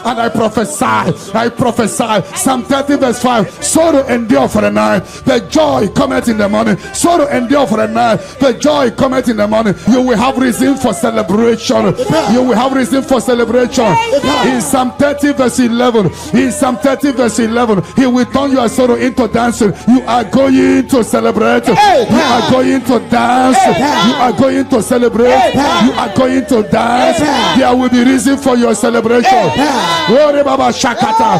And I prophesy. Psalm 30 verse 5. Sorrow endure for a night, but joy cometh in the morning. Sorrow endure for a night, but joy cometh in the morning. You will have reason for celebration. You will have reason for celebration. In Psalm 30 verse 11. In Psalm 30 verse 11. He will turn your sorrow into dancing. You are going to celebrate. You are going to dance. You are going to celebrate. You are going to dance. There will be reason for your celebration. Glory Baba Shakata.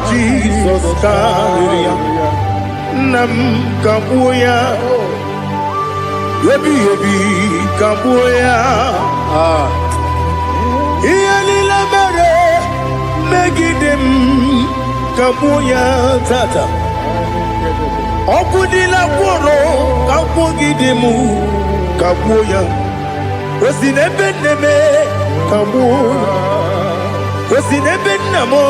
Jesus Nam Kabuya Yebi Kabuya Iyalila Mare Megidem Kabuya Tata Okudila Woro Kabugidemu Kabuya Wesinebeneme Kabuya Wesinebenamo.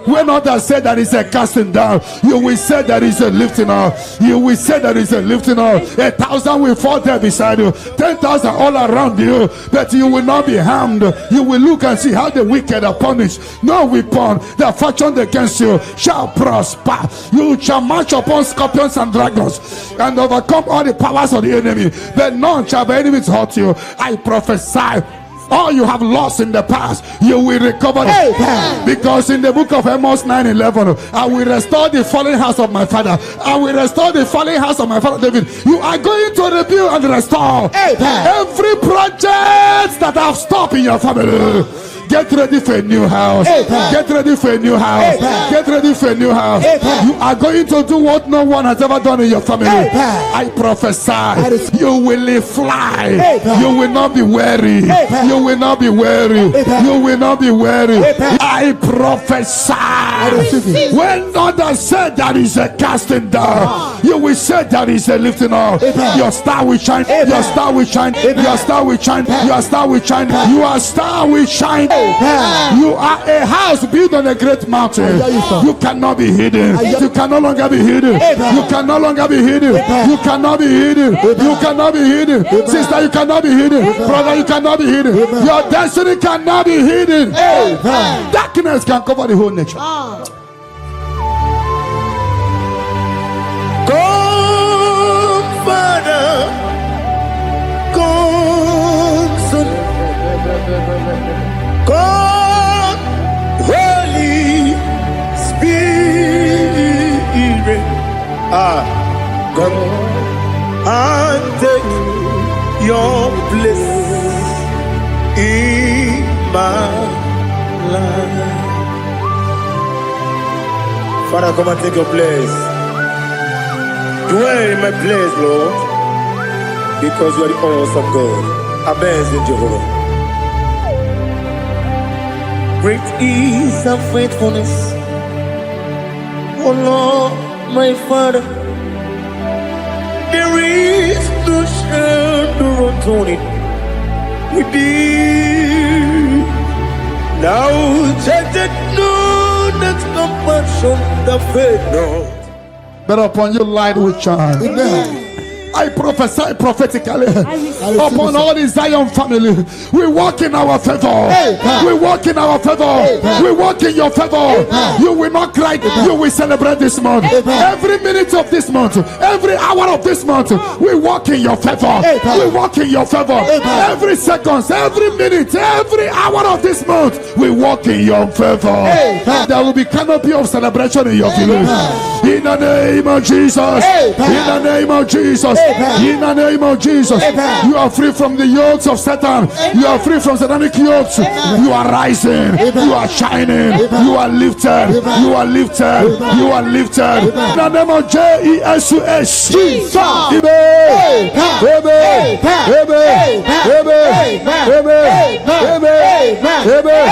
When others say that is a casting down, you will say that is a lifting up. You will say that is a lifting up. 1,000 will fall there beside you, 10,000 all around you, but you will not be harmed. You will look and see how the wicked are punished. No weapon that fashioned against you shall prosper. You shall march upon scorpions and dragons and overcome all the powers of the enemy, but none shall by any means hurt you. I prophesy. All you have lost in the past, you will recover it. Because in the book of Amos 9:11, I will restore the fallen house of my father. I will restore the fallen house of my father David. You are going to rebuild and restore every project that have stopped in your family. Get ready for a new house. Get ready for a new house. Get ready for a new house. You are going to do what no one has ever done in your family. I prophesy. You will fly. You will not be weary. You will not be weary. You will not be weary. I prophesy. When others said that is a casting down, you will say that is a lifting up. Your star will shine. Your star will shine. Your star will shine. Your star will shine. Your star will shine. You are a house built on a great mountain. You cannot be hidden. You can no longer be hidden. You can no longer be hidden. You cannot be hidden. You cannot be hidden. Sister, you cannot be hidden. Brother, you cannot be hidden. Your destiny cannot be hidden. Darkness can cover the whole nature. Come, Father. Come, Son. God, Holy Spirit, come and take your place in my life. Father, come and take your place. Dwell in my place, Lord, because you are the awesome God. Amazing Jehovah. Great is thy faithfulness, oh Lord, my Father. There is no shadow upon it with thee. Now judged no that compassion the faith not. But upon your light will shine. Amen. I prophesy prophetically upon all the Zion family. We walk in our favor. We walk in our favor. We walk in your favor. You will not cry. You will celebrate this month. Every minute of this month, every hour of this month, we walk in your favor. We walk in your favor. Every second, every minute, every hour of this month, we walk in your favor. There will be canopy of celebration in your village. In the name of Jesus. In the name of Jesus. In the name of Jesus, you are free from the yokes of Satan. You are free from satanic yokes. You are rising. You are shining. You are lifted. You are lifted. You are lifted. In the name of Jesus. Jesus. Amen. Amen. Amen. Amen. Amen. Amen.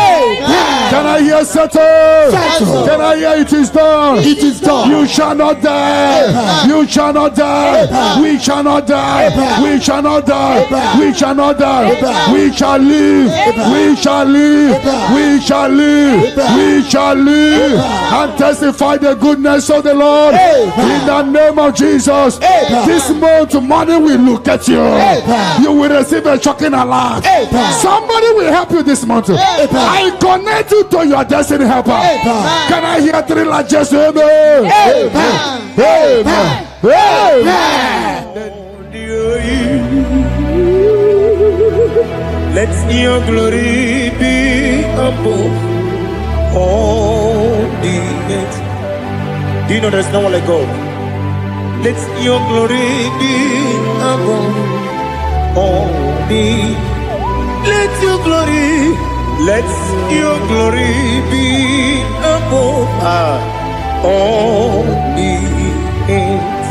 Can I hear settle? Can I hear it is done? It is done. You shall not die. You shall not die. We shall not die. We shall not die. We shall not die. We shall live. We shall live. We shall live. We shall live and testify the goodness of the Lord in the name of Jesus. This month, money will look at you. You will receive a shocking alarm. Somebody will help you this month. I connect you to your destiny helper. Can I hear three largest amen? Amen. Let your glory be above all the earth. Do you know there's no one like God? Let your glory be above all the. Let your glory be above all the earth.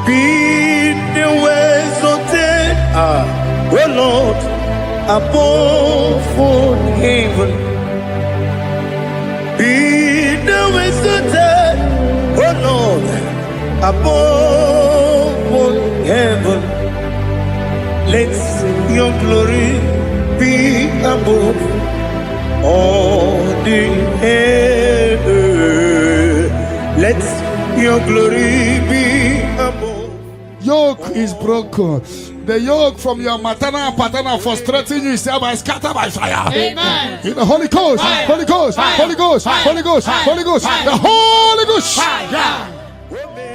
Be the ways of death, oh Lord, above all heaven. Be the ways of death, oh Lord, above all heaven. Let your glory be above all the earth. Let your glory be above. Yoke is broken. The yoke from your maternal and paternal frustrating you is hereby scattered by fire. Amen. In the Holy Ghost, Holy Ghost, Holy Ghost, Holy Ghost, Holy Ghost, the Holy Ghost.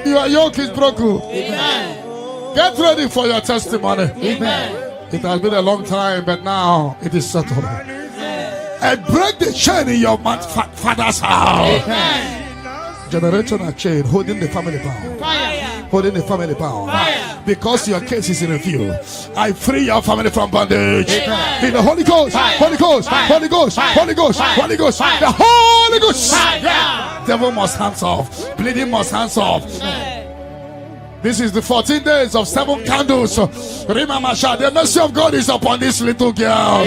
Your yoke is broken. Amen. Get ready for your testimony. Amen. It has been a long time, but now it is settled. And break the chain in your father's house. Amen. Generational chain holding the family bound. Fire. Holding the family bound. Fire. Because your case is in review. I free your family from bondage. Amen. In the Holy Ghost, Holy Ghost, Holy Ghost, Holy Ghost, Holy Ghost, the Holy Ghost. Devil must hands off. Bleeding must hands off. This is the 14 days of 7 candles. Remember, the mercy of God is upon this little girl.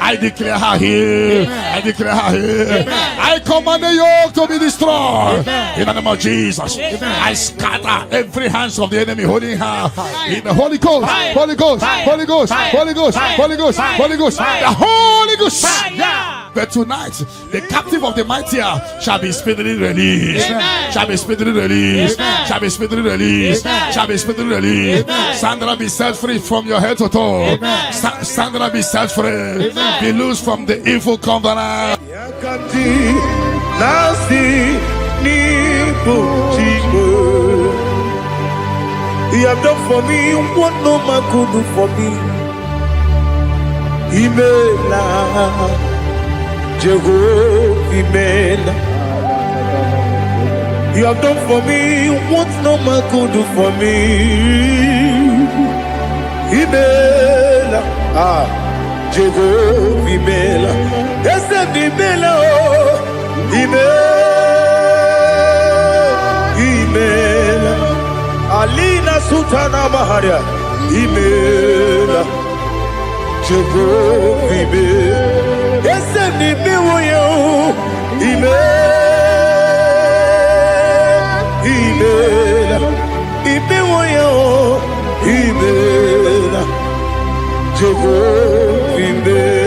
I declare her here. I declare her here. I command the yoke to be destroyed. In the name of Jesus. I scatter every hands of the enemy holding her. In the Holy Ghost, Holy Ghost, Holy Ghost, Holy Ghost, Holy Ghost, Holy Ghost, the Holy Ghost. But tonight, the captive of the mightier shall be speedily released. Shall be speedily released. Shall be speedily released. Shall be speedily released. Sandra, be set free from your head to toe. Sandra, be set free. Be loose from the evil covenant. He have done for me what no man could do for me. Imela Jehovah, Imela. You have done for me what no man could do for me. Imela, Jehovah, Imela. Yes, Imela, Imela. Alina Sultana Maharia, Imela, Jehovah, Imela. Yes, Imela, Imela, Imela, Jehovah, Imela.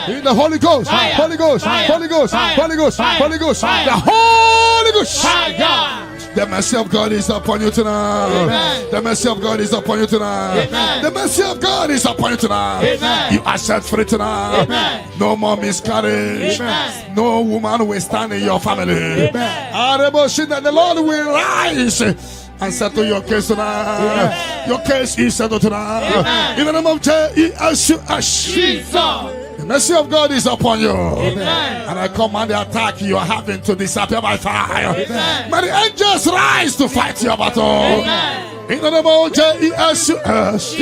In the Holy Ghost, Holy Ghost, Holy Ghost, Holy Ghost, Holy Ghost, the Holy Ghost. The mercy of God is upon you tonight. The mercy of God is upon you tonight. The mercy of God is upon you tonight. You are set free tonight. No more miscarriage. No woman will stand in your family. The Lord will rise and settle your case tonight. Your case is settled tonight. In the name of Jesus. The mercy of God is upon you. And I command the attack you are having to disappear by fire. May the angels rise to fight your battle. In the name of Jesus.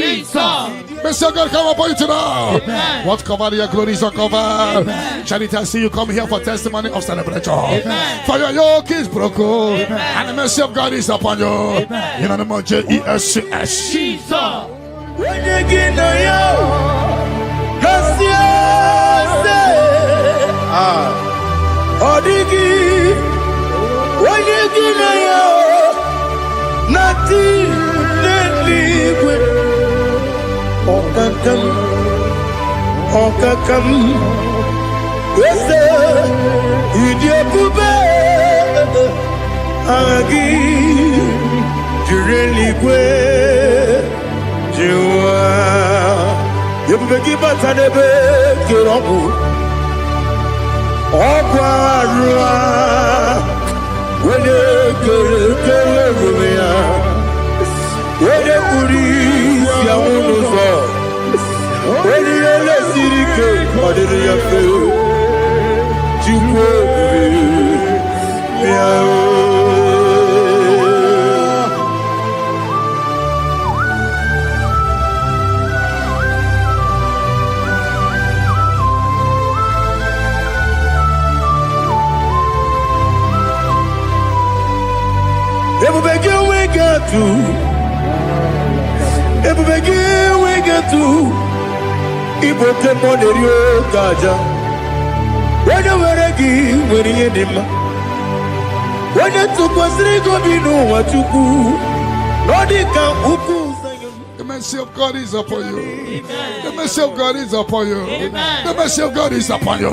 Mr. God, come upon you tonight. What cover your glory is uncovered. Charity, I see you come here for testimony of celebration. For your yoke is broken. And the mercy of God is upon you. In the name of Jesus. When you get no nothing liquid. Okakam, yes, EBUKA, Agi, Jureligwe, Jua, Yubeki Batanebe, Kirobu, Okwarua, when you when you put when you let it go, what did you feel? EBUKA moderio kaja. When you were again, when you did when you took us, you know what you do. The mercy of God is upon you. The mercy of God is upon you. The mercy of God is upon you.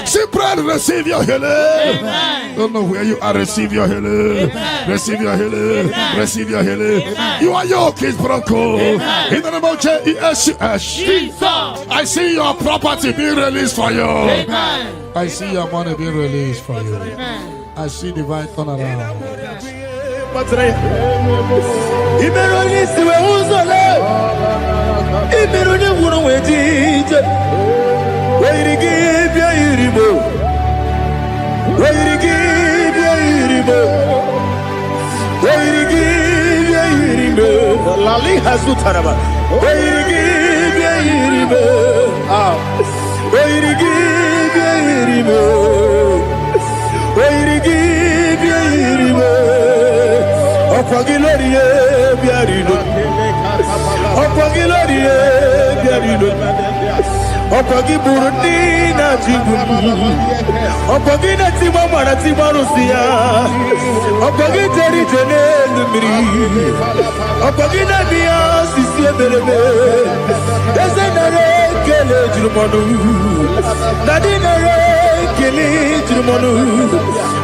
See, pray to receive your healing. Don't know where you are. Receive your healing. Receive your healing. Receive your healing. Your yoke is broken. In the name of Jesus. I see your property being released for you. I see your money being released for you. I see divine turnaround. Opagi Burundi na Jibumu, Opagi na Timama na Timarusia, Opagi Teri Tenelumri, Opagi na Bia Sisia Belebe, Desenare Kele Jumanu, Nadinare Kele Jumanu,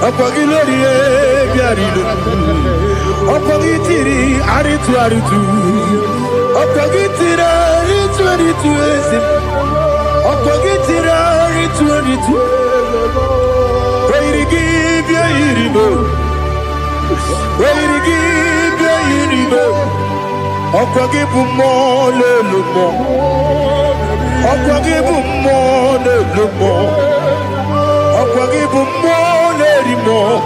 Opagi Lorie Biarido, Opagi Tiri Aritu Aritu, Opagi Tira Aritu Aritu Esim. Where to give your iribo? Where to give your iribo? Okwagibu more, little more. Okwagibu more, little more. Okwagibu more, little more.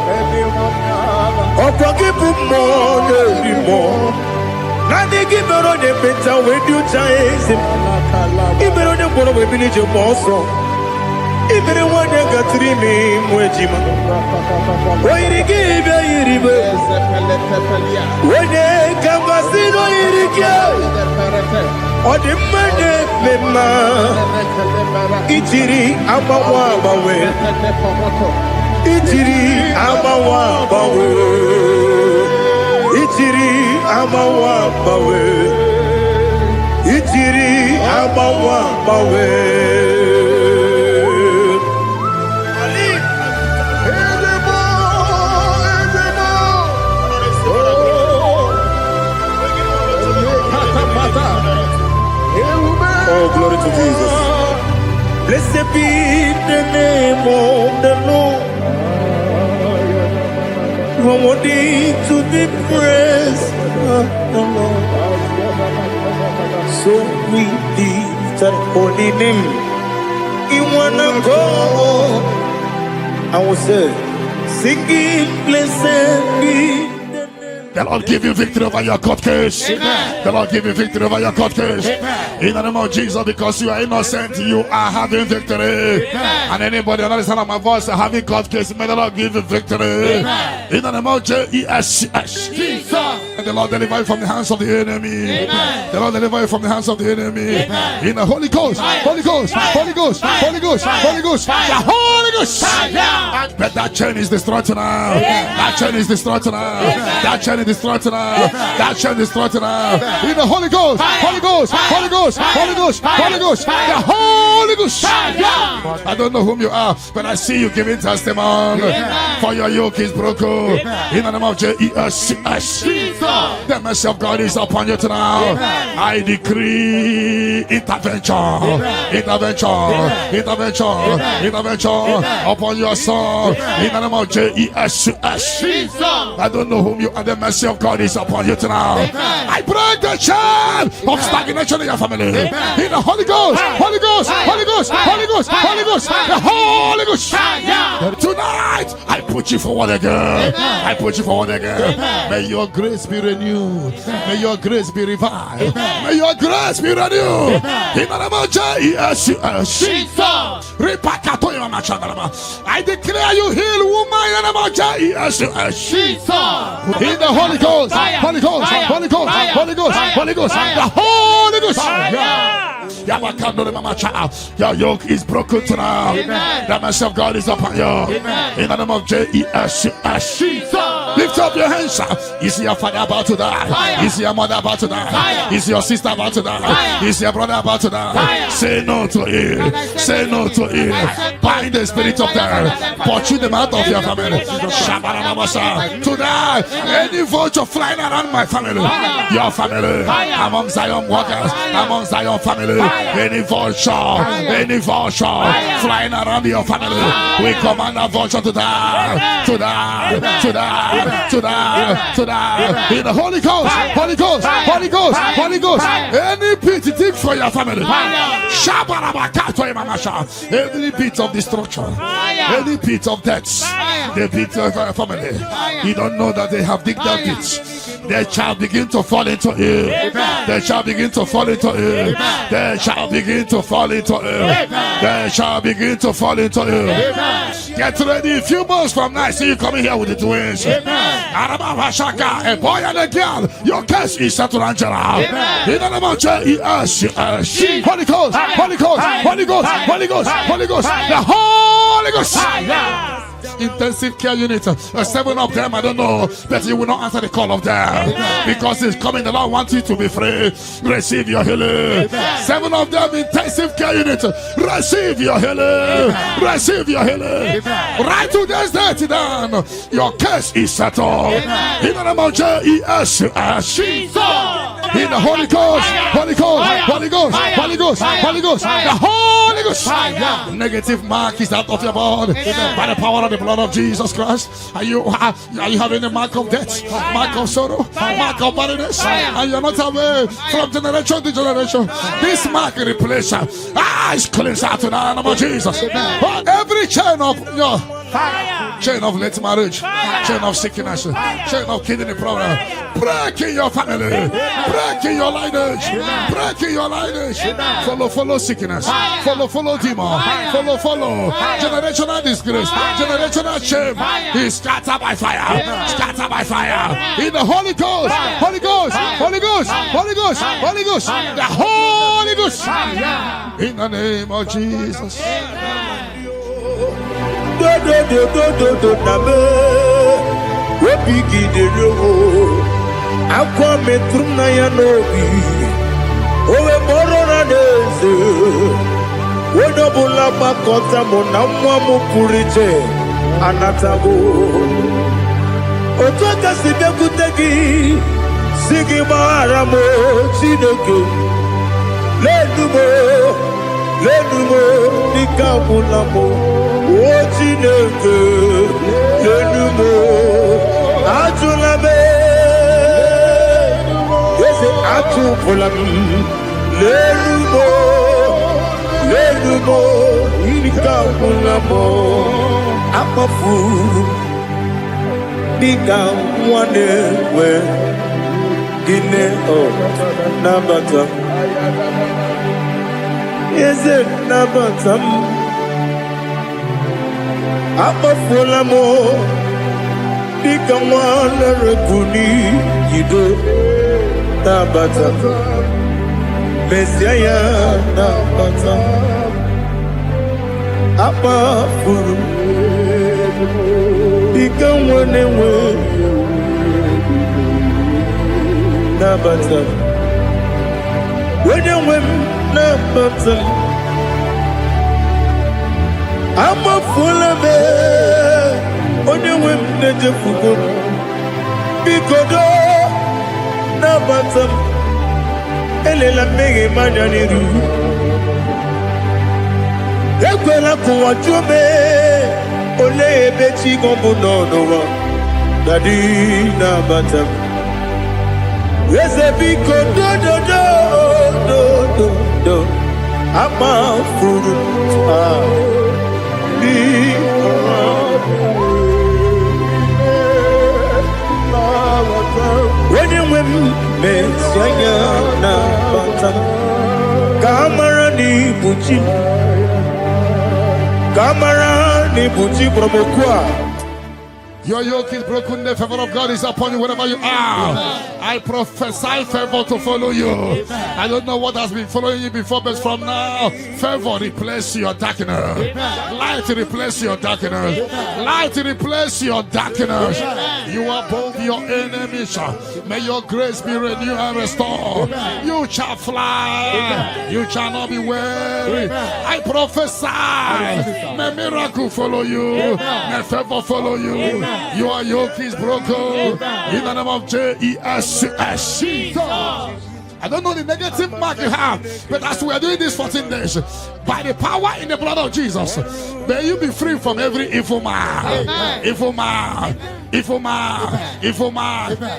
Okwagibu more, little more. Nadi give me on the better when you chase him. Even on the bottom of the village of Mosso, even one that got 3 names, Wejima. Why they give a river? When they come, I see no Irikia or the money, Mema Ichiri, Abawa, Ichiri, Abawa, Ichiri, Abawa, Ichiri, Abawa, Oh, glory to Jesus. Blessed be the name of the Lord. Worthy to be praised, the Lord. So we lift that holy name. You wanna go? I will say, singing, blessed be the name. The Lord give you victory over your court case. The Lord give you victory over your court case. In the name of Jesus, because you are innocent, you are having victory. And anybody under the sound of my voice having court case, may the Lord give you victory. In the name of Jesus. And the Lord deliver you from the hands of the enemy. The Lord deliver you from the hands of the enemy. In the Holy Ghost, Holy Ghost, Holy Ghost, Holy Ghost, Holy Ghost, the Holy Ghost. But that chain is destroyed now. That chain is destroyed now. That chain is destroyed now. That chain is destroyed now. In the Holy Ghost, Holy Ghost, Holy Ghost, Holy Ghost, Holy Ghost, the Holy Ghost. I don't know whom you are, but I see you giving testimony. For your yoke is broken. In the name of Jesus. The mercy of God is upon you tonight. I decree intervention, intervention, intervention, intervention upon your soul. In the name of Jesus. I don't know whom you are. The mercy of God is upon you tonight. I break the chain of stagnation in your family. In the Holy Ghost, Holy Ghost, Holy Ghost, Holy Ghost, Holy Ghost, the Holy Ghost. Tonight, I put you forward again. I put you forward again. May your grace be renewed. May your grace be revived. May your grace be renewed. In the name of Jesus. I declare you heal, woman. In the name of Jesus. In the Holy Ghost, Holy Ghost, Holy Ghost, Holy Ghost, Holy Ghost, the Holy Ghost. Your yoke is broken tonight. The mercy of God is upon you. In the name of Jesus. Lift up your hands. Is your father about to die? Is your mother about to die? Is your sister about to die? Is your brother about to die? Say no to it. Say no to it. Bind the spirit of death. Pursue them out of your family. Tonight, any vulture flying around my family, your family, among Zion workers, among Zion family, any vulture flying around your family, we command a vulture to die, to die, to die, to die, to die. In the Holy Ghost, Holy Ghost, Holy Ghost, Holy Ghost. Any pit dig for your family. Every pit of destruction, any pit of death, the pit of your family. You don't know that they have digged that pit. They shall begin to fall into it. They shall begin to fall into it. They shall begin to fall into it. They shall begin to fall into it. Get ready. A few months from now, see you coming here with the twins. A boy and a girl. Your case is settled, Angela. In the name of Jesus. Holy Ghost, Holy Ghost, Holy Ghost, Holy Ghost, Holy Ghost, the Holy Ghost. Intensive care unit, 7 of them, I don't know, but you will not answer the call of them because it's coming. The Lord wants you to be free. Receive your healing. 7 of them, intensive care unit, receive your healing. Receive your healing. Right to this day, down. Your case is settled. In the name of Jesus. In the Holy Ghost, Holy Ghost, Holy Ghost, Holy Ghost, Holy Ghost, the Holy Ghost. Negative mark is out of your body by the power of the blood of Jesus Christ. Are you having a mark of death, mark of sorrow, mark of barrenness, and you're not away from generation to generation? This mark replace is cleansed out in the name of Jesus. Every chain of your chain of late marriage, chain of sickness, chain of kidney problem, break in your family, break in your lineage, break in your lineage. Follow sickness, follow demon, follow generational disgrace, generational shame. Is scattered by fire, scattered by fire. In the Holy Ghost, Holy Ghost, Holy Ghost, Holy Ghost, Holy Ghost, the Holy Ghost. In the name of Jesus. Otoka sibekutegi sigibaramo chineke lenumo nikabulamo o chineke lenumo ajulame yese atupulami lenumo nikabulamo amafu Dika one where Guinea Nabata. Is it Nabatam? Abba Fulamo Dika one Rekuni Yido Nabata. Messiah Nabata. Abba Fulu Dika one where Nabata. When you win Nabata, I'm a full of it. When you win the Fugo, because Nabata, Elela Megi Mananiru, Equela Kuachume, Ole Bechi Gombuno, Daddy Nabata. Yes, a big do. I'm a fool. When you win, Messiah, Camarani Bucci, Promokwa. Your yoke is broken, the favor of God is upon you wherever you are. I prophesy favor to follow you. I don't know what has been following you before, but from now, favor replace your darkness. Light replace your darkness. Light replace your darkness. You are above your enemies. May your grace be renewed and restored. You shall fly. You shall not be weary. I prophesy. May miracle follow you. May favor follow you. Your yoke is broken in the name of Jesus. I don't know the negative mark you have, but as we are doing this 14 days, by the power in the blood of Jesus, may you be free from every evil man. Evil man.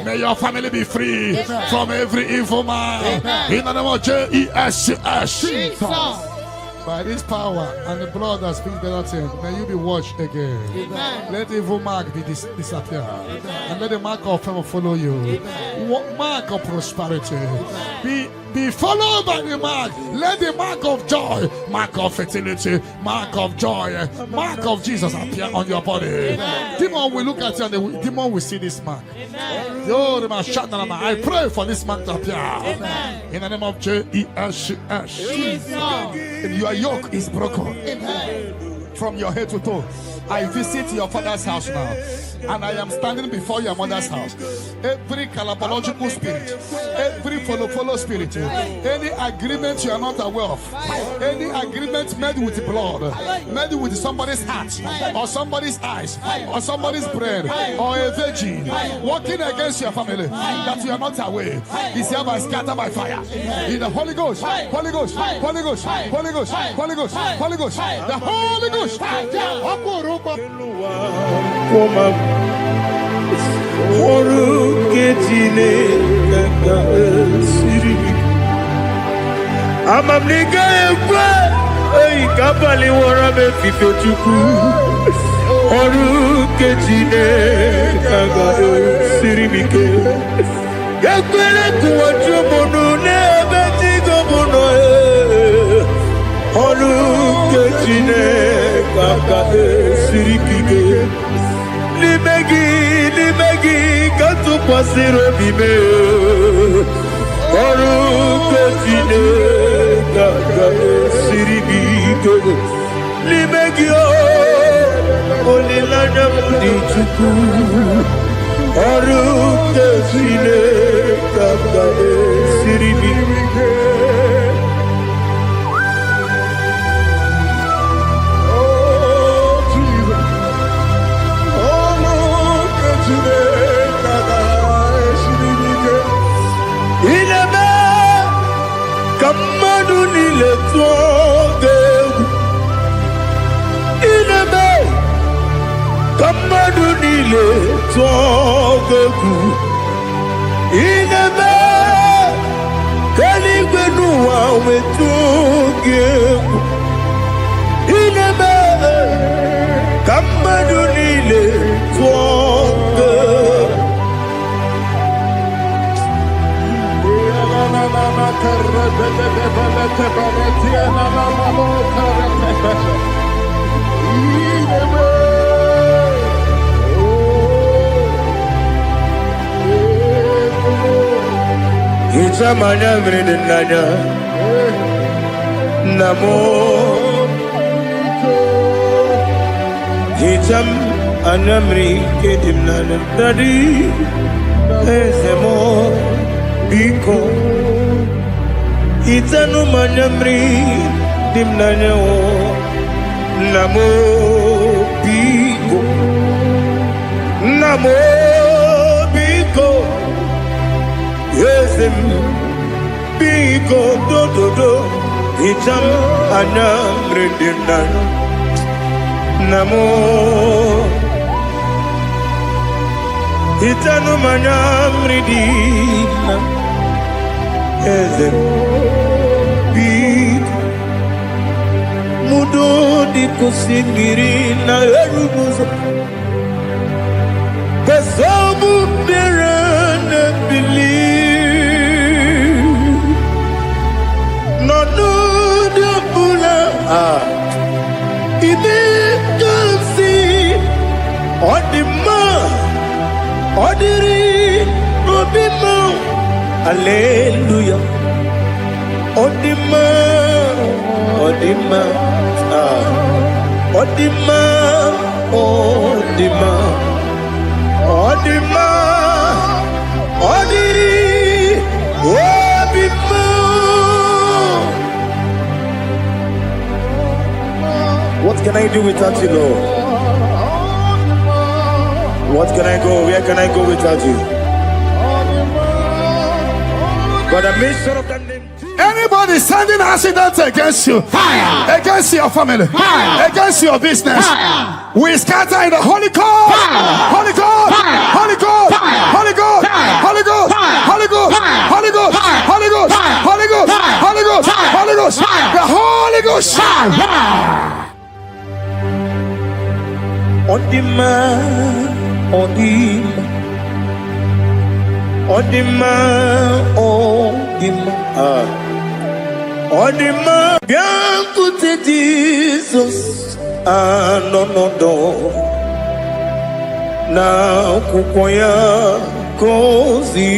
May your family be free from every evil man. In the name of Jesus. By this power and the blood that speaks better things, may you be washed again. Let the evil mark be disappear. And let the mark of favor follow you. Mark of prosperity. Be followed by the mark. Let the mark of joy, mark of fertility, mark of joy, mark of Jesus appear on your body. Demon will look at you and the demon will see this mark. I pray for this mark to appear. In the name of Jesus. Your yoke is broken. From your head to toe. I visit your father's house now, and I am standing before your mother's house. Every calabological spirit, every follow spirit, any agreement you are not aware of, any agreement made with blood, made with somebody's heart, or somebody's eyes, or somebody's brain, or a virgin, working against your family that you are not aware, is hereby scattered by fire. In the Holy Ghost, Holy Ghost, Holy Ghost, Holy Ghost, Holy Ghost, Holy Ghost, the Holy Ghost. Amamniga ekwe ei kapali wora me fife chuku oru kejine kaga siribike ekwere kuwacho monu ne betigo mono oru kejine kaga siribike limegi katu pasiro bime oru kejine kaga siribike limegi olilana mdichuku oru kejine kaga siribike. Inebe kaligbenua wetuge inebe kamadunile tuoge Itamanya mridinanya Namo Itam anamri kedimnana Dadi Ezemo Biko Itanu manyamri dimnanya Namo Biko Namo Biko Yesem Biko do Itam anamri dimnanya Namo Itanu manyamri dimnanya Ezem Biko Mudo di kusingiri na erumuzo Kasabu berana believe No de pula Ibe kasi Odima Odiri Obima Hallelujah Odima Odima Odima Odima Odima Odiri Obima. What can I do without you, Lord? What can I go? Where can I go without you? But I made sure of that name. Anybody sending accidents against you, fire. Against your family, fire. Against your business, fire. We scatter in the Holy Ghost, Holy Ghost, Holy Ghost, Holy Ghost, Holy Ghost, Holy Ghost, Holy Ghost, Holy Ghost, Holy Ghost, Holy Ghost, Holy Ghost, the Holy Ghost. On demand, on demand. Odima, Odima, bien écoutez Jesus, no, na kukoya kozi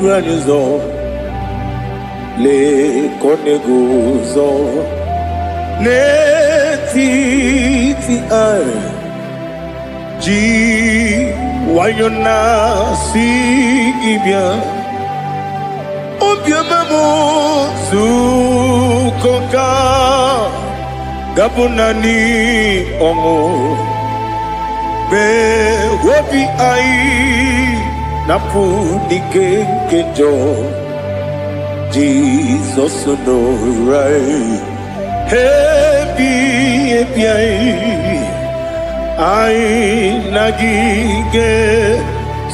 ranizo, le koneguzo, le titi ai, ji. Wayona si ibia Obia mamo Sukoka Gabunani omo Be OBI Napu dike kejo Jesus no right Happy I nagige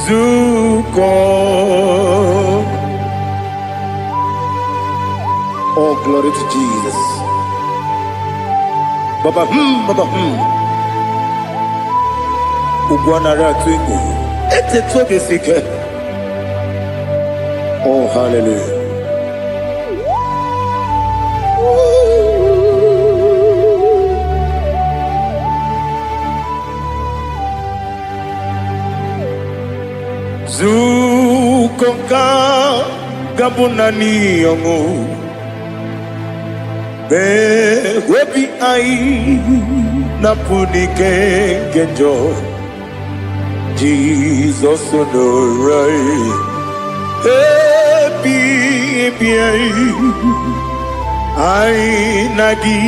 zuko. Oh, glory to Jesus. Baba Ugwana ratwingu. Ete toke sike. Oh, hallelujah. Zukonka gabunani yongo Be OBI napunike genjo Jesus no right Happy I nagi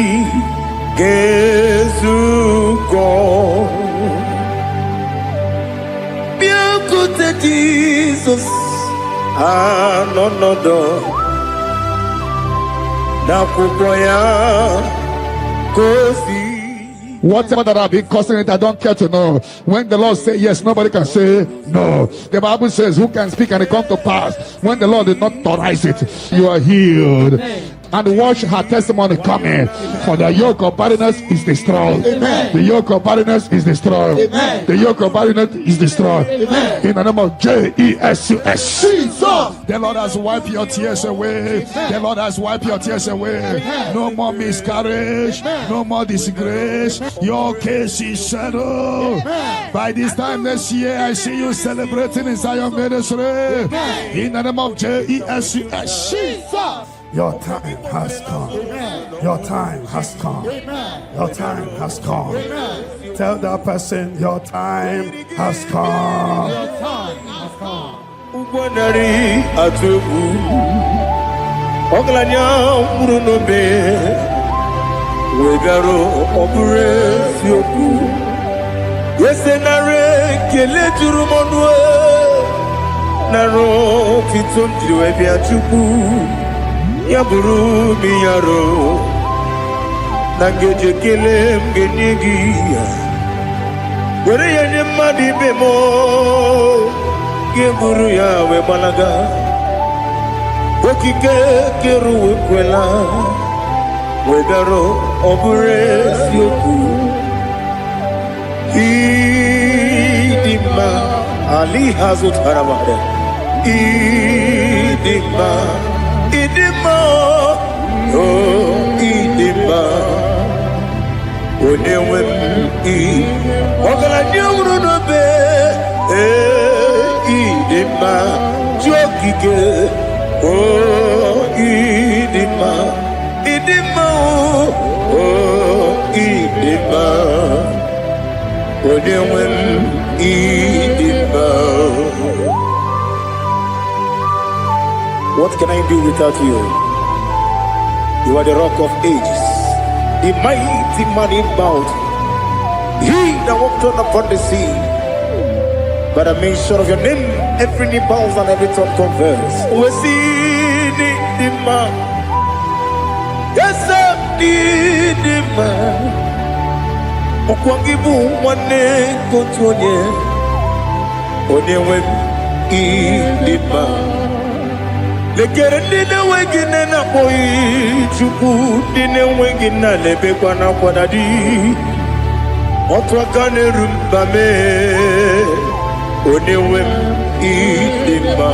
gezuko Jesus, no. Whatever that I've been causing it, I don't care to know. When the Lord says yes, nobody can say no. The Bible says, who can speak and it come to pass? When the Lord did not authorize it, you are healed. and watch her testimony coming. For the yoke of barrenness is destroyed. Amen. The yoke of barrenness is destroyed. Amen. The yoke of barrenness is destroyed. Amen. In the name of Jesus. Jesus. The Lord has wiped your tears away. The Lord has wiped your tears away. No more miscarriage. No more disgrace. Your case is settled. By this time next year, I see you celebrating in Zion ministry. In the name of Jesus. Your time has come. Your time has come. Your time has come. Tell that person your time has come. Your time has come. Ugonari atubu. Oglanya murunobe. Wegaro obure sioku. Yesenare kele turumonwe. Naro titundiwe biachuku. Yaburu miyaro nangeje kele mgenyigia were yenye madi bemo geburu yawe balaga okike keru kwela wedaro obure sioku idima ali hazut haramade idima Idima, oh Idima, Onewem I, Ogalanyuru no be, Idima, Jokike, oh Idima, Idima, oh Idima, Onewem Idima. What can I do without you? You are the rock of ages, the mighty man in battle. He that walked on upon the sea. By the mention of your name, every knee bows and every tongue confesses. We see the man. Yes, sir, the man. Okwangibu wane kontonye. Onyewe the man. Lekere dine wengine na boyi chuku dine wengine lebe kwa na kwadadi otwa kane rumbame onewe idima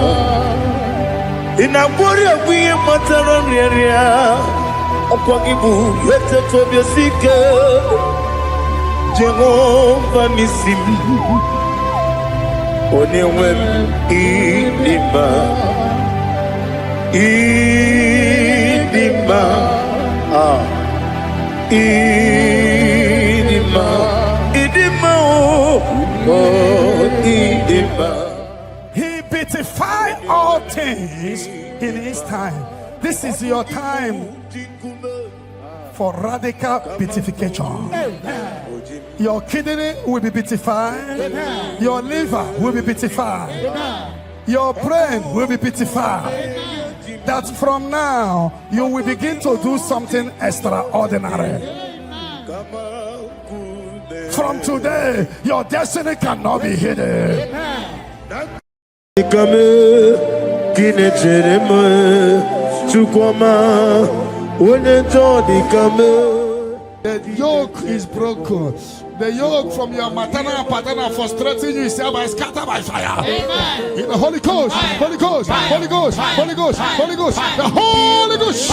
inabori agwiye matara nyeria okwagibu yete tobye sike Jehova misim onewe idima Idima, Idima, Idima, oh, Idima. He beautified all things in his time. This is your time for radical beatification. Your kidney will be beatified. Your liver will be beatified. Your brain will be beatified. That from now you will begin to do something extraordinary. From today, your destiny cannot be hidden. The yoke is broken. The yoke from your maternal and paternal frustrating you is hereby scattered by fire. Amen. In the Holy Ghost, Holy Ghost, Holy Ghost, Holy Ghost, Holy Ghost, the Holy Ghost.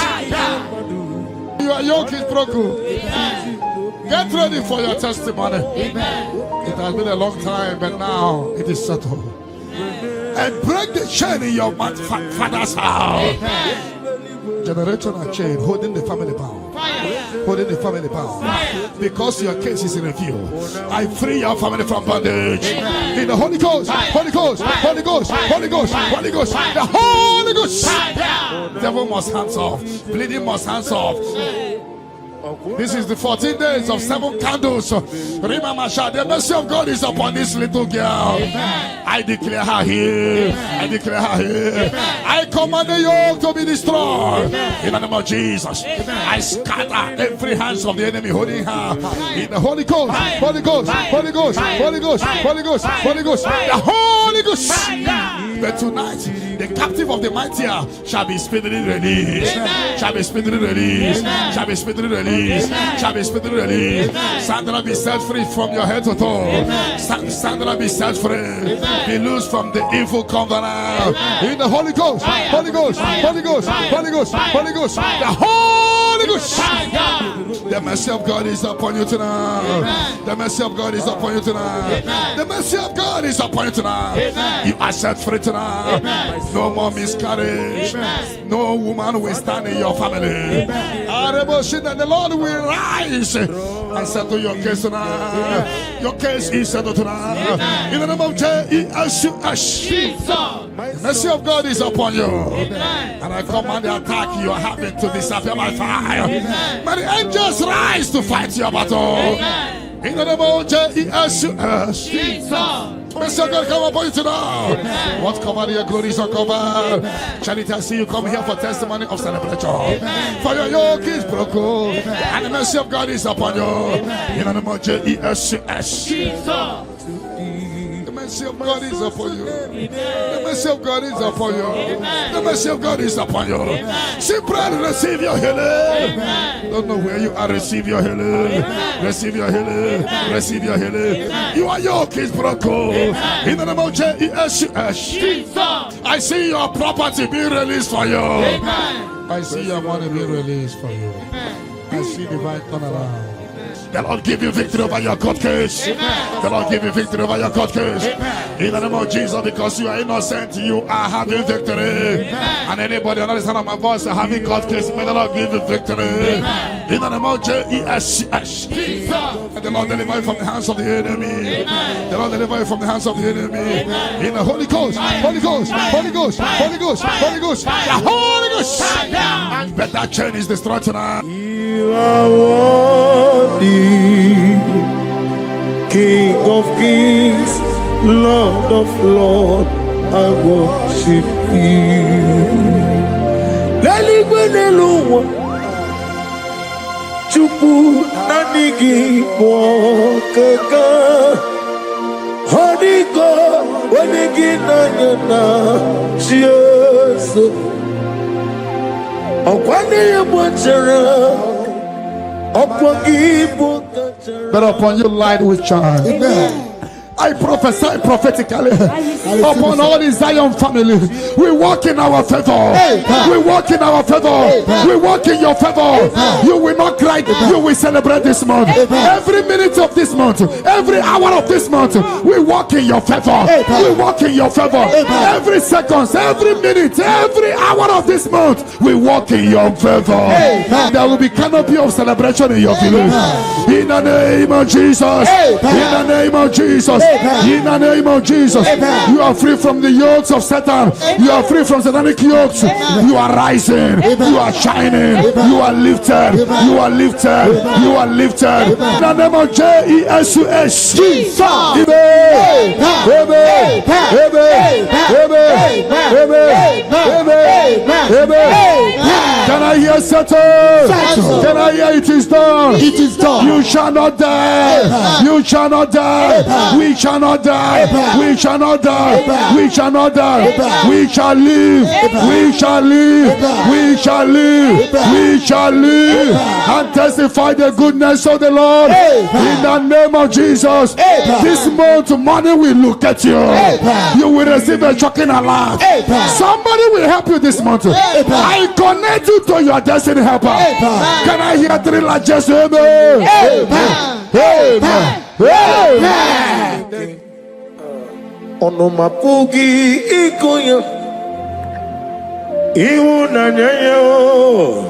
Your yoke is broken. Amen. Get ready for your testimony. Amen. It has been a long time, but now it is settled. And break the chain in your father's house. Amen. Generational chain holding the family bound. Holding the family bound. Because your case is in review. I free your family from bondage. In the Holy Ghost, Holy Ghost, Holy Ghost, Holy Ghost, Holy Ghost, the Holy Ghost. Devil must hands off. Bleeding must hands off. This is the 14 days of 7 candles. Remember, the mercy of God is upon this little girl. I declare her here. I declare her here. I command the yoke to be destroyed. In the name of Jesus. I scatter every hands of the enemy holding her. In the Holy Ghost, Holy Ghost, Holy Ghost, Holy Ghost, Holy Ghost, Holy Ghost, the Holy Ghost. But tonight, the captive of the mightier shall be speedily released. Shall be speedily released. Shall be speedily released. Shall be speedily released. Sandra, be set free from your head to toe. Sandra, be set free. Be loose from the evil covenant. In the Holy Ghost. Holy Ghost. Holy Ghost. Holy Ghost. Holy Ghost. The Holy Ghost. The mercy of God is upon you tonight. The mercy of God is upon you tonight. The mercy of God is upon you tonight. You are set free tonight. No more miscarriage. No woman will stand in your family. The Lord will rise and settle your case tonight. Your case is settled tonight. In the name of Jesus. The mercy of God is upon you. And I command the attack you are having to disappear by fire. May the angels rise to fight your battle. In the name of Jesus. Mercy of God come upon you tonight. What covered your glory is uncovered. Charity, I see you come here for testimony of celebration. For your yoke is broken. And the mercy of God is upon you. In the name of Jesus. The mercy of God is upon you. The mercy of God is upon you. The mercy of God is upon you. Simply receive your healing. Don't know where you are. Receive your healing. Receive your healing. Receive your healing. Your yoke is broken. In the name of Jesus. I see your property being released for you. I see your money being released for you. I see divine turnaround. The Lord give you victory over your court case. The Lord give you victory over your court case. In the name of Jesus, because you are innocent, you are having victory. And anybody under the sound of my voice having court case, may the Lord give you victory. In the name of Jesus. And the Lord deliver you from the hands of the enemy. The Lord deliver you from the hands of the enemy. In the Holy Ghost, Holy Ghost, Holy Ghost, Holy Ghost, Holy Ghost, the Holy Ghost. And better chain is destroyed tonight. You are worthy, King of kings, Lord of lords, I worship you. Laligwenelu Chupu nanigi mwokaka Honiko wanigi nanyana Chieso Okwane yemwachara But upon you light will shine. Amen. I prophesy prophetically upon all the Zion family. We walk in our favor. We walk in our favor. We walk in your favor. You will not cry. You will celebrate this month. Every minute of this month, every hour of this month, we walk in your favor. We walk in your favor. Every second, every minute, every hour of this month, we walk in your favor. There will be canopy of celebration in your village. In the name of Jesus. In the name of Jesus. In the name of Jesus, you are free from the yokes of Satan. You are free from satanic yokes. You are rising. You are shining. You are lifted. You are lifted. You are lifted. In the name of Jesus. Jesus. Can I hear settle? Can I hear it is done? It is done. You shall not die. You shall not die. We shall not die. We shall not die. We shall not die. We shall live. We shall live. We shall live. We shall live and testify the goodness of the Lord. In the name of Jesus. This month money will look at you. You will receive a shocking alarm. Somebody will help you this month. I connect you to your destiny helper. Can I hear three largest amen? Amen. Onomapugi ikoya iwu na nyayo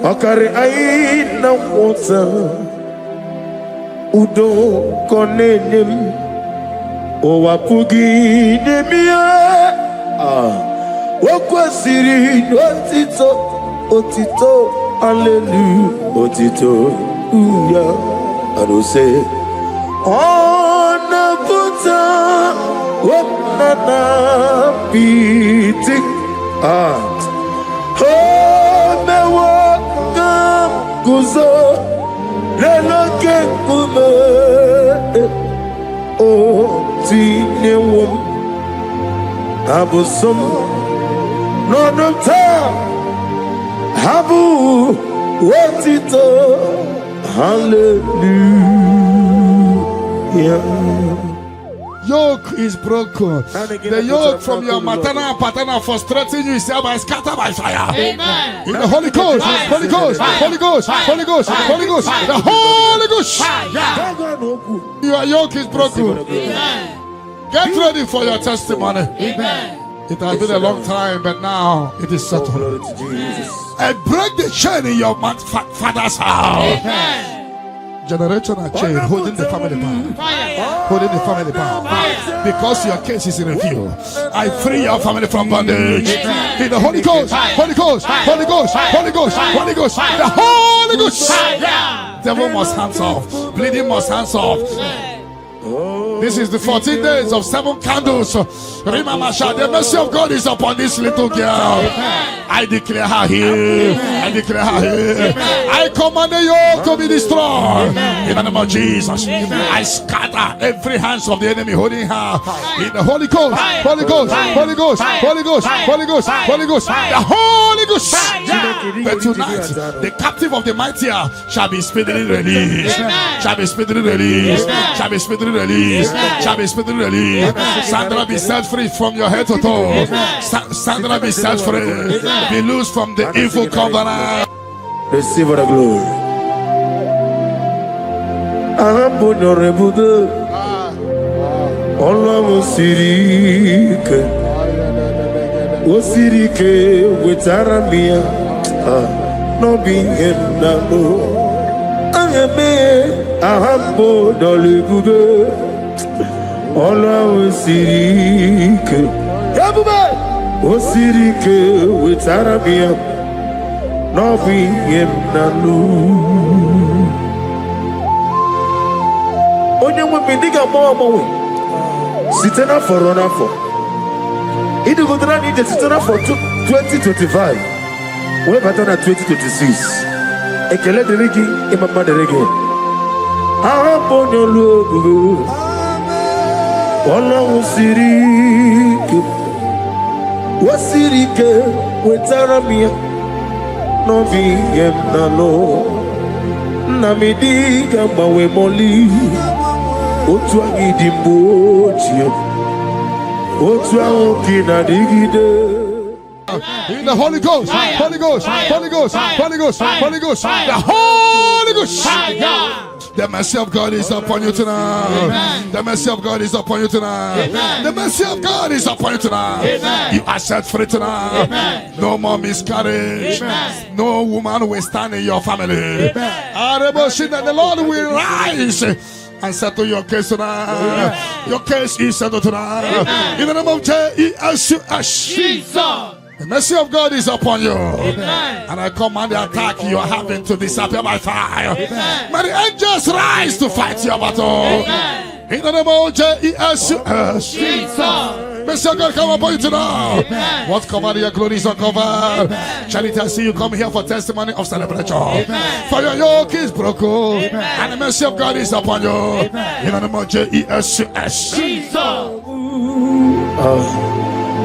akari aina wota udo konenem owapugi demia wakwasiri otito hallelujah otito uya arose ona puta Wapnana beating Mewakam Guzo Lelake Kume O Tinewum Abusum no Habu Watito Hallelujah. Yoke is broken. The yoke from your maternal paternal frustrating you is hereby scattered by fire. Amen. In the Holy Ghost, Holy Ghost, Holy Ghost, Holy Ghost, Holy Ghost, the Holy Ghost. Your yoke is broken. Amen. Get ready for your testimony. Amen. It has been a long time, but now it is settled. And break the chain in your father's house. Amen. Generational chain holding the family bound. Holding the family bound. Because your case is in review. I free your family from bondage. In the Holy Ghost, Holy Ghost, Holy Ghost, Holy Ghost, Holy Ghost, the Holy Ghost. Devil must hands off. Bleeding must hands off. This is the 14 days of 7 candles. Remember, the mercy of God is upon this little girl. I declare her here. I declare her here. I command the yoke to be destroyed. In the name of Jesus. I scatter every hands of the enemy holding her. In the Holy Ghost, Holy Ghost, Holy Ghost, Holy Ghost, Holy Ghost, Holy Ghost, the Holy Ghost. But tonight, the captive of the mightier shall be speedily released. Shall be speedily released. Shall be speedily released. Shall be speedily released. Sandra, be set free from your head to toe. Sandra, be set free. Be loose from the evil covenant. Receive the glory. Allah Osirike with Arabia. No being in the Ahambo Dolibube. Allah Osirike. Osirike with Arabia. No being in the onye nwe diga mama sitena for run for it go down in the sitena for 2025 we better na 2026 ekele derigi imama derigi abonyo logo Ọlọ́run sirike wasirike wetaramia no bi yemnalo namidiga mawe moli otu agidimbo chio otu ahokina digide. In the Holy Ghost, Holy Ghost, Holy Ghost, Holy Ghost, Holy Ghost, the Holy Ghost. The mercy of God is upon you tonight. The mercy of God is upon you tonight. The mercy of God is upon you tonight. You are set free tonight. No more miscarriage. No woman will stand in your family. The Lord will rise and settle your case tonight. Your case is settled tonight. In the name of Jesus. The mercy of God is upon you. And I command the attack you are having to disappear by fire. May the angels rise to fight your battle. In the name of Jesus. Mercy of God come upon you tonight. What's covered your glory is uncovered. Charity, I see you come here for testimony of celebration. For your yoke is broken. And the mercy of God is upon you. In the name of Jesus.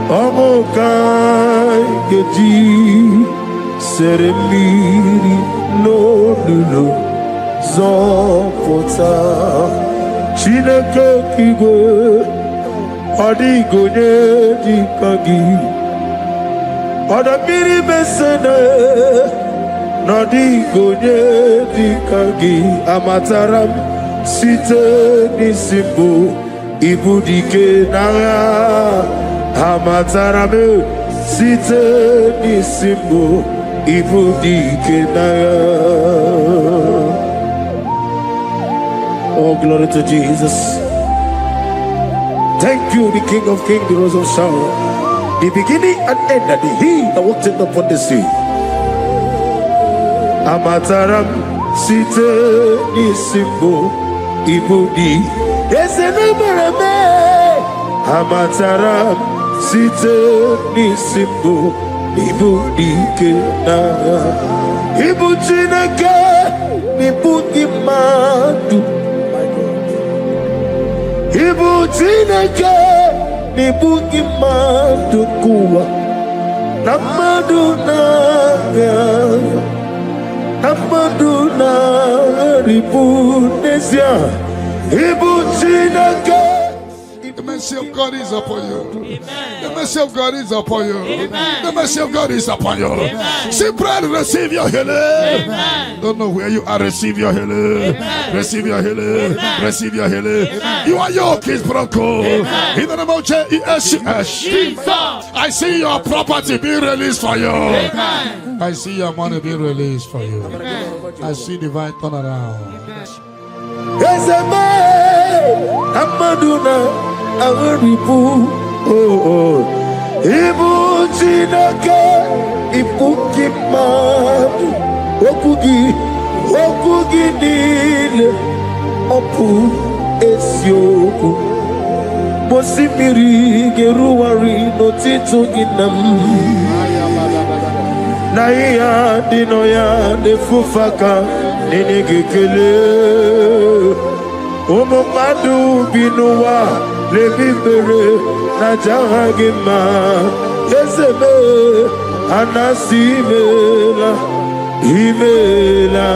Omokai Geji Seremiri no Lulu Zopota Chineke Kigwe Odigonye Dikagi Odamiri Besene Nodigonye Dikagi Amataram Site Nisimbu Ibudike Naya Amatarame site nisimbo ibudike naya. Oh, glory to Jesus. Thank you, the King of Kings, the Rose of Sharon, the beginning and end, and the He that walked upon the sea. Amataram site nisimbo ibudi. Yes, Amataram site nisimbo ibudike na ibutineke ibudi madu ibutineke nibuki mandukuwa namaduna ribunesia ibutinaka. The mercy of God is upon you. The mercy of God is upon you. The mercy of God is upon you. Simply receive your healing. Don't know where you are. Receive your healing. Receive your healing. Receive your healing. Your yoke is broken. In the name of Jesus. I see your property being released for you. I see your money being released for you. I see divine turnaround. Amaduna Awaribu Ibu Chinaka Ibuki Madu Okugi Nile Opu Esyoku Mosimiri Geruwari Notito Ginam Naya Dinoya Nefufaka Nenegekele Omomadu binuwa lebibere na jahagima Ezebe anasimela imela.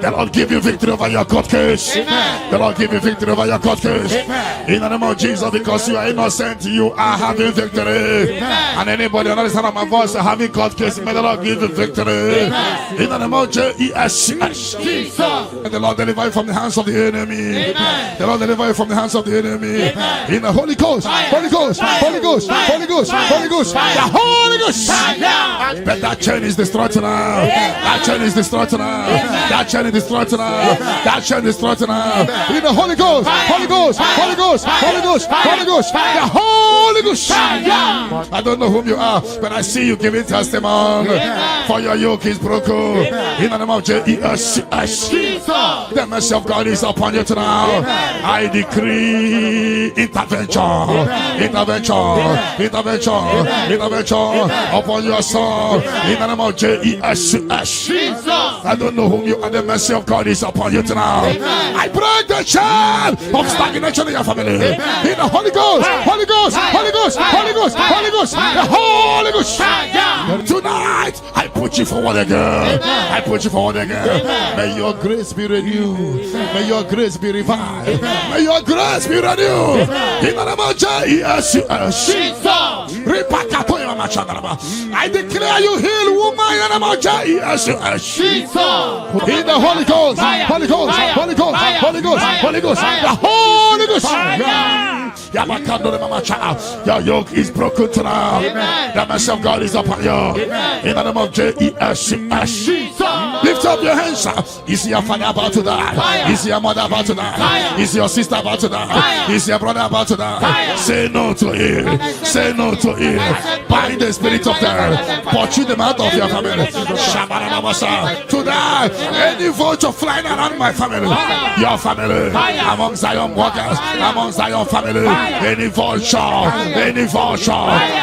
The Lord give you victory over your court case. The Lord give you victory over your court case. In the name of Jesus, because you are innocent, you are having victory. And anybody on the sound of my voice having court case, may the Lord give you victory. In the name of Jesus. And the Lord deliver you from the hands of the enemy. The Lord deliver you from the hands of the enemy. In the Holy Ghost, Holy Ghost, Holy Ghost, Holy Ghost, Holy Ghost, the Holy Ghost. But that chain is destroyed now. That chain is destroyed now. That chain is destroyed now. That chain is destroyed now. In the Holy Ghost, Holy Ghost, Holy Ghost, Holy Ghost, Holy Ghost, the Holy Ghost. I don't know whom you are, but I see you giving testimony. For your yoke is broken. In the name of Jesus, the mercy of God is upon you tonight. I decree intervention, intervention, intervention, intervention upon your soul. In the name of Jesus. I don't know whom you are. The mercy of God is upon you tonight. I break the chain of stagnation in your family. In the Holy Ghost, Holy Ghost, Holy Ghost, Holy Ghost, Holy Ghost, the Holy Ghost. Tonight, I put you forward again. I put you forward again. May your grace be renewed. May your grace be revived. May your grace be renewed. In the name of Jesus. I declare you heal, woman. In the name of Jesus. In the Holy Ghost, Holy Ghost, Holy Ghost, Holy Ghost, Holy Ghost, the Holy Ghost. Your yoke is broken tonight. The mercy of God is upon you. In the name of Jesus. Lift up your hands. Is your father about to die? Is your mother about to die? Is your sister about to die? Is your brother about to die? Say no to it. Say no to it. Bind the spirit of death. Pursue them out of your family. Tonight, any vulture flying around my family, your family, among Zion walkers, among Zion family, any vulture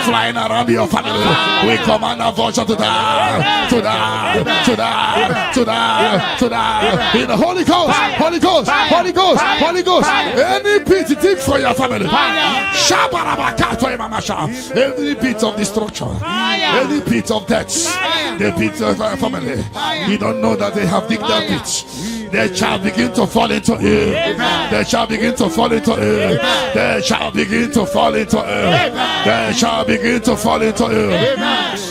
flying around your family, we command a vulture to die, to die, to die, to die, to die. In the Holy Ghost, Holy Ghost, Holy Ghost, Holy Ghost, any pit dig for your family, any pit of destruction, any pit of death, the pit of our family, you don't know that they have digged that pit. They shall begin to fall into it. They shall begin to fall into it. They shall begin to fall into it. They shall begin to fall into it.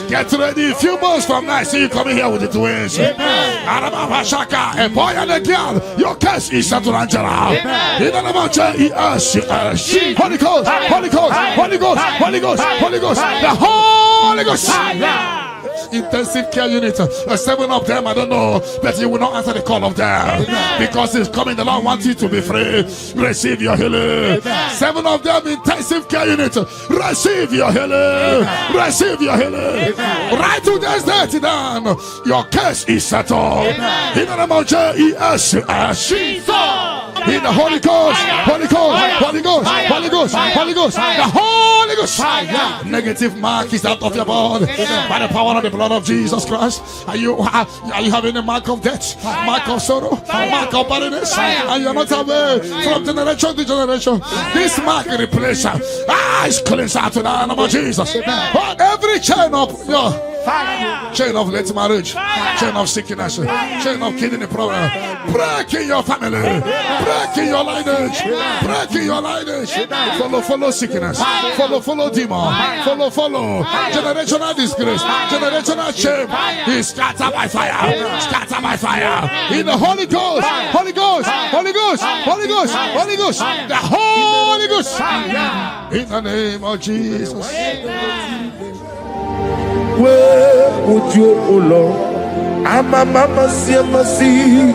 Get ready. A few months from now, I see you coming here with the twins. A boy and a girl. Your case is settled, Angela. In the name of Jesus. Holy Ghost, Holy Ghost, Holy Ghost, Holy Ghost, Holy Ghost, the Holy Ghost. Intensive care unit, 7 of them, I don't know, but you will not answer the call of them because it's coming. The Lord wants you to be free. Receive your healing. 7 of them, intensive care unit, receive your healing. Receive your healing. Right to this day down, your case is settled. In the name of Jesus. In the Holy Ghost, Holy Ghost, Holy Ghost, Holy Ghost, Holy Ghost, the Holy Holy Ghost. Negative mark is out of your body by the power of the blood of Jesus Christ. Are you having a mark of death, mark of sorrow, mark of barrenness, and you're not aware from generation to generation? This mark replace is cleansed out to the name of Jesus. But every chain of chain of late marriage, chain of sickness, chain of kidney problem, break in your family, break in your lineage, break in your lineage. Follow sickness, follow demon, follow generational disgrace, generational shame. He scattered by fire, scattered by fire. In the Holy Ghost, Holy Ghost, Holy Ghost, Holy Ghost, Holy Ghost, the Holy Ghost. In the name of Jesus. Where would you, O Lord? Ama mama siama si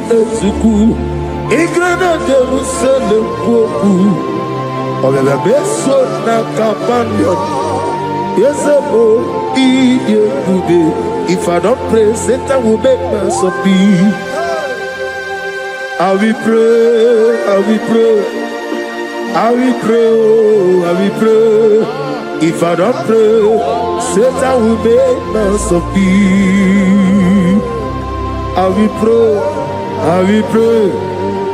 etuku. Igrana Jerusalem woku. Obebe beso na kapanyo. Yesebo iye kude. If I don't pray, Satan will make mess of me. I will pray, I will pray, I will pray, I will pray. If I don't pray, Satan will make mess of me. I will pray, I will pray,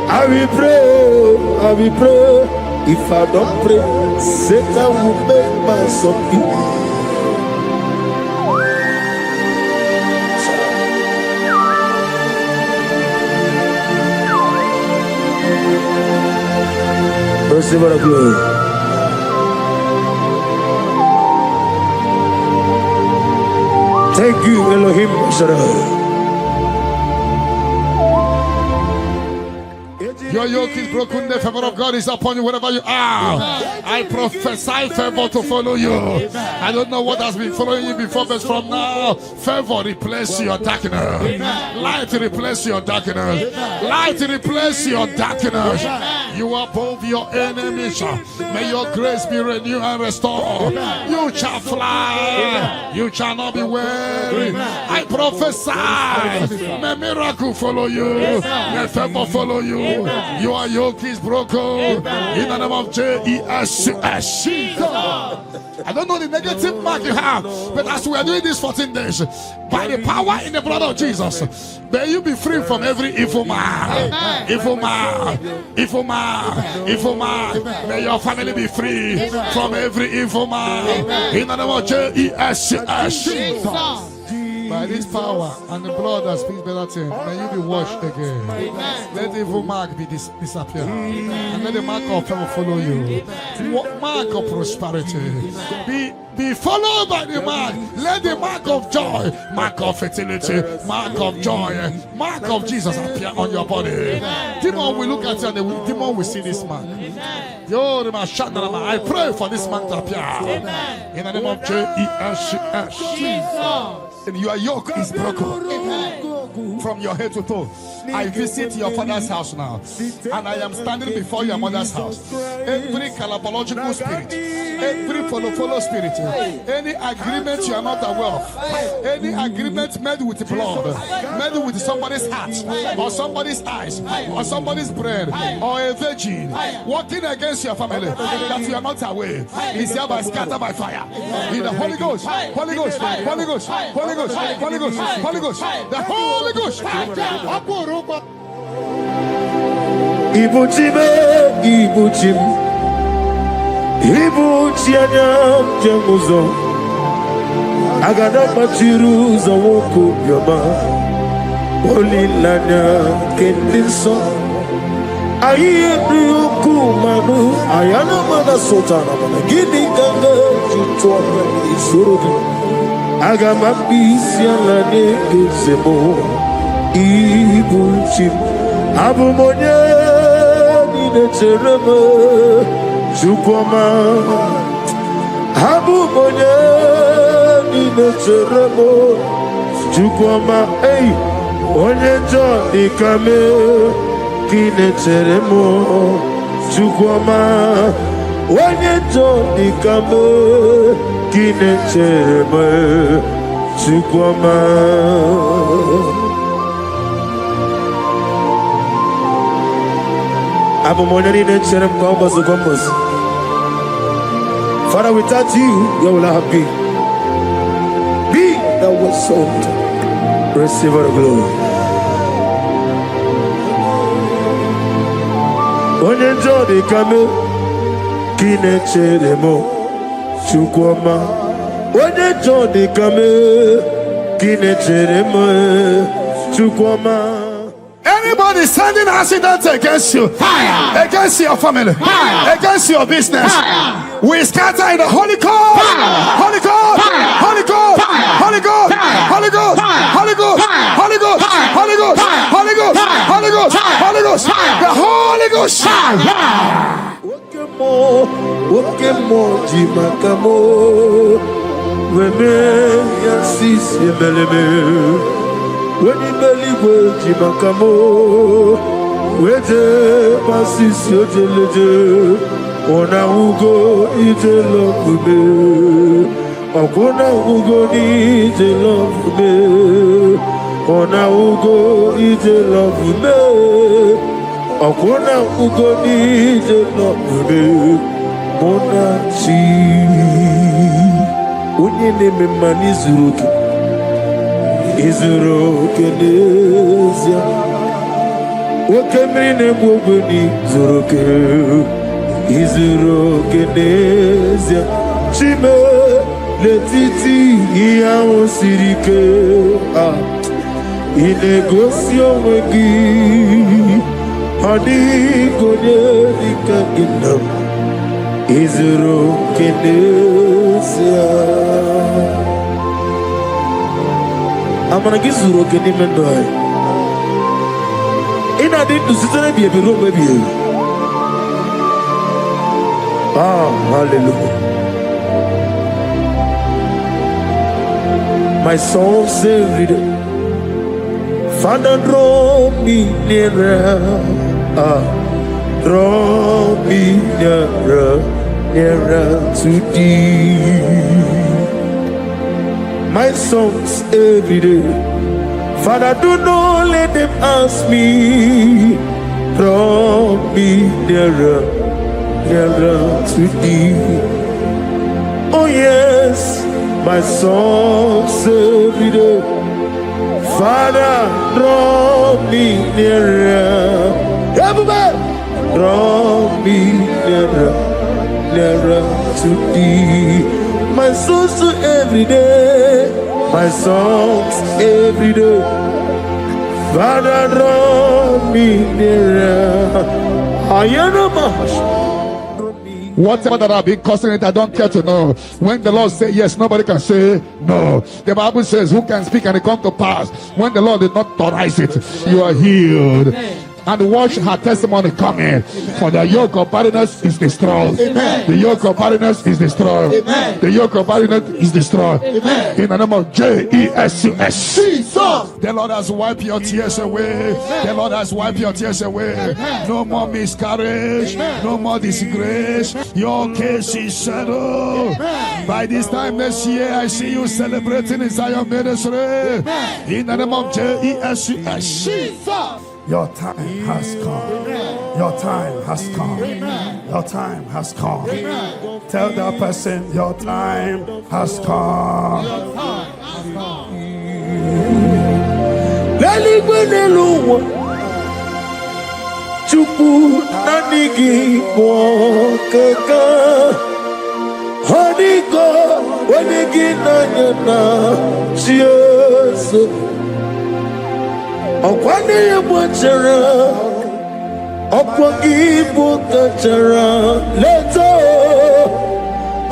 I will pray, I will pray. If I don't pray, Satan will make mess of me. Receive our glory. Thank you, Elohim Shaddai. Your yoke is broken, the favor of God is upon you wherever you are. I prophesy favor to follow you. I don't know what has been following you before, but from now, favor replace your darkness. Light replace your darkness. Light replace your darkness. You are above your enemies. May your grace be renewed and restored. You shall fly. You shall not be weary. I prophesy. May miracle follow you. May favor follow you. Your yoke is broken in the name of Jesus. I don't know the negative mark you have, but as we are doing this 14 days, by the power in the blood of Jesus, may you be free from every evil man, evil man, evil man, evil man. May your family be free from every evil man in the name of Jesus. By this power and the blood that speaks better things, may you be washed again. Let the evil mark be disappear. And let the mark of favor follow you. Mark of prosperity. Be followed by the mark. Let the mark of joy, mark of fertility, mark of joy, mark of Jesus appear on your body. Demon will look at you and the demon will see this mark. I pray for this mark to appear. In the name of Jesus. And your yoke is broken from your head to toe. I visit your father's house now, and I am standing before your mother's house. Every calabological spirit, every follow spirit, any agreement you are not aware of, any agreement made with blood, made with somebody's heart, or somebody's eyes, or somebody's brain, or a virgin working against your family that you are not aware, is hereby scattered by fire. In the Holy Ghost, Holy Ghost, Holy Ghost, Holy Ghost, Holy Ghost, Holy Ghost, the Holy Ghost. Ibuchime, Ibuchim, Ibuchianyam Jamuzo, Agada Machiruza Woko Yama, Holy Lanya Kendinso, Ayuku Manu, Ayana Mana Sotana, Gini Ganga, Chutua, Isuru, Agamapisia Lane, Sebo, Ibuchim, Abumonia. Cherema Chukoma Abu Monya Nina Cheremo Chukoma Hey Onyenjo Ikame Kine Cheremo Chukoma Onyenjo Ikame Kine Cheremo Chukoma. Abu Monani Cherem Combos. Father, without you, where will I have been? Be thou exalted. Receive all the glory. Onye njọ dị ka m, ka ị na-echere m, Chukwuma. Onye njọ dị ka m, ka ị na-echere m, Chukwuma. Anybody sending accidents against you, fire. Against your family, fire. Against your business, fire. We scatter in the Holy Ghost, Holy Ghost, Holy Ghost, Holy Ghost, Holy Ghost, Holy Ghost, Holy Ghost, Holy Ghost, Holy Ghost, Holy Ghost, Holy Ghost, the Holy Ghost. Okemo jimakamo, weme yasisi meleme. When you believe with Jimakamo, with the passes your jelly, on a Ugo, eat a love me, or Kona Ugo, eat a love me, on a Ugo, eat a love me, or Kona Ugo, eat a love me, Monachi, when you name him Manizuki. Izuro kenezia, wakemine mwogoni zuroke. Izuro kenezia, chime letiti iya osirike. Inegosio wengi, hadi konye dikaginam. Izuro kenezia. I'm gonna get Zuro Kenny Mendoy. In I did to sit and be a below baby. Ah, hallelujah. My soul saved it. Father, draw me nearer. Draw me nearer, nearer to thee. My songs every day. Father, do not let them ask me. Draw me nearer, nearer to thee. Oh yes, my songs every day. Father, draw me nearer. Everybody, draw me nearer, nearer to thee. My songs every day, my songs every day. Father, draw me nearer. Whatever that I've been causing it, I don't care to know. When the Lord says yes, nobody can say no. The Bible says, who can speak and it come to pass? When the Lord did not authorize it, you are healed. And watch her testimony coming. For the yoke of barrenness is destroyed. Amen. The yoke of barrenness is destroyed. Amen. The yoke of barrenness is destroyed. Amen. In the name of Jesus. The Lord has wiped your tears away. Amen. The Lord has wiped your tears away. Amen. No more miscarriage. Amen. No more disgrace. Your case is settled. Amen. By this time next year, I see you celebrating inside your ministry. Amen. In the name of Jesus. Your time has come. Amen. Your time has come. Amen. Your time has come. Amen. Tell that person, your time has come. Your time has come. Chupu nanigi wakaka Honigo wanigi nanyana Chiesu Okwane yamwachara Okwagi bukachara Leto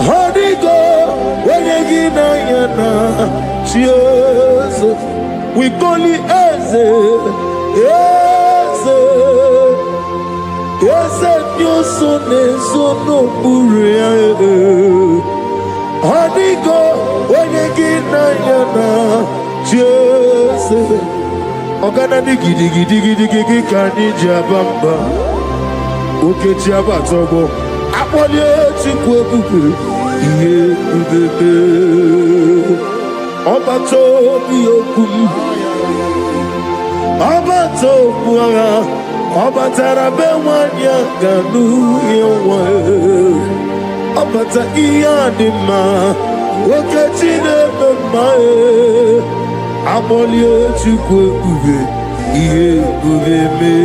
Honigo wanigi nanyana Chiesu We call it Eze Eze Eze Nyoso Nezo Buria Honigo wanigi nanyana Chiesu Ogana digidi gidi gidi gidi kani jabamba Oke jaba togo Apolye chikwe bubu Iye ubebe Obato biyokum Obato buara Obatara bewanya ganu yewe Abata iyadima okechine memae amolie chukwe ube iye ube me.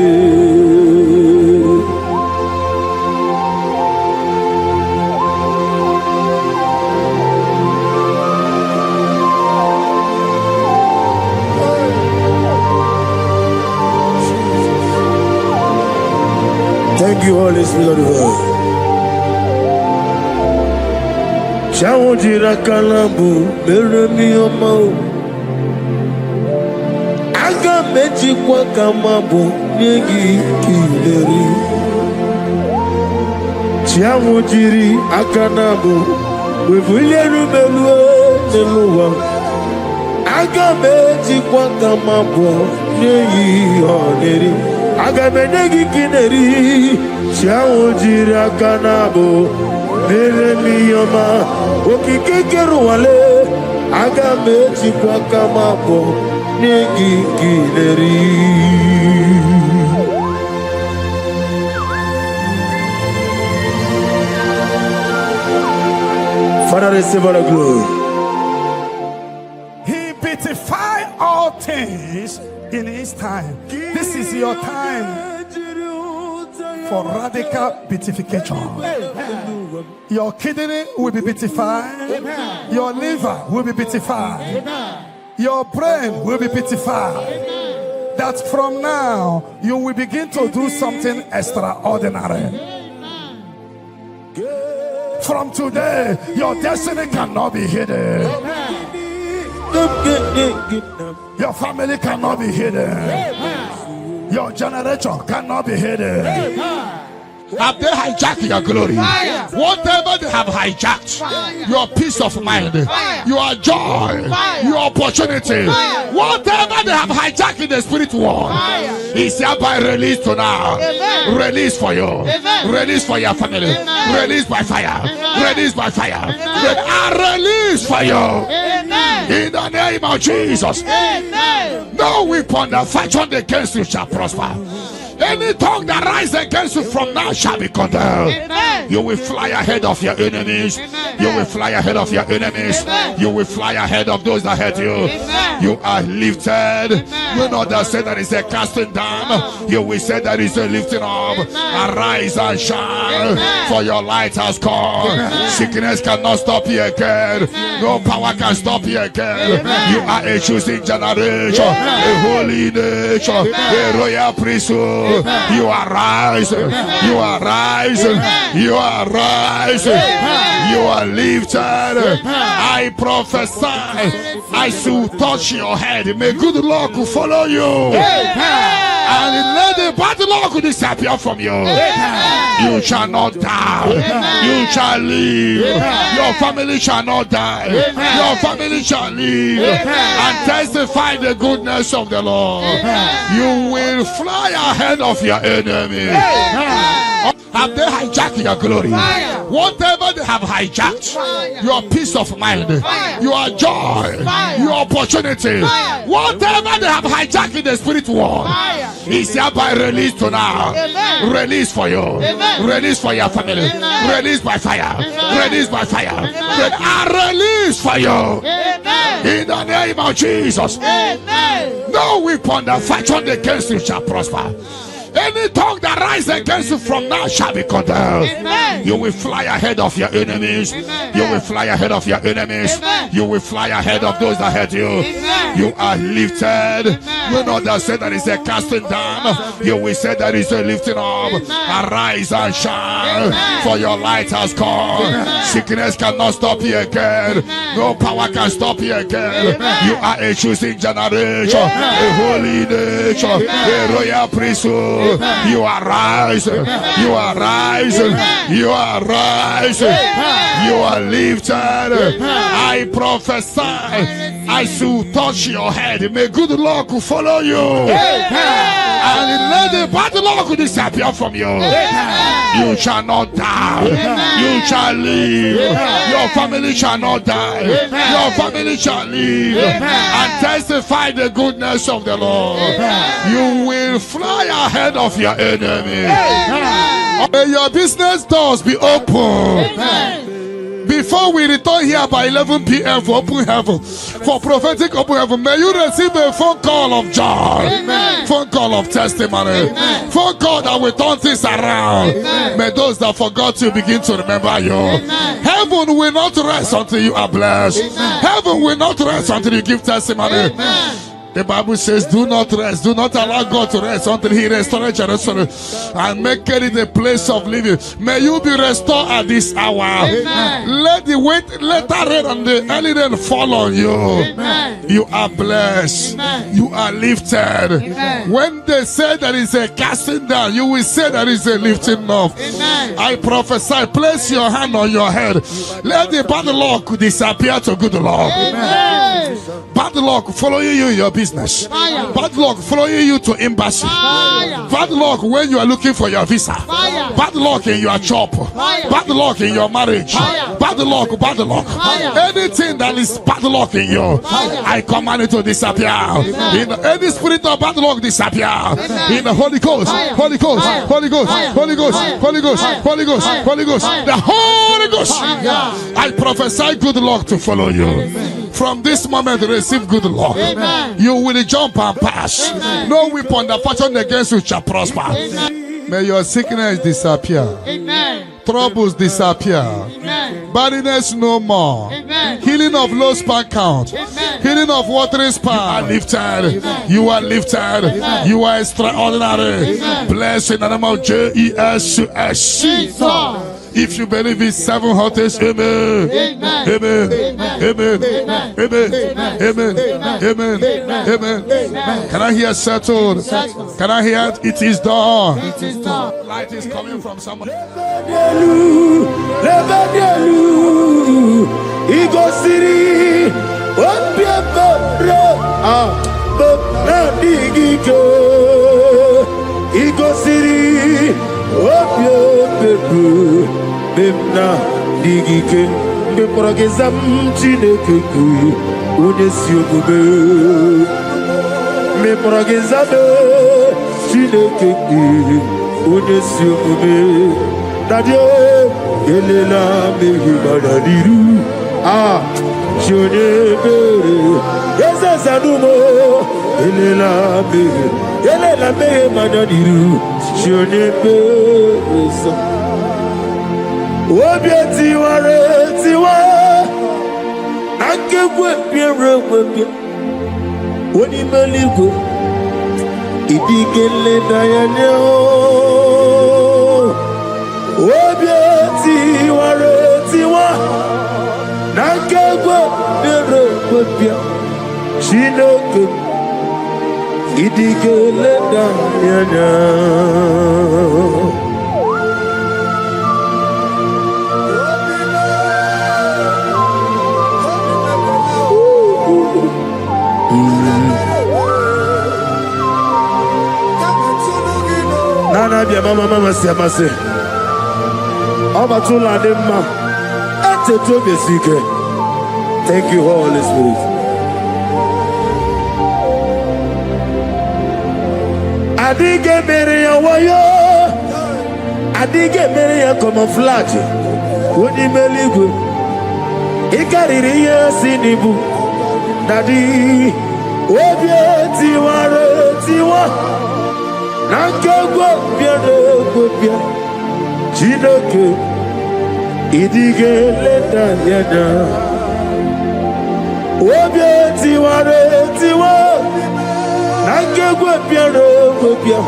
Thank you, Holy Spirit of God. Chawojira kalambu meremi omo. Aga meji kwa kamabu nyegi kileri. Chawojiri akanabu wevuleru melue neluwa. Aga meji kwa kamabu nyegi oneri. Aga menegi kineri. Chawojiri akanabo meremi oma. Okikekeru wale aga meji kwa kamabu nyegi kineri. Father, receive all the glory. He beautified all things in his time. This is your time for radical beatification. Your kidney will be beatified. Your liver will be beatified. Your brain will be beatified. That from now you will begin to do something extraordinary. From today, your destiny cannot be hidden. Your family cannot be hidden. Your generation cannot be hidden. Have they hijacked your glory? Whatever they have hijacked, your peace of mind, your joy, your opportunity, whatever they have hijacked in the spirit world, is hereby released to now. Release for you, release for your family, release by fire, release by fire, release for you. In the name of Jesus. No weapon that fashioned against you shall prosper. Any tongue that rises against you from now shall be condemned. You will fly ahead of your enemies. You will fly ahead of your enemies. You will fly ahead of those that hurt you. You are lifted. You know that say that is a casting down. You will say that is a lifting up. Arise and shine, for your light has come. Sickness cannot stop you again. No power can stop you again. You are a choosing generation, a holy nation, a royal priesthood. You are rising, you are rising, you are rising, you are lifted. I prophesy, I shall touch your head. May good luck follow you. And let the bad luck disappear from you. You shall not die. You shall live. Your family shall not die. Your family shall live and testify the goodness of the Lord. You will fly ahead of your enemy. Have they hijacked your glory? Whatever they have hijacked, your peace of mind, your joy, your opportunity, whatever they have hijacked in the spirit world, is hereby released to now. Release for you, release for your family, release by fire, release by fire, release for you. In the name of Jesus. No weapon that fashioned against you shall prosper. Any tongue that rises against you from now shall be condemned. You will fly ahead of your enemies. You will fly ahead of your enemies. You will fly ahead of those that hurt you. You are lifted. You know that say that is a casting down. You will say that is a lifting up. Arise and shine, for your light has come. Sickness cannot stop you again. No power can stop you again. You are a choosing generation, a holy nation, a royal priesthood. You are rising, you are rising, you are rising, you are lifted. I prophesy, I shall touch your head. May good luck follow you. And let the bad luck disappear from you. You shall not die. You shall live. Your family shall not die. Your family shall live and testify the goodness of the Lord. You will fly ahead of your enemy. May your business doors be open. Before we return here by 11 p.m. for open heaven, for prophetic open heaven, may you receive a phone call of joy, Amen. phone call of testimony, Amen. phone call that will turn things around. Amen. May those that forgot you begin to remember you. Amen. Heaven will not rest until you are blessed. Amen. Heaven will not rest until you give testimony. Amen. The Bible says, do not rest, do not allow God to rest until he restores Jerusalem and make it a place of living. May you be restored at this hour. Amen. Let the later rain and the early rain fall on you. Amen. You are blessed. Amen. You are lifted. Amen. When they say there is a casting down, you will say there is a lifting up. Amen. I prophesy, place your hand on your head. Let the bad luck disappear to good luck. Amen. Bad luck following you in your business. Fire. Bad luck following you to embassy. Fire. Bad luck when you are looking for your visa. Fire. Bad luck in your job. Fire. Bad luck in your marriage. Fire. Bad luck, bad luck. Fire. Anything that is bad luck in you, Fire. I command it to disappear. In any spirit of bad luck disappear. In the Holy Ghost, Fire. Holy Ghost, Fire. Holy Ghost, Fire. Holy Ghost, Fire. Holy Ghost, Fire. Holy Ghost, Fire. Holy Ghost, Fire. the Holy Ghost. Fire. I prophesy good luck to follow you. From this moment, receive good luck. Amen. You will jump and pass. Amen. No weapon that fashion against you shall prosper. Amen. May your sickness disappear. Amen. Troubles disappear. Amen. Barrenness no more. Amen. Healing of low sperm count. Amen. Healing of watering sperm. You are lifted. You are lifted. You are extraordinary. Amen. Blessed in the name of Jesus. Jesus. If you believe it, 7 hottest, amen. Amen. Amen. Amen. Amen. Amen. Amen. Amen. Amen. Can I hear settled? Can I hear it is done? It is done. Light is coming from someone. Memna digike me progezam chineke ku onye si omume me progezam chineke ku onye si omume dadio elela mehi badadiru shone bere ezezanumo elela mehi badadiru shone bere Obi tiware tiwa Nakekwe piere webia Oni meligo Idigele dayane Obi tiware tiwa Nakekwe piere webia Chinoke Idigele dayane Nana bia mama siamase Obatula demma Eteto besike. Thank you, Holy Spirit. Adige meria wayo Adige meria camouflage Wodi meligu Ikariri sinibu Dadi Obie tiware tiwa Nankego biade gobia Chinoke Idige leta yada Obie tiware tiwa Nankego biade gobia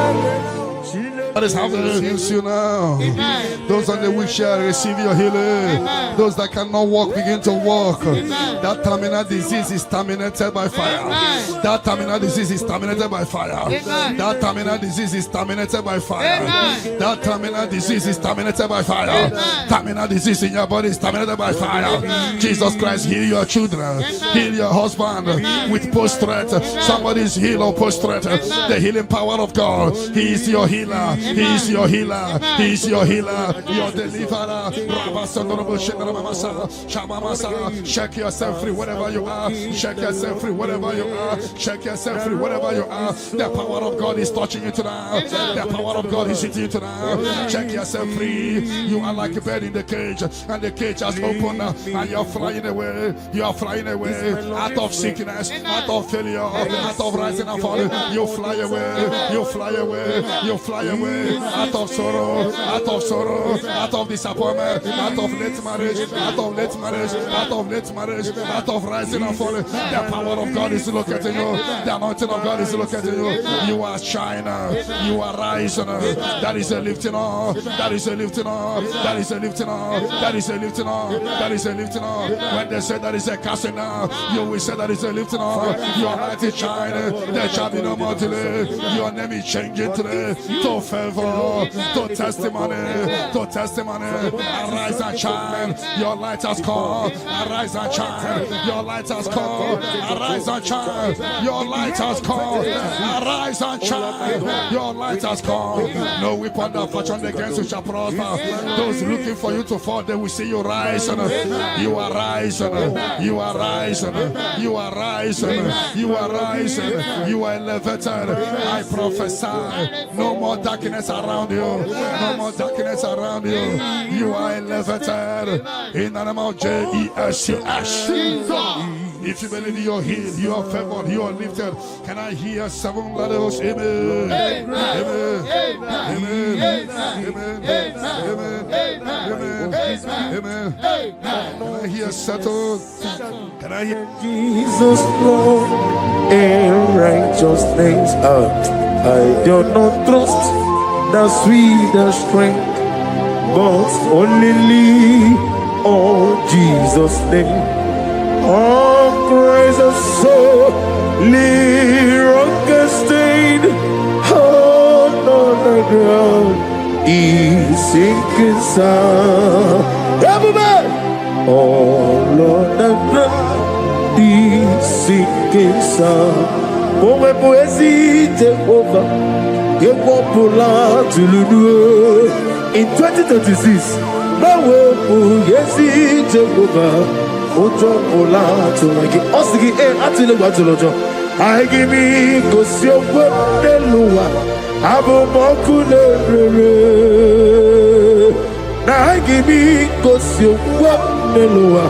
That is how to use you now. Amen. Those on the wheelchair receive your healing. Amen. Those that cannot walk begin to walk. Amen. That terminal disease is terminated by fire. Amen. That terminal disease is terminated by fire. Amen. That terminal disease is terminated by fire. Amen. That terminal disease is terminated by fire. Amen. Terminal disease in your body is terminated by fire. Amen. Jesus Christ, heal your children. Amen. Heal your husband. Amen. With post-threat. Somebody is healed or post-threat. The healing power of God. He is your healer. He is your healer. He is your healer. Your deliverer. Shake yourself free wherever you are. Shake yourself free wherever you are. Shake yourself free wherever you are. The power of God is touching you tonight. The power of God is hitting you tonight. Shake yourself free. You are like a bird in the cage, and the cage has opened, and you're flying away. You are flying away out of sickness, out of failure, out of rising and falling. You fly away. You fly away. You fly away out of sorrow, out of sorrow, out of disappointment, out of late marriage, out of late marriage, out of late marriage, out of rising and falling. The power of God is locating you. The anointing of God is locating you. You are shining. You are rising. That is a lifting up. That is a lifting up. That is a lifting up. That is a lifting up. That is a lifting up. When they say that is a casting down, you will say that is a lifting up. Your light is shining. There shall be no more delay. Your name is changing today to favor, to testimony, to testimony. Arise and shine. Your light has come. Arise and shine. Your light has come. Arise and shine. Your light has come. Arise and shine. Your light has come. No weapon that fashioned against you shall prosper. Those looking for you to fall, they will see you rise. You are rising. You are rising. You are rising. You are rising. You are elevated. I prophesy. No more darkness around you. No more darkness around you. You are elevated. In the name of Jesus. If you believe you are healed, you are favored, you are lifted. Can I hear 7 letters? Amen. Amen. Amen. Amen. Amen. Amen. Can I hear settled? Can I hear Jesus Lord and righteous names? I do not trust the sweetest strength, but only on Jesus' name. Oh, praise the soul, rock stained. Oh, no, the ground is sinking sound. Everybody! Oh, Lord, the ground is sinking sound. Oh, my poesy, Jehovah, give up to Lulu. In 2036, my way, yes, Jehovah. Ojo ola to like osigi atile gba to lojo I give me go si ogbo deluwa abo moku lere na I give me go si ogbo deluwa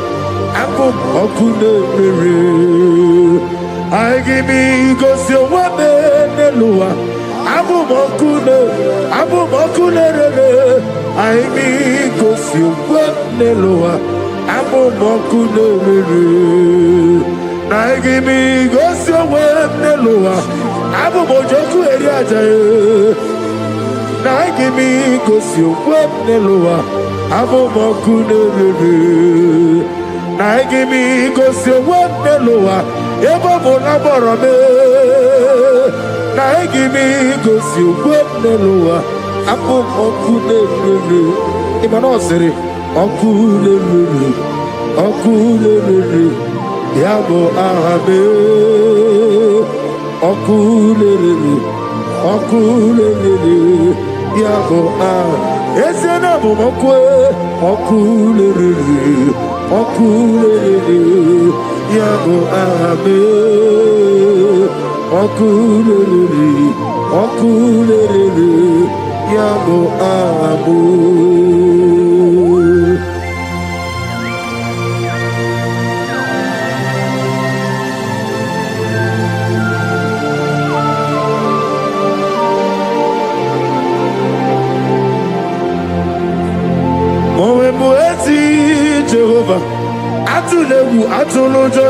abo moku lere I give me go si ogbo deluwa abo moku lere I me go si ogbo deluwa Abo moku lere, na gimi gosi owe neloa. Abo mojoku eri ajaye, na gimi gosi owe neloa. Abo moku lere, na gimi gosi owe neloa. Ebo monaboro me, na gimi gosi owe neloa. Abo moku lere, imano sere. Okulele, yabo arabe. Okulele, yabo arabe. Esena bomokwe. Okulele, yabo arabe. Okulele, yabo arabe. Jehovah, atulewu atulojo,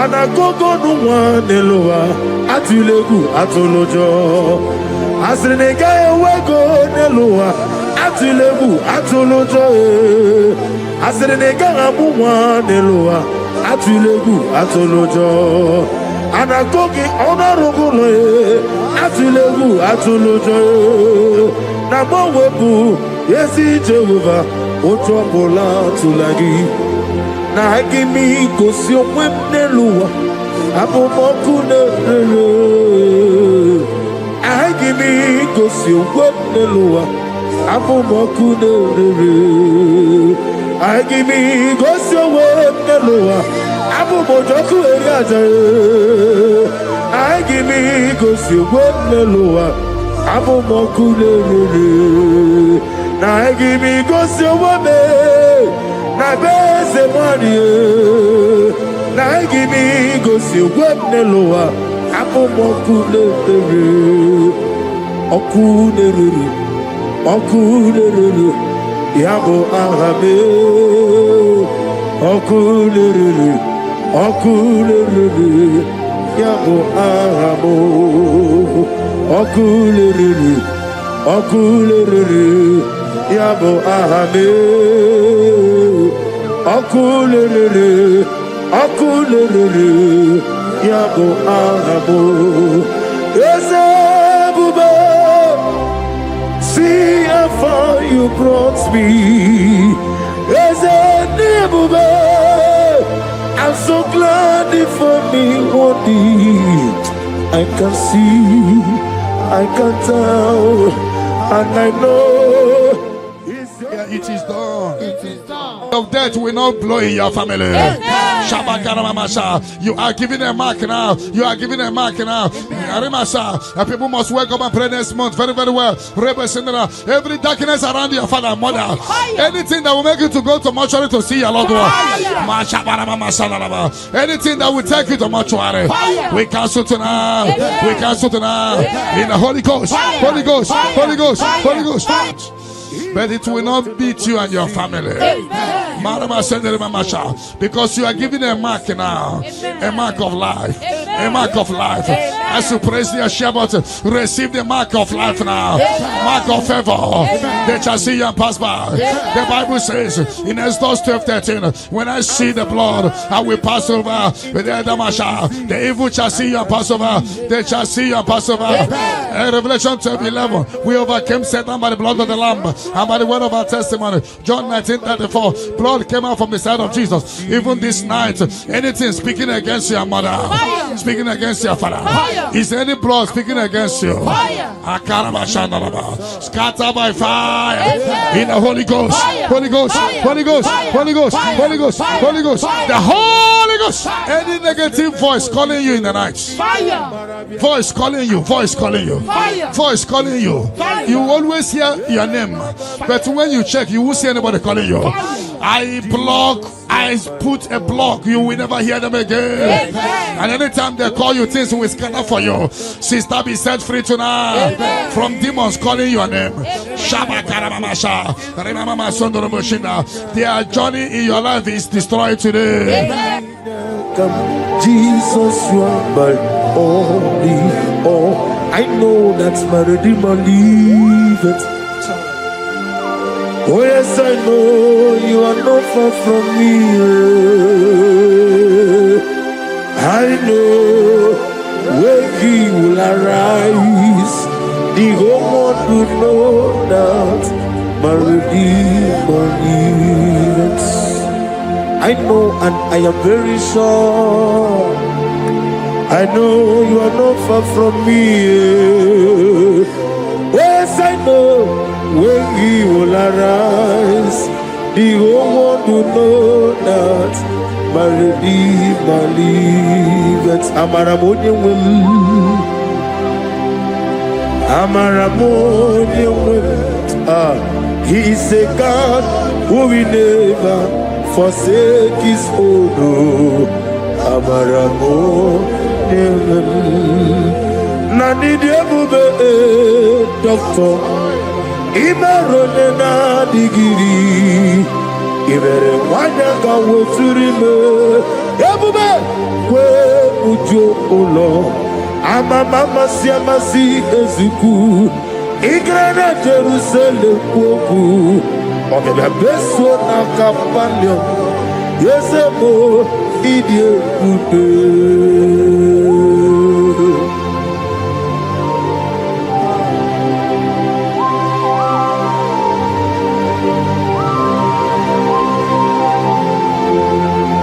anagogo nuwa nelowa, atulewu atulojo, asrinega ewego nelowa, atulewu atulojo, asrinega amuwa nelowa, atulewu atulojo, anagogi onarugulo, atulewu atulojo, namowebu yesi Jehovah. Ochobola tulagi na hakimi kosi omweneluwa abomoku lere give me go see what the lower. I give me go see what the lower. I give me go see what the lower. I give me go see what na best money. I give me go see what the lower. Okulere, yabo arabe. Okulere, yabo arabo. Okulere, yabo arabe. Okulere, yabo arabo. Ezebuba. See how far you brought me. As a neighbor, I'm so glad for me one day. I can see, I can tell, and I know it is done. It is done. Of death will not blow in your family. You are giving a mark now. You are giving a mark now. People must wake up and pray next month very, very well. Every darkness around your father and mother, anything that will make you to go to mortuary to see your loved one, anything that will take you to mortuary, we cancel tonight. We cancel tonight in the Holy Ghost. Holy Ghost. Holy Ghost. Holy Ghost. But it will not beat you and your family. Because you are giving a mark now. A mark of life. A mark of life. As you praise the share button, receive the mark of life now. Mark of favor. They shall see you and pass by. The Bible says in Exodus 12:13, when I see the blood, I will pass over. The evil shall see you and pass over. They shall see you and pass over. Revelation 12:11, we overcame Satan by the blood of the Lamb and by the word of our testimony. John 19:34, blood came out from the side of Jesus. Even this night, anything speaking against your mother, speaking against your father, is there any blood speaking against you? Scatter by fire in the Holy Ghost. Holy Ghost. Holy Ghost. Holy Ghost. Holy Ghost. Holy Ghost. The Holy Ghost. Any negative voice calling you in the night, voice calling you, voice calling you, voice calling you. You always hear your name, but when you check, you won't see anybody calling you. I put a block. You will never hear them again. And anytime they call you, things will scatter for you. Sister, be set free tonight from demons calling your name. Their journey in your life is destroyed today. Jesus, you are my only all. I know that's my Redeemer liveth. Oh yes, I know you are not far from me. I know when He will arise, the whole world will know that my Redeemer lives. I know and I am very sure. I know you are not far from me. Yes, I know when He will arise, the whole world will know that my Redeemer liveth. Amaramonium will. He is a God who will never forsake His own. Nani diabube doctor Imerone na digiri Ibere wanyanga woturime Yabube kwe ujo ulo Ama mama siamasi ezuku Igrana Jerusalem kwoku Ogebe beso na kapalyo Yesebo idie kude.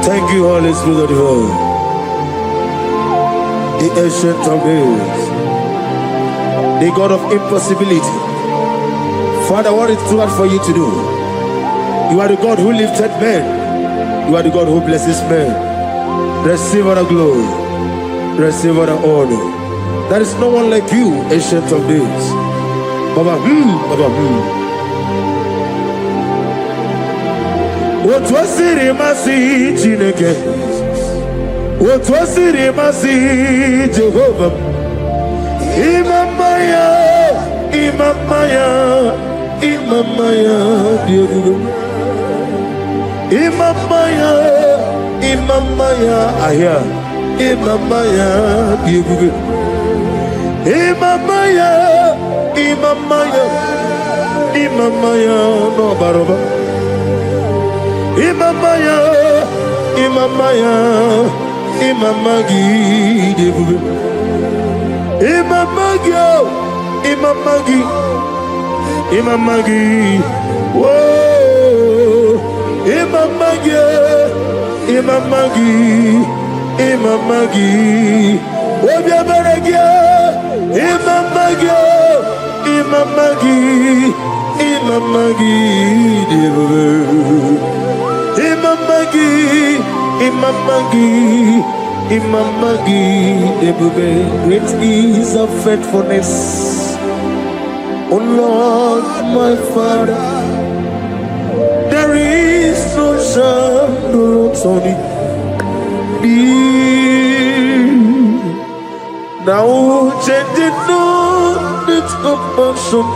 Thank you, Holy Spirit of God, the ancient of days, the God of impossibility. Father, what is too hard for you to do? You are the God who lifted men. You are the God who blesses men. Receive all the glory. Receive all the honor. There is no one like you, ancient of days. Baba, Baba, What was it, Masi Chineke? What was it, Masi Jehovah? Imamaya, Imamaya, Imamaya, Imamaya, Imamaya, Aya, Imamaya, Imamaya, Imamaya, Imamaya, no baroba. Imamaya, Imamaya, Imamagi, Imamagi, Imamagi, Imamagi, whoa, Imamagi, Imamagi, Imamagi, Obiabaragi, Imamagi, Imamagi, Imamagi, Imamagi, Imamagi, Imamagi, great is of faithfulness. Oh Lord, my Father, there is no shadow on thee. Now changing not its compassion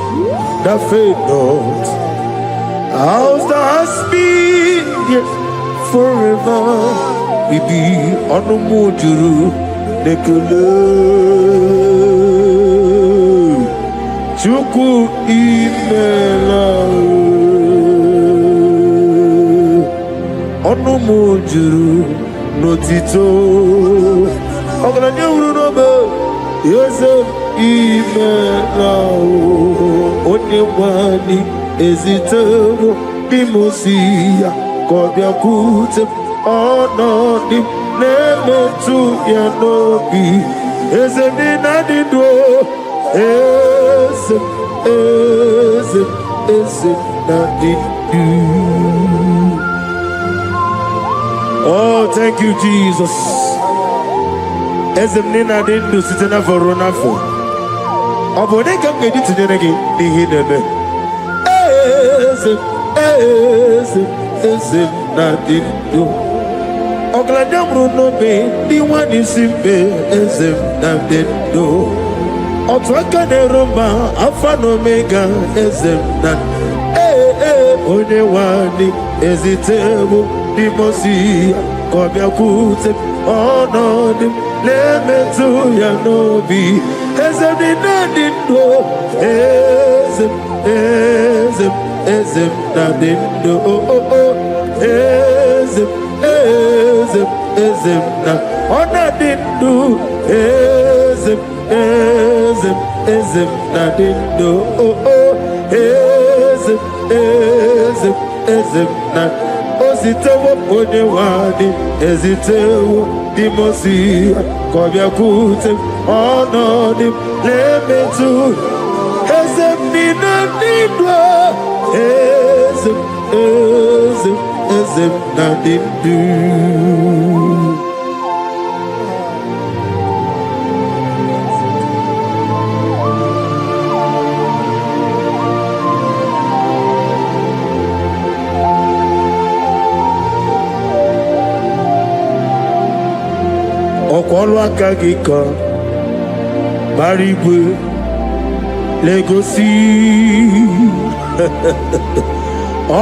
that fade not. How's the husband yet forever? We be on the mojuru nekele chuku imela on the mojuru notito oganya uru no be yese imela onye wani ezitebo bimosia kobia kute onodi nemetu ya nobi ezemi nadido eze nadido. Oh, thank you, Jesus. Ezemi nadido sitena vorona for obone kam gedi tunenegi ni hinebe eze nadido Oglanya Bruno be the one is simple ezem nadido Otwaka ne Roma Alpha and Omega ezem nad onye wani ezitebo dimosi kobia kute onodim lemetu ya nobi ezem nadido ezem nadido ezem na onadido ezem nadido ezem na ositewo onye wadi ezitewo dimosi kobia kute onodim lemetu ezem nadido ezem nadido. Ọkwọlụ aka gị ka gbara igwe legosi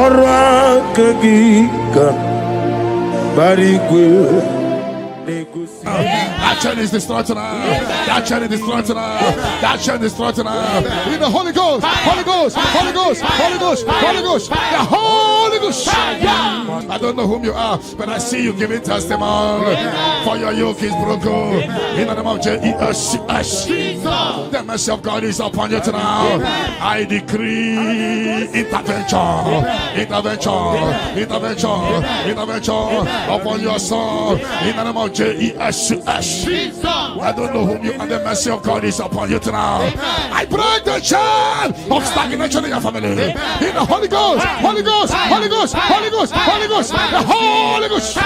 ọrụ aka gị ka gbara igwe legosi. That chain is destroyed tonight. That chain is destroyed tonight. That chain is destroyed tonight. In the Holy Ghost, Holy Ghost, Holy Ghost, Holy Ghost, Holy Ghost, the Holy Ghost. I don't know whom you are, but I see you giving testimony. For your yoke is broken. In the name of Jesus. The mercy of God is upon you tonight. I decree intervention upon your soul. In the name of Jesus. I don't know whom you are. The mercy of God is upon you tonight. I break the chain of stagnation in your family. In the Holy Ghost, Holy Ghost, Holy Ghost, Holy Ghost, Holy Ghost, the Holy Ghost.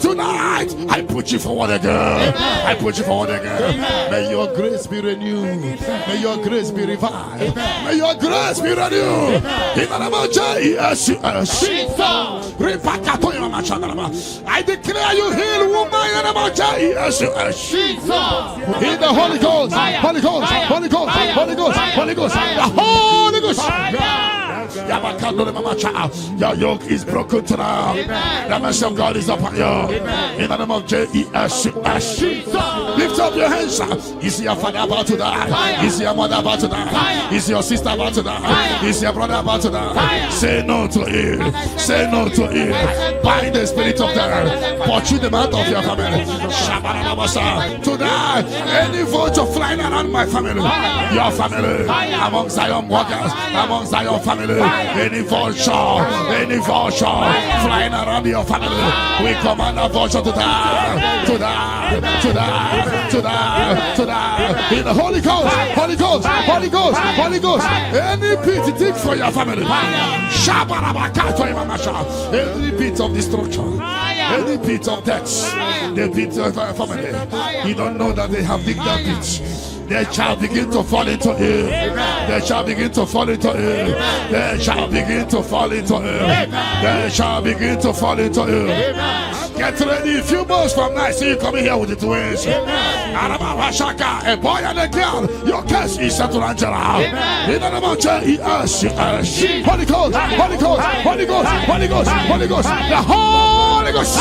Tonight, I put you forward again. I put you forward again. May your grace be renewed. May your grace be revived. May your grace be renewed. In the name of Jesus. I declare you heal, woman. In the name of Jesus. In the Holy Ghost, Holy Ghost, Holy Ghost, Holy Ghost, Holy Ghost, the Holy Ghost. Your yoke is broken tonight. The mercy of God is upon you. In the name of Jesus. Lift up your hands. Is your father about to die? Is your mother about to die? Is your sister about to die? Is your brother about to die? Say no to it. Say no to it. Bind the spirit of death. Pursue them out of your family. Tonight, any vulture flying around my family, your family, among Zion walkers, among Zion family, any vulture flying around your family, we command a vulture to die, to die, to die, to die, to die. In the Holy Ghost, Holy Ghost, Holy Ghost, Holy Ghost. Any pit dig for your family. Any pit of destruction, any pit of death, the pit of your family. You don't know that they have digged that pit. They shall begin to fall into it. They shall begin to fall into it. They shall begin to fall into it. They shall begin to fall into it. Get ready. A few months from now, see you coming here with the twins. A boy and a girl. Your case is settled, Angela. In the name of Jesus. Holy Ghost, Holy Ghost, Holy Ghost, Holy Ghost, Holy Ghost, the Holy Ghost.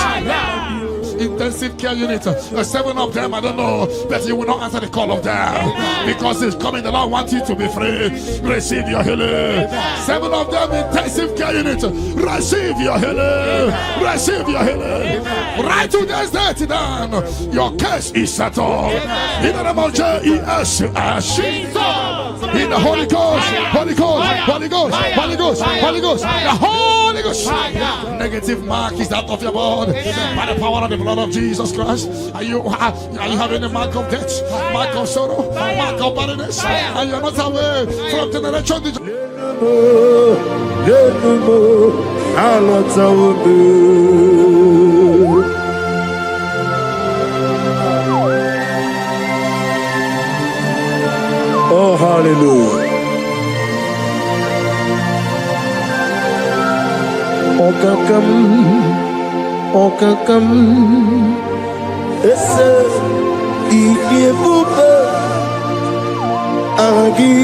Intensive care unit, 7 of them, I don't know, but you will not answer the call of them because it's coming. The Lord wants you to be free. Receive your healing. 7 of them, intensive care unit, receive your healing. Receive your healing. Right to this day, down. Your case is settled. In the name of Jesus. In the Holy Ghost, Holy Ghost, Holy Ghost, Holy Ghost, Holy Ghost, the Holy Ghost. Negative mark is out of your body by the power of the blood of Jesus Christ. Are you having a mark of death, mark of sorrow, mark of barrenness, and you're not away from generation to generation? Oh, hallelujah. Okakam ese EBUKA agi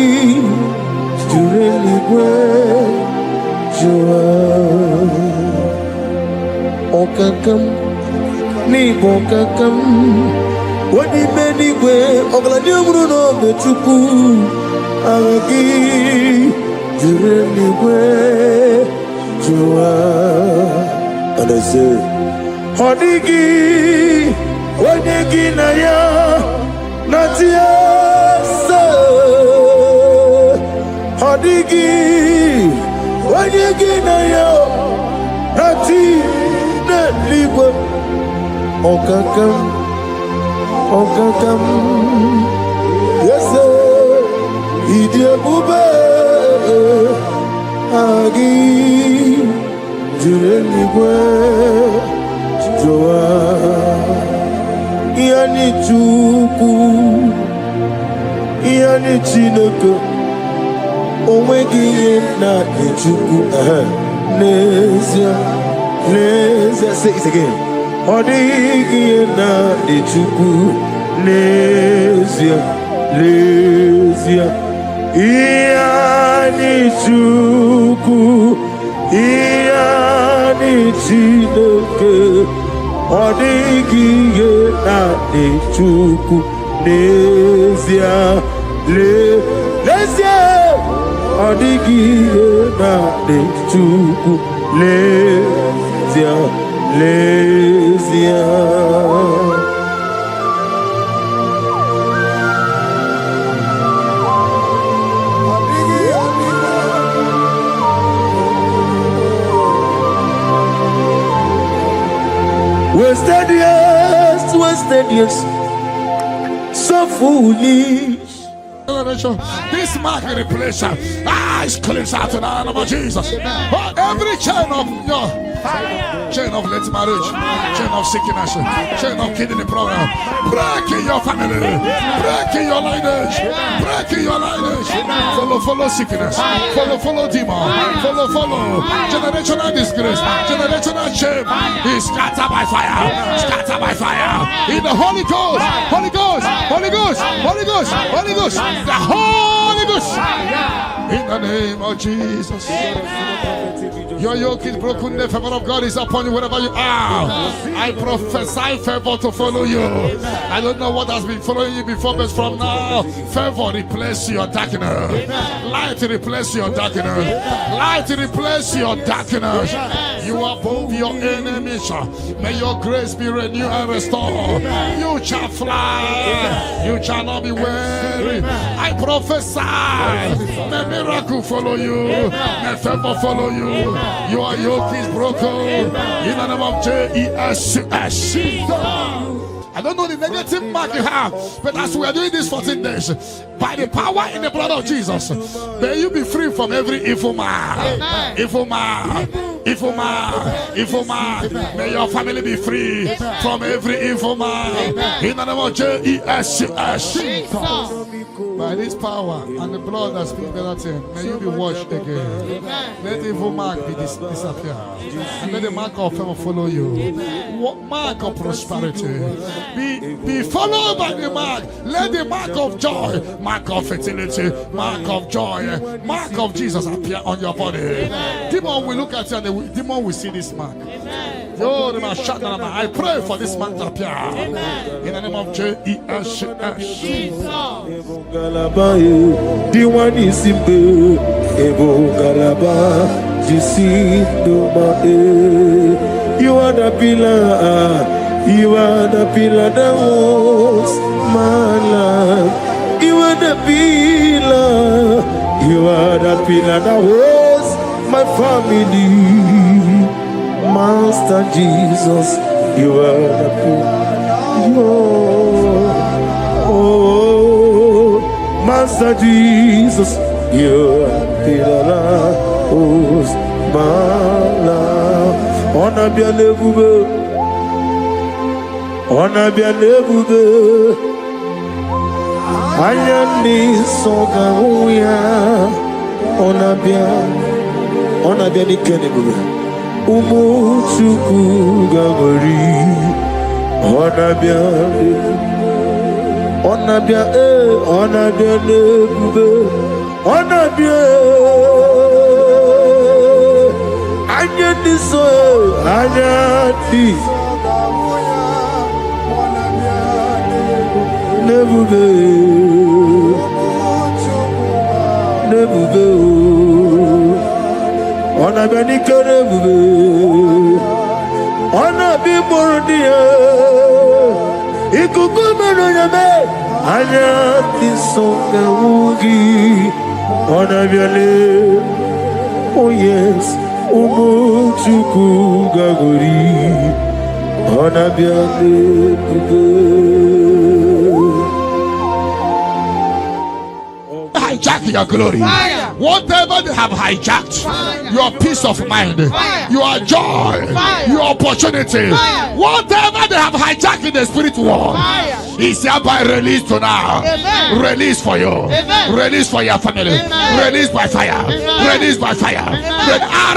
jureligwe joa okakam ni bokakam wadi menigwe oglani bruno betuku agi jureligwe joa. And I say, Hodigi, Wadigi Naya, Natia, Hodigi, Wadigi Naya, Nati, Netliwa, Okakam, yes, sir, Idiabube, Agi. Jureligwe joa yani chuku yani chineke onwegi na chuku nezia say it again odigi na chuku nezia yani chuku yani chineke odigi na chuku nezia odigi na chuku Wasted years, so foolish. This mark replace eyes cleanse out in the name of Jesus. But every chain of your chain of late marriage, chain of sickness, chain of kidney problem, break in your family, break in your lineage, break in your lineage. Follow sickness, follow demon, follow generational disgrace, generational shame. He scattered by fire, scattered by fire. In the Holy Ghost, Holy Ghost, Holy Ghost, Holy Ghost, Holy Ghost, the Holy Ghost. In the name of Jesus. Your yoke is broken, the favor of God is upon you wherever you are. I prophesy favor to follow you. I don't know what has been following you before, but from now, favor replace your darkness. Light replace your darkness. Light replace your darkness. You are above your enemies. May your grace be renewed and restored. You shall fly. You shall not be weary. I prophesy. May miracle follow you. May favor follow you. Your yoke is broken. In the name of Jesus. I don't know the negative mark you have, but as we are doing this 14 days, by the power in the blood of Jesus, may you be free from every evil man. Evil man. Evil man, evil man. May your family be free from every evil man. In the name of Jesus. By this power and the blood that speaks better things, may you be washed again. Let the evil mark be disappear. And let the mark of favor follow you. Mark of prosperity. Be followed by the mark. Let the mark of joy, mark of fertility, mark of joy, mark of Jesus appear on your body. Demon will look at you and the demon will see this mark. I pray for this mark to appear. In the name of Jesus. You are the pillar. You are the pillar that holds my life. You are the pillar. You are the pillar that holds my family. Master Jesus, you are the pillar. Oh, Master Jesus, you are the pillar that holds my life. On a bien levé. On a bien évolué. Ayani Songaouya. On a bien évolué. Umuchuku Gabori. On a bien évolué. On a bien évolué. On a bien. Ayani Ayani. Ne pouvez, on a bien dit que ne pouvez, on a bien mordu, et coucou me l'yame, Anya son kaougi, on a bien les, oh yes, umuchuku gagori, on a bien les hijack your glory. Fire. Whatever they have hijacked, fire. Your peace of mind, fire. Your joy, fire. Your opportunity, fire. Whatever they have hijacked in the spirit world, is hereby released to now. Amen. Release for you. Amen. Release for your family. Amen. Release by fire. Amen. Release by fire.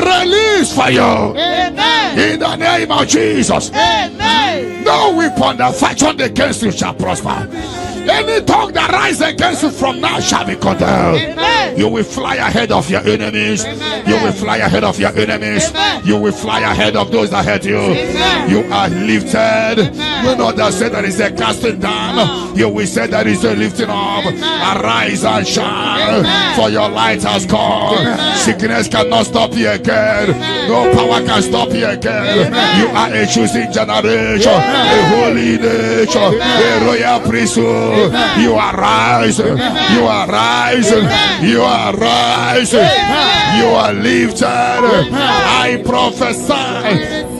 Release for you. Amen. In the name of Jesus. Amen. No weapon that fashioned against you shall prosper. Any tongue that rises against you from now shall be condemned. You will fly ahead of your enemies. You will fly ahead of your enemies. You will fly ahead of those that hurt you. You are lifted. You know that said that is a casting down. You will say that is a lifting up. Arise and shine, for your light has come. Sickness cannot stop you again. No power can stop you again. You are a choosing generation, a holy nation, a royal priesthood. You are rising. You are rising. You are rising. You are lifted. I prophesy,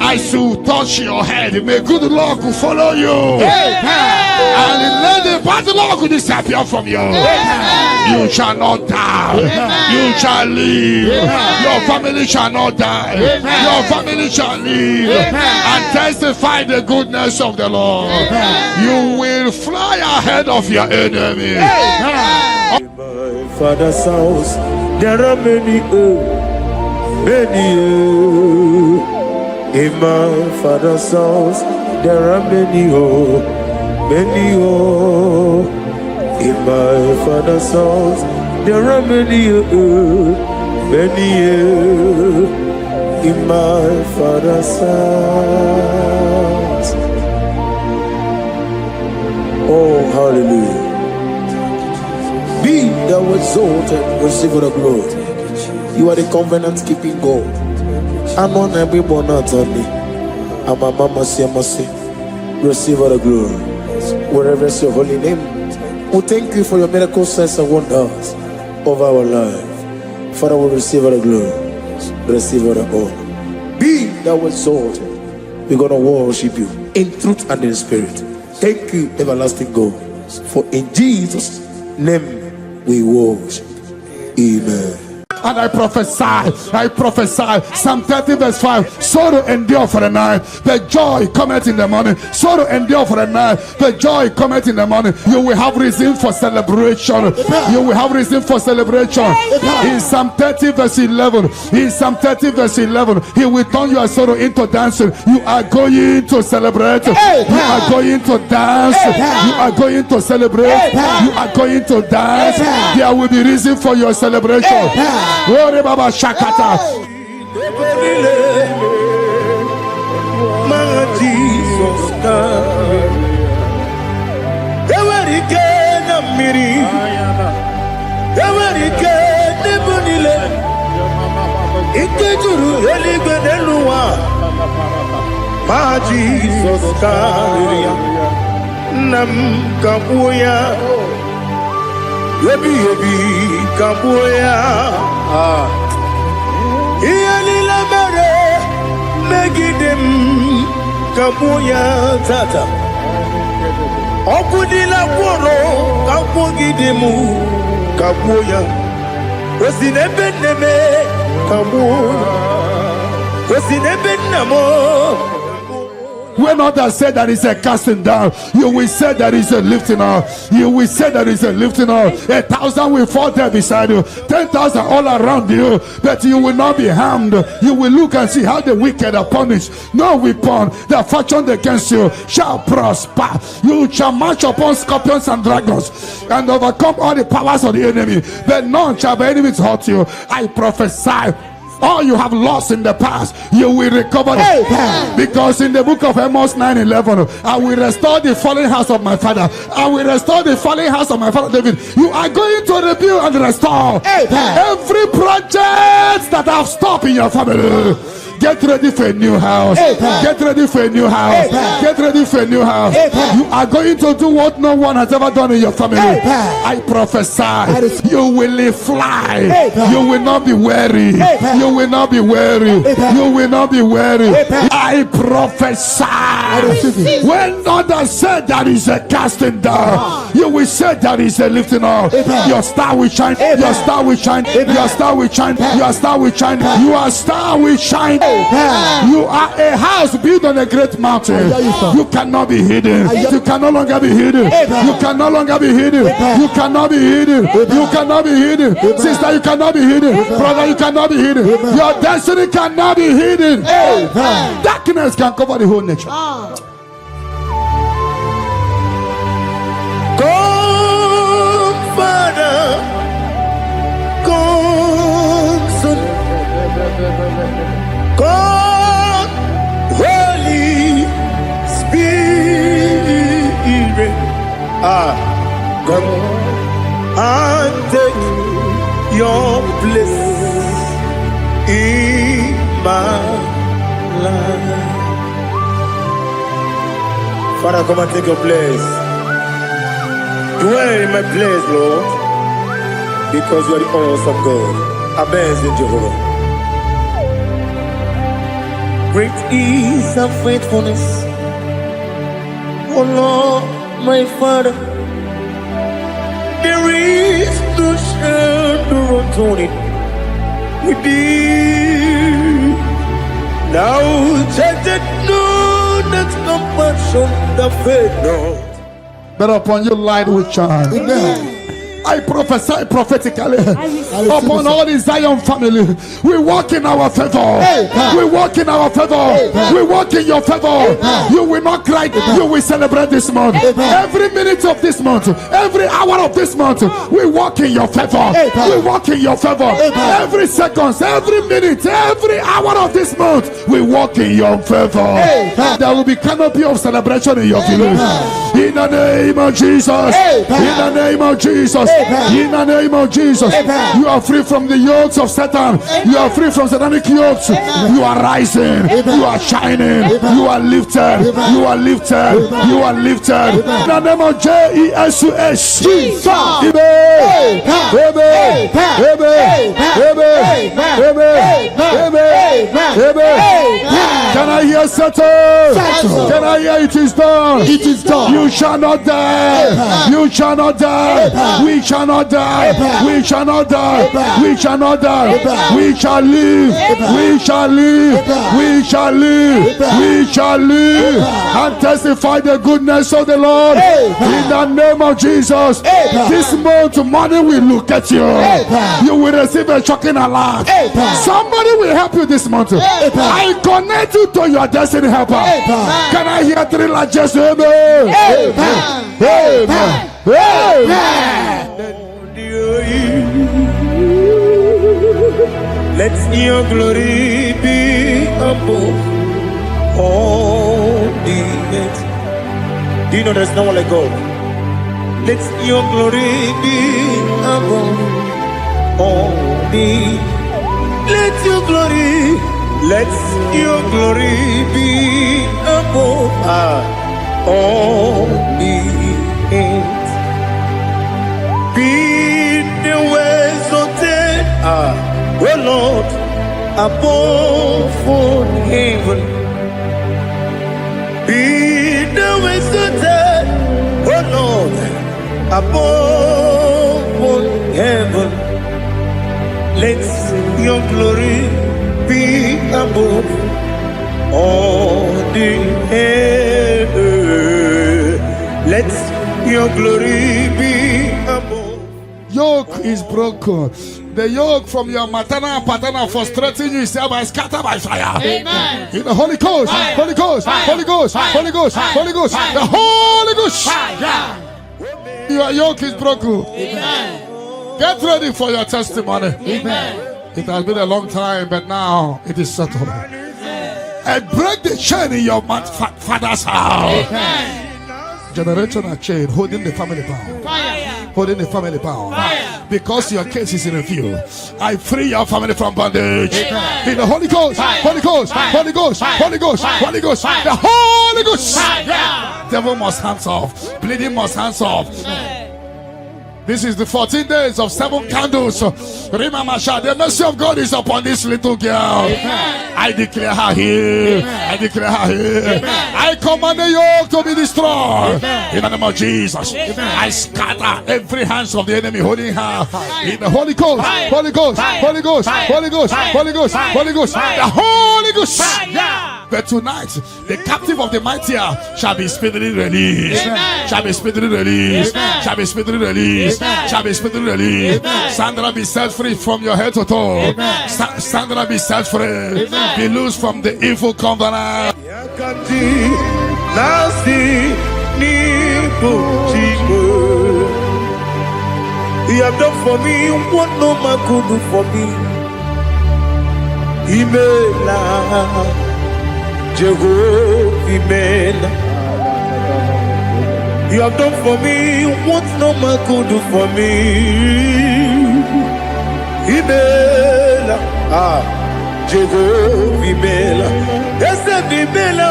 I should touch your head. May good luck follow you. And let the bad luck disappear from you. You shall not die. You shall live. Your family shall not die. Your family shall live and testify the goodness of the Lord. You will fly ahead of your enemy. In my father's house, there are many, many. In my father's house, there are many, many. In my father's house, there are many, many. In my father's house. Oh, hallelujah. Be thou exalted, receive the glory. You are the covenant keeping God. I'm on every born out on me. I'm a mama, say, receive the glory. Wherever is your holy name. We thank you for your miracle signs and wonders of our life. Father, we receive the glory. Receive the honor. Be thou exalted. We're going to worship you in truth and in spirit. Thank you, everlasting God. For in Jesus' name we worship. Amen. And I prophesy, Psalm 30 verse 5, sorrow endure for the night, the joy cometh in the morning. Sorrow endure for the night, the joy cometh in the morning. You will have reason for celebration. You will have reason for celebration. In Psalm 30 verse 11, in Psalm 30 verse 11, he will turn your sorrow into dancing. You are going to celebrate. You are going to dance. You are going to celebrate. You are going to dance. There will be reason for your celebration. Ore Baba Shakata. My Jesus God. Ewerike miri. Ewerike nebonile. Ikejuru eligbe neluwa. My Jesus God. Nam kabuya. Yebi kabuya. Iyalila mere megidem kabuya tata. Okudila kworo kabugidemu kabuya. Osinebenneme kabuya. Osinebenamo. When others say that is a casting down, you will say that is a lifting up. You will say that is a lifting up. 1,000 will fall there beside you, 10,000 all around you, but you will not be harmed. You will look and see how the wicked are punished. No weapon that fashioned against you shall prosper. You shall march upon scorpions and dragons and overcome all the powers of the enemy, but none shall by any means hurt you. I prophesy, all you have lost in the past, you will recover it. Because in the book of Amos 9:11, I will restore the fallen house of my father. I will restore the fallen house of my father David. You are going to rebuild and restore every project that have stopped in your family. Get ready for a new house. Get ready for a new house. Get ready for a new house. You are going to do what no one has ever done in your family. I prophesy, you will fly. You will not be weary. You will not be weary. You will not be weary. I prophesy, when others said that is a casting down, you will say that is a lifting up. Your star will shine. Your star will shine. Your star will shine. Your star will shine. Your star will shine. You are a house built on a great mountain. You cannot be hidden. You can no longer be hidden. You can no longer be hidden. You cannot be hidden. You cannot be hidden. Sister, you cannot be hidden. Brother, you cannot be hidden. Your destiny cannot be hidden. Darkness can cover the whole nature. God Come and take your place in my life. Father, come and take your place. Dwell in my place, Lord, because you are the awesome God. Amazing Jehovah. Great is thy faithfulness, oh Lord, my Father. There is no shadow on it with thee. Now judged no that compassion the faith not. But upon your light will shine. Amen. I prophesy prophetically upon all the Zion family. We walk in our favor. We walk in our favor. We walk in your favor. You will not cry. You will celebrate this month. Every minute of this month, every hour of this month, we walk in your favor. We walk in your favor. Every second, every minute, every hour of this month, we walk in your favor. There will be canopy of celebration in your village. In the name of Jesus. In the name of Jesus. In the name of Jesus, you are free from the yokes of Satan. You are free from satanic yokes. You are rising. You are shining. You are lifted. You are lifted. You are lifted. In the name of Jesus. Jesus. Amen. Amen. Amen. Amen. Amen. Can I hear Satan? Can I hear it is done? It is done. You shall not die. You shall not die. We shall not die. We shall not die. We shall not die. We shall live. We shall live. We shall live. We shall live and testify the goodness of the Lord in the name of Jesus. This month, money will look at you. You will receive a shocking alarm. Somebody will help you this month. I connect you to your destiny helper. Can I hear three largest amen? Amen. Amen. Let your glory be above all the earth. Do you know there's no one like God? Let your glory be above all the. Let your glory be above all the earth. Be the ways of death, oh Lord, above all heaven. Be the ways of death, oh Lord, above all heaven. Let your glory be above all the earth. Let your glory be above. Yoke is broken. The yoke from your maternal and paternal frustrating you is hereby scattered by fire. Amen. In the Holy Ghost, Holy Ghost, Holy Ghost, Holy Ghost, Holy Ghost, the Holy Ghost. Your yoke is broken. Amen. Get ready for your testimony. Amen. It has been a long time, but now it is settled. And break the chain in your father's house. Amen. Generational chain holding the family bound. Fire. Holding the family bound. Fire. Because your case is in review, I free your family from bondage. Amen. In the Holy Ghost, Holy Ghost, Holy Ghost, Holy Ghost, Holy Ghost, the Holy Ghost. Devil must hands off. Bleeding must hands off. This is the 14 days of 7 candles. Remember, the mercy of God is upon this little girl. Amen. I declare her here. Amen. I declare her here. Amen. I command the yoke to be destroyed. Amen. In the name of Jesus. Amen. I scatter every hands of the enemy holding her. In the Holy Ghost, Fire. Holy Ghost, Fire. Holy Ghost, Fire. Holy Ghost, Fire. Holy Ghost, Fire. Holy Ghost, Fire. the Holy Ghost. Fire. But tonight, the captive of the mightier shall be speedily released. Amen. Shall be speedily released. Amen. Shall be speedily released. Amen. Shall be speedily released. Amen. Sandra, be set free from your head to toe. Amen. Sandra, be set free. Amen. Be loose from the evil covenant. Yakati nasi nipo chigo. You have done for me what no man could do for me. Imela Jehovah Imela You have done for me what no man could do for me. Ibela, Jehovah Ibela, Esem Ibela,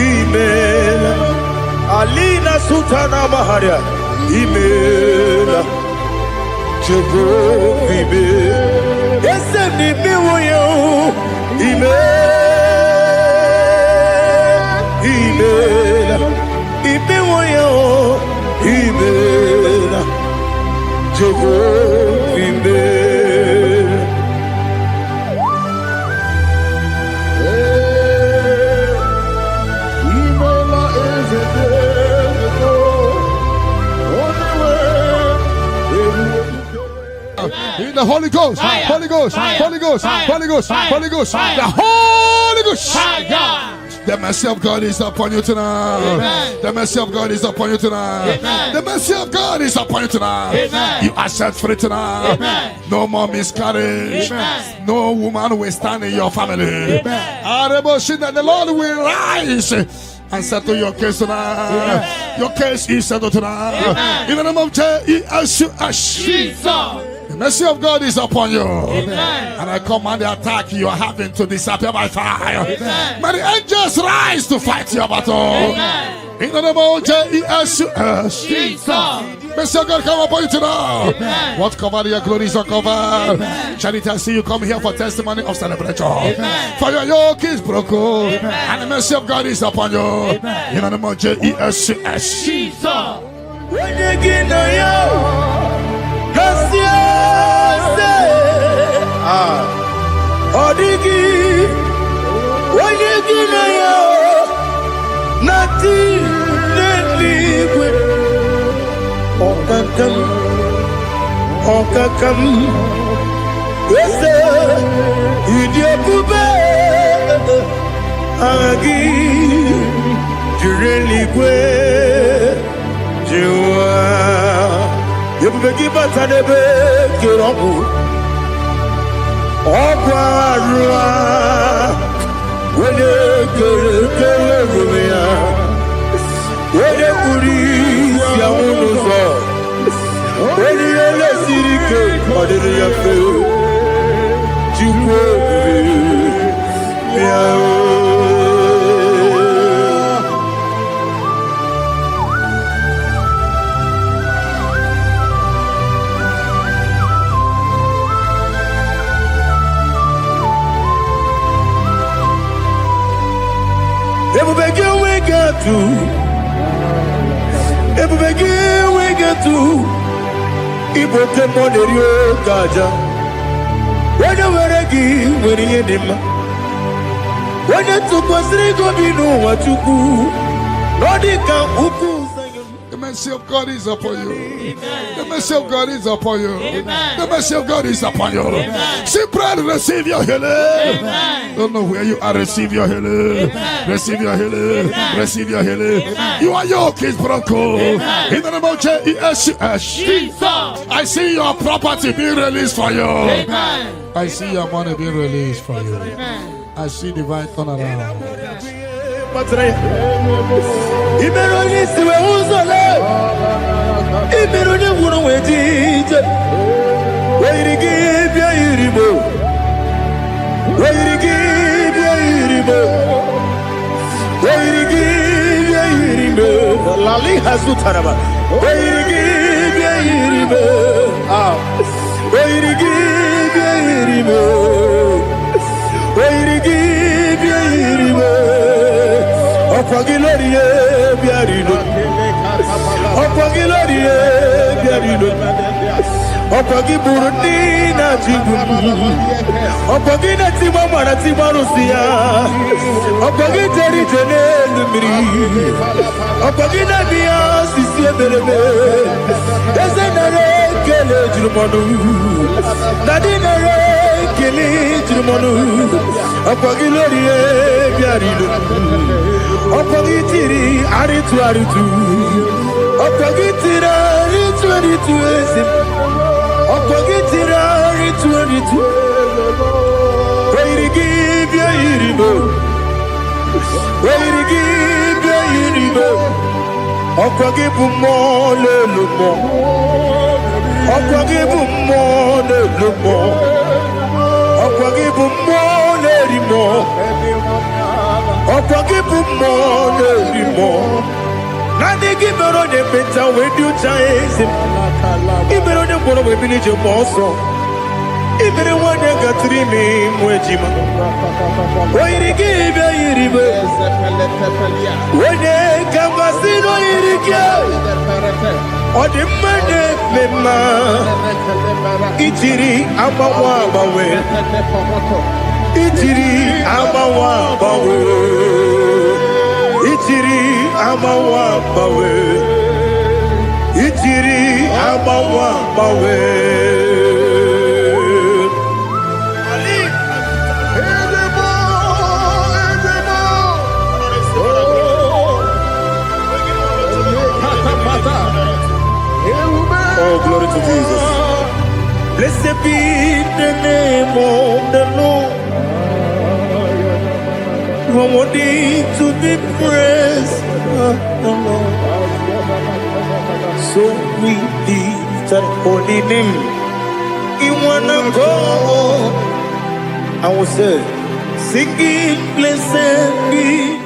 Ibela, Alina Sultana Maharia, Ibela, Jehovah Ibela, Esem Ibela, Ibela. In the Holy Ghost, Fire. Holy Ghost, Fire. Holy Ghost, Fire. Holy Ghost, Fire. Holy Ghost, Fire. the Holy Ghost. Fire. The mercy of God is upon you tonight. Amen. The mercy of God is upon you tonight. Amen. The mercy of God is upon you tonight. Amen. You are set free tonight. Amen. No more miscarriage. Amen. No woman will stand in your family. Amen. That the Lord will rise and settle your case tonight. Amen. Your case is settled tonight. Amen. In the name of Jesus. Jesus. The mercy of God is upon you. Amen. And I command the attack you are having to disappear by fire. Amen. May the angels rise to fight your battle. Amen. In the name of Jesus. Jesus. Mercy of God come upon you tonight. Amen. What cover your glory is uncovered. Amen. Charity, I see you come here for testimony of celebration. Amen. For your yoke is broken. Amen. And the mercy of God is upon you. Amen. In the name of Jesus. Jesus. When you get no yo, Odigi, when you get no yo, nothing liquid. Okakam, yes, Idiakube, Agi, Jureligwe, Jua, Yubeki Batanebe, Kiroku, Okwarua, when you get when you put Yamuzo. When you let Sirike, or did you feel? Iboke moderio gaja. When you were a give, when you did him. When you took us, they go be no what you do. Nodika uku. The mercy of God is upon you. Amen. The mercy of God is upon you. Amen. The mercy of God is upon you. Amen. See, pray to receive your healing. Amen. Don't know where you are. Receive your healing. Amen. Receive your healing. Amen. Receive your healing. Amen. You are yoke is broken. Amen. In the name of Jesus. Jesus. I see your property being released for you. Amen. I see your money being released for you. Amen. I see divine turnaround. Imeroni siwe uzole. Imeroni wunu wejije. Weirigi bia iribo. Weirigi bia iribo. Weirigi bia iribo. Lali hasutaraba. Weirigi bia iribo. Weirigi bia iribo. Weirigi bia iribo. Opagiloriye biarino. Opagiloriye biarino. Opagiburundi na jibu. Opagina timama na timarusia. Opagiteri jene numiri. Opagina biya sisi eberebe. Ezenare kele jirumonu. Nadinare kele jirumonu. Opagiloriye biarino. Opagitiri aritu. Opagitira aritu. Opagitira aritu. Where you give your iribo. Where Okwagibu mo lelumo. Okwagibu mo lelumo. Okwagibu mo lerimo. Okwagibu mo lerimo. Nani gibero ne beta wedu chaise. Ibero ne boro we bilije moso. Ibero wane gatrimi mwejima. Oirigi ibe iribe. Wene kambasino irige. Odimane mema. Itiri amawa bawe. Itiri amawa bawe. Itiri amawa bawe. Itiri amawa bawe. Oh, glory to Jesus. Blessed be the name of the Lord. Worthy to be praised. So we lift that holy name. You wanna go? I will say, singing, blessed be.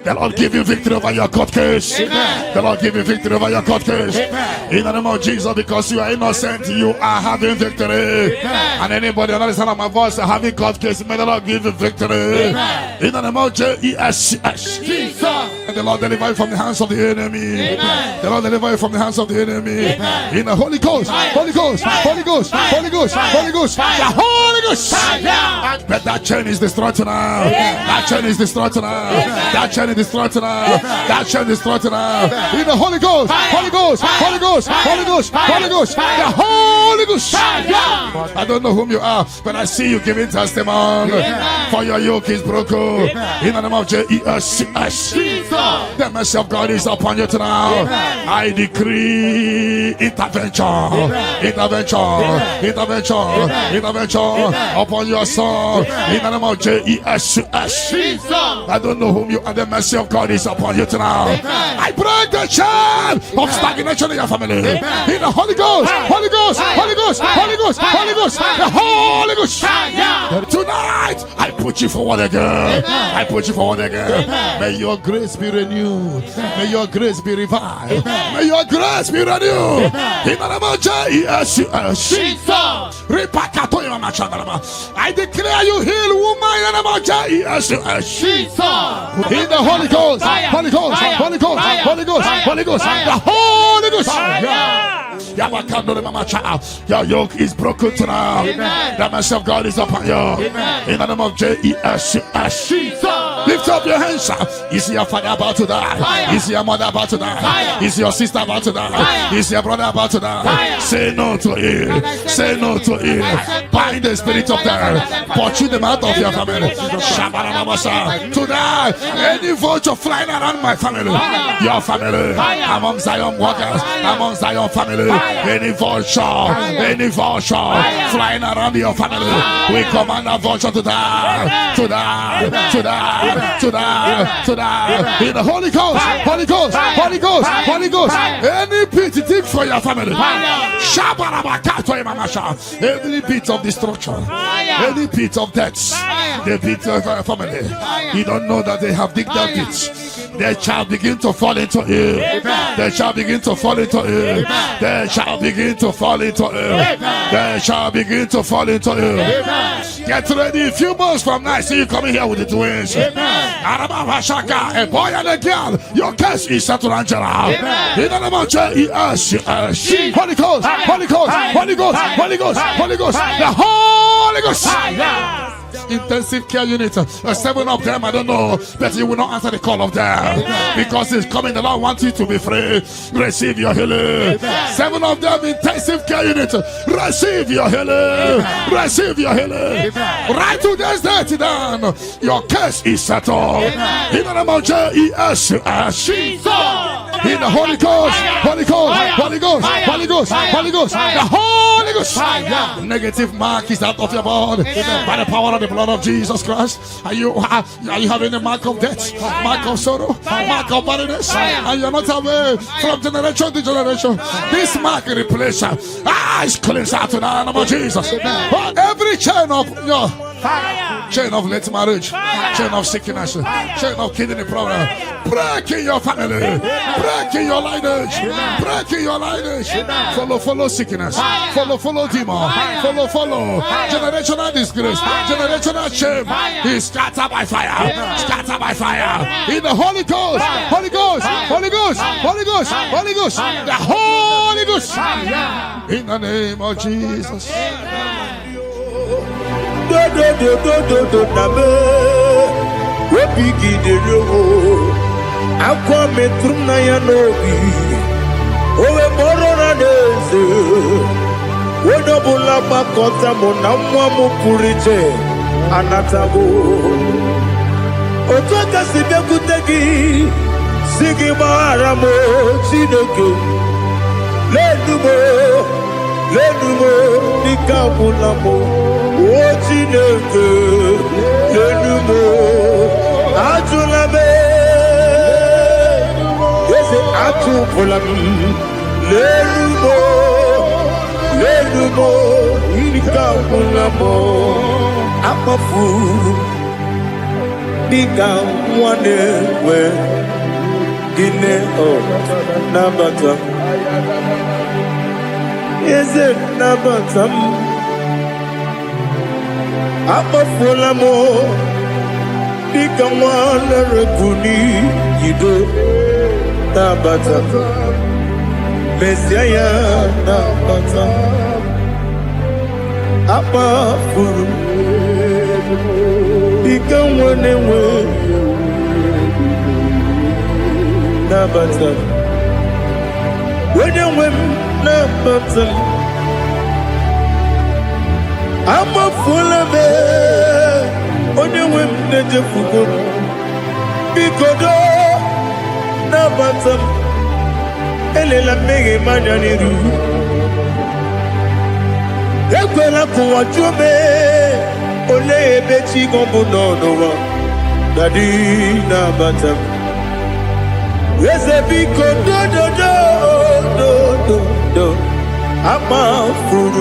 The Lord give you victory over your court case. Amen. The Lord give you victory over your court case. Amen. In the name of Jesus, because you are innocent, you are having victory. Amen. And anybody under the sound of my voice having court case, may the Lord give you victory. Amen. In the name of Jesus. And the Lord deliver you from the hands of the enemy. Amen. The Lord deliver you from the hands of the enemy. Amen. In the Holy Ghost, Holy Ghost, Holy Ghost, Holy Ghost, Holy Ghost, the Holy Ghost. But that chain is destroyed tonight. That chain is destroyed tonight. That chain is destroyed tonight. That chain is destroyed tonight. In the Holy Ghost, Holy Ghost, Holy Ghost, Holy Ghost, Holy Ghost, the Holy Ghost. I don't know whom you are, but I see you giving testimony. For your yoke is broken. In the name of Jesus. The mercy of God is upon you tonight. I decree intervention, intervention upon your soul. In the name of Jesus. I don't know whom you are. The mercy of God is upon you tonight. I break the chain of stagnation in your family. In the Holy Ghost, Holy Ghost, Holy Ghost, Holy Ghost, Holy Ghost, the Holy Ghost. Tonight, I put you forward again. I put you forward again. May your grace be renewed. May your grace be revived. May your grace be renewed. In the name of Jesus. I declare you heal, woman. In the name of Jesus. In the Holy Ghost, Holy Ghost, Holy Ghost, Holy Ghost, Holy Ghost, the Holy Ghost. Your yoke is broken tonight. The mercy of God is upon you. In the name of Jesus. Lift up your hands. Is your father about to die? Is your mother about to die? Is your sister about to die? Is your brother about to die? Say no to it. Say no to it. Bind the spirit of death. Pursue them out of your family. Tonight, any vulture flying around my family, your family, among Zion workers, among Zion family, any vulture flying around your family, we command a vulture to die, to die, to die, to die, to die. In the Holy Ghost, Holy Ghost, Holy Ghost, Holy Ghost. Any pit dig for your family. Every pit of destruction, any pit of death, the pit of your family. You don't know that they have digged that pit. They shall begin to fall into it. They shall begin to fall into it. They shall begin to fall into it. They shall begin to fall into it. Get ready. A few months from now, I see you coming here with the twins. A boy and a girl. Your case is settled, Angela. In the name of Jesus. Holy Ghost, Holy Ghost, Holy Ghost, Holy Ghost, Holy Ghost, the Holy Ghost. Intensive care unit, 7 of them, I don't know, but you will not answer the call of them because it's coming. The Lord wants you to be free. Receive your healing. 7 of them, intensive care unit, receive your healing. Receive your healing. Right to this day, down. Your case is settled. In the name of Jesus. In the Holy Ghost, Holy Ghost, Holy Ghost, Holy Ghost, Holy Ghost, the Holy Ghost. Ghost. Fire. Negative mark is out of your body. By the power of the blood of Jesus Christ. Are you having a mark of death? Mark of sorrow? Mark of barrenness? And you're not away from generation to generation. This mark replace it's cleansed out in the name of Jesus. Every chain of your chain of late marriage, chain of sickness, chain of kidney problem, break in your family, break in your lineage, break in your lineage. Follow sickness, follow demon, follow generational disgrace, generational shame. Is scattered by fire, scattered by fire. In the Holy Ghost, Holy Ghost, Holy Ghost, Holy Ghost, Holy Ghost, the Holy Ghost. In the name of Jesus. Lenumo nikabulamo ochineke lenumo ajulame yese atupulam lenumo nikabulamo amafu nikamwanewe gine o nabata. Is it never some? I'm a full of more. Become one reguni. You do Nabata. Messiah Nabata. I'm a fool. Become one away. Nabata. When you win. I'm a fool of it. On your women, that you forgot. Because no bottom. Ella make a man on you. Equela for you may. Ole Betty Gombo no. Daddy, no bottom. Yes, a big do. I'm a fool.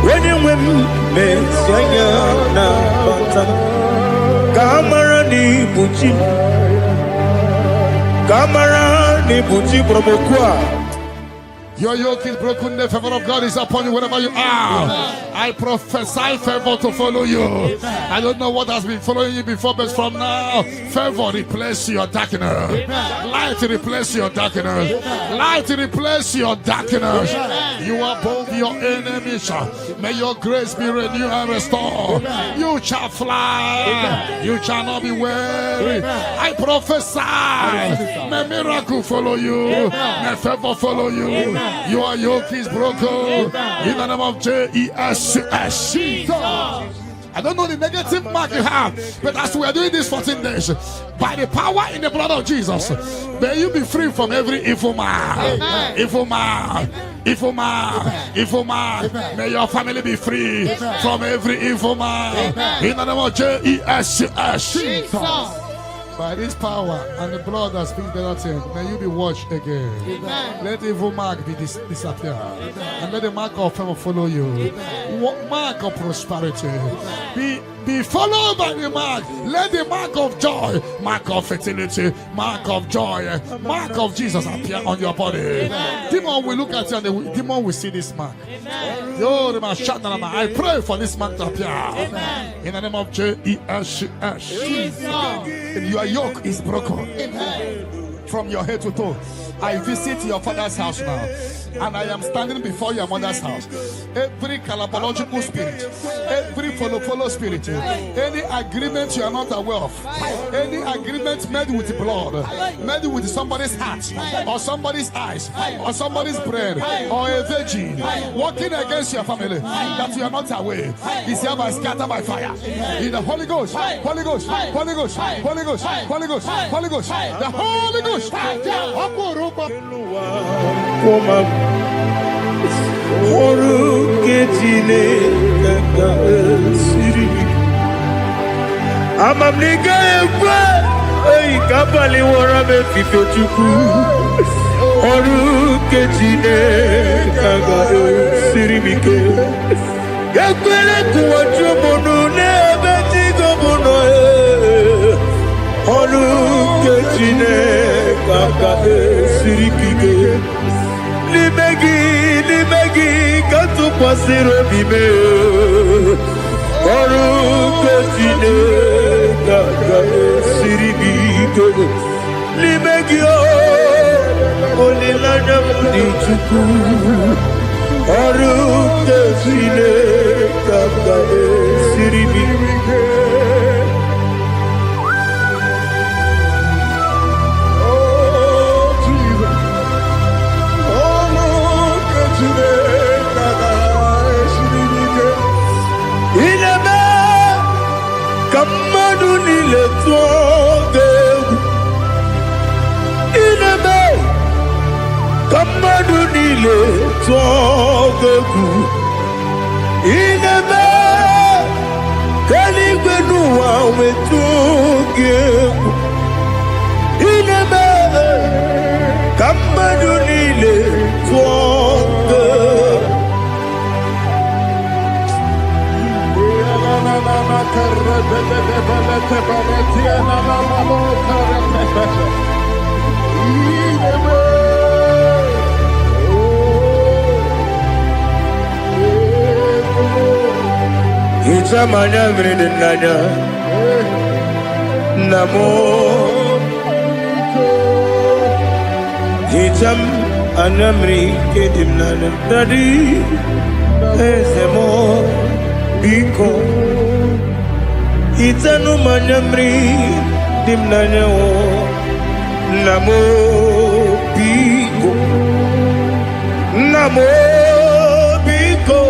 When you win, Messiah, Kamara ni buchi promokwa. Your yoke is broken, the favor of God is upon you wherever you are. I prophesy favor to follow you. I don't know what has been following you before, but from now, favor replace your darkness. Light replace your darkness. Light replace your darkness. You are above your enemies. May your grace be renewed and restored. You shall fly. You shall not be weary. I prophesy. May miracle follow you. May favor follow you. Your yoke is broken in the name of Jesus. I don't know the negative mark you have, but as we are doing this 14 days, by the power in the blood of Jesus, may you be free from every evil man. Evil man. Evil man. Evil man. May your family be free from every evil man. In the name of Jesus. By this power and the blood that speaks better things, may you be washed again. Amen. Let the evil mark be disappear. And let the mark of favor follow you. Mark of prosperity. Be followed by the mark. Let the mark of joy, mark of fertility, mark of joy, mark of Jesus appear on your body. Demon will look at you and the demon will see this mark. I pray for this mark to appear. In the name of Jesus. Your yoke is broken. From your head to toe. I visit your father's house now. and I am standing before your mother's house. Every calabological spirit, every follow spirit, any agreement you are not aware of, any agreement made with blood, made with somebody's heart, or somebody's eyes, or somebody's brain, or a virgin, working against your family, that you are not aware, is hereby scattered by fire. In the Holy Ghost, Holy Ghost, Holy Ghost, Holy Ghost, Holy Ghost, Holy Ghost, the Holy Ghost. Limegi, katu pasiro bime. Oru ketine, kaka siribike. Limegi olilanya mudichuku. Oru ketine, kaka siribike. Itamanya mridinanya namo Itam anamri kedimnana dadi ezemo biko Itanu manyamri dimnanya o namo biko namo biko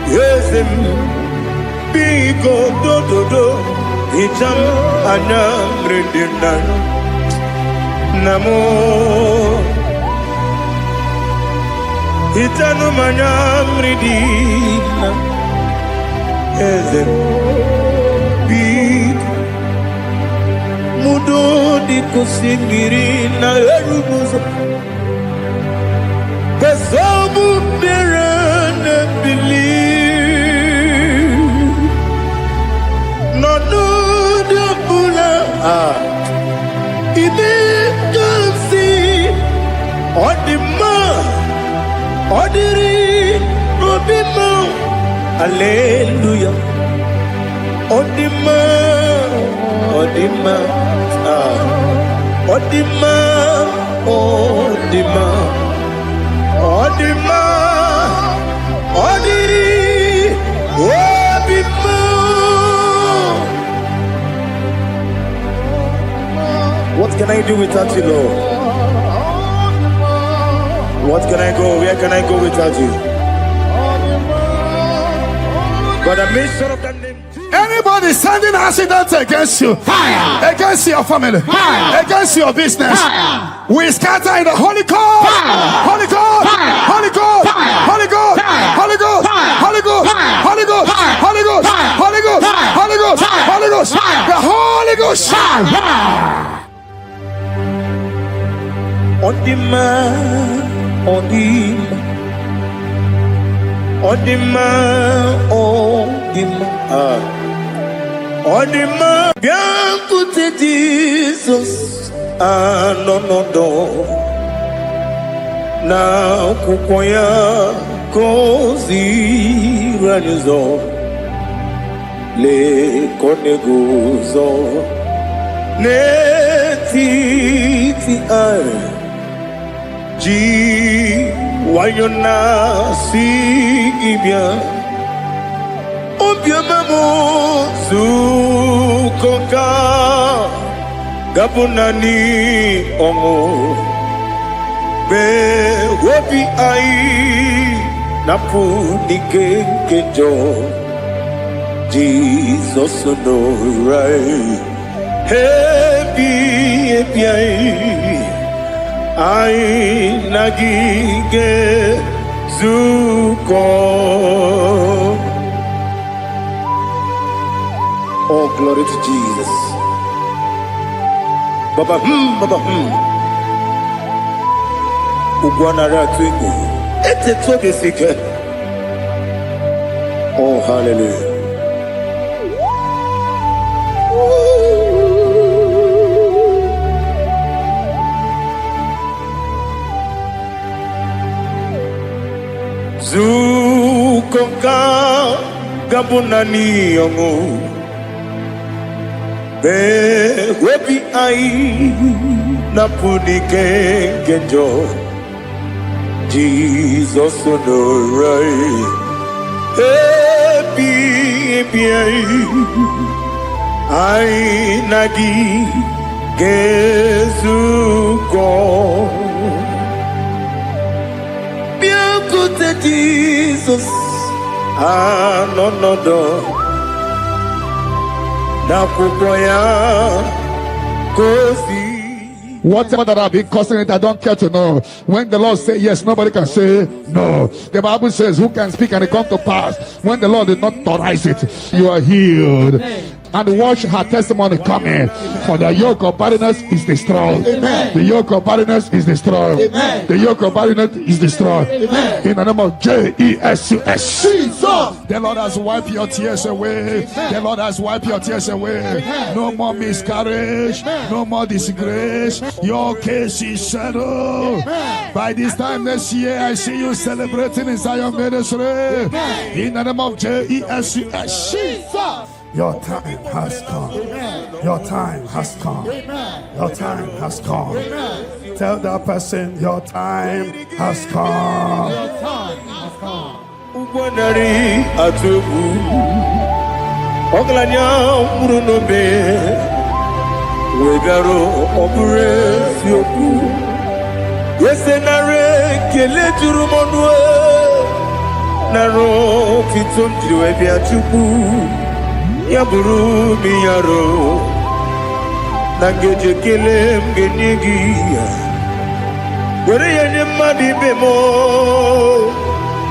Yesem biko do Itam anamri dimnanya namo Itanu manyamri dimnanya Ezem big mudo di kusingiri na erubuzo Kasabu berana believe no de pula Ibe kasi odima odiri obima Hallelujah. Odima, Odima, Odima, Odima, Odima, Odiri, Odima. What can I do without you, Lord? What can I go? Where can I go without you? But I made sure of that name. Anybody sending accidents against you, fire. Against your family, fire. Against your business, fire. We scatter in the Holy Ghost, Holy Ghost, Holy Ghost, Holy Ghost, Holy Ghost, Holy Ghost, Holy Ghost, Holy Ghost, Holy Ghost, Holy Ghost, Holy Ghost, the Holy Ghost. On demand, on demand. Odima, bien tout est Jesus, no, na kukoya kozi ranizo, le koneguzo, ne titi ai, ji wayona si ibia obiamamu sukoka gabunani omo be wobi ai napu dike kejo Jesus no right happy ai nagige zuko. Oh, glory to Jesus. Baba Baba Ugwanara twingu ete toke sike. Oh, hallelujah. Zukonka gabunani yongo be webi ai napunike genjo Jesus no right happy ai nagi gezuko Jesus, no. Whatever that I've been causing it, I don't care to know. When the Lord says yes, nobody can say no. The Bible says, who can speak and it come to pass? When the Lord did not authorize it, you are healed. And watch her testimony coming. For the yoke of barrenness is destroyed. Amen. The yoke of barrenness is destroyed. Amen. The yoke of barrenness is destroyed. Amen. In the name of Jesus. The Lord has wiped your tears away. Amen. The Lord has wiped your tears away. Amen. No more miscarriage. Amen. No more disgrace. Your case is settled. Amen. By this time next year, I see you celebrating in Zion ministry. Amen. In the name of Jesus. Your time has come. Amen. Your time has come. Amen. Your time has come. Amen. Tell that person your time has come. Your time has come. Uwanari atubu oglanya murunobe wegaro obure sioku yesenare kele jurumonwe naro titundiwe biatubu Yaburu miyaro nangeje kele mgenigia were yenye madi bemo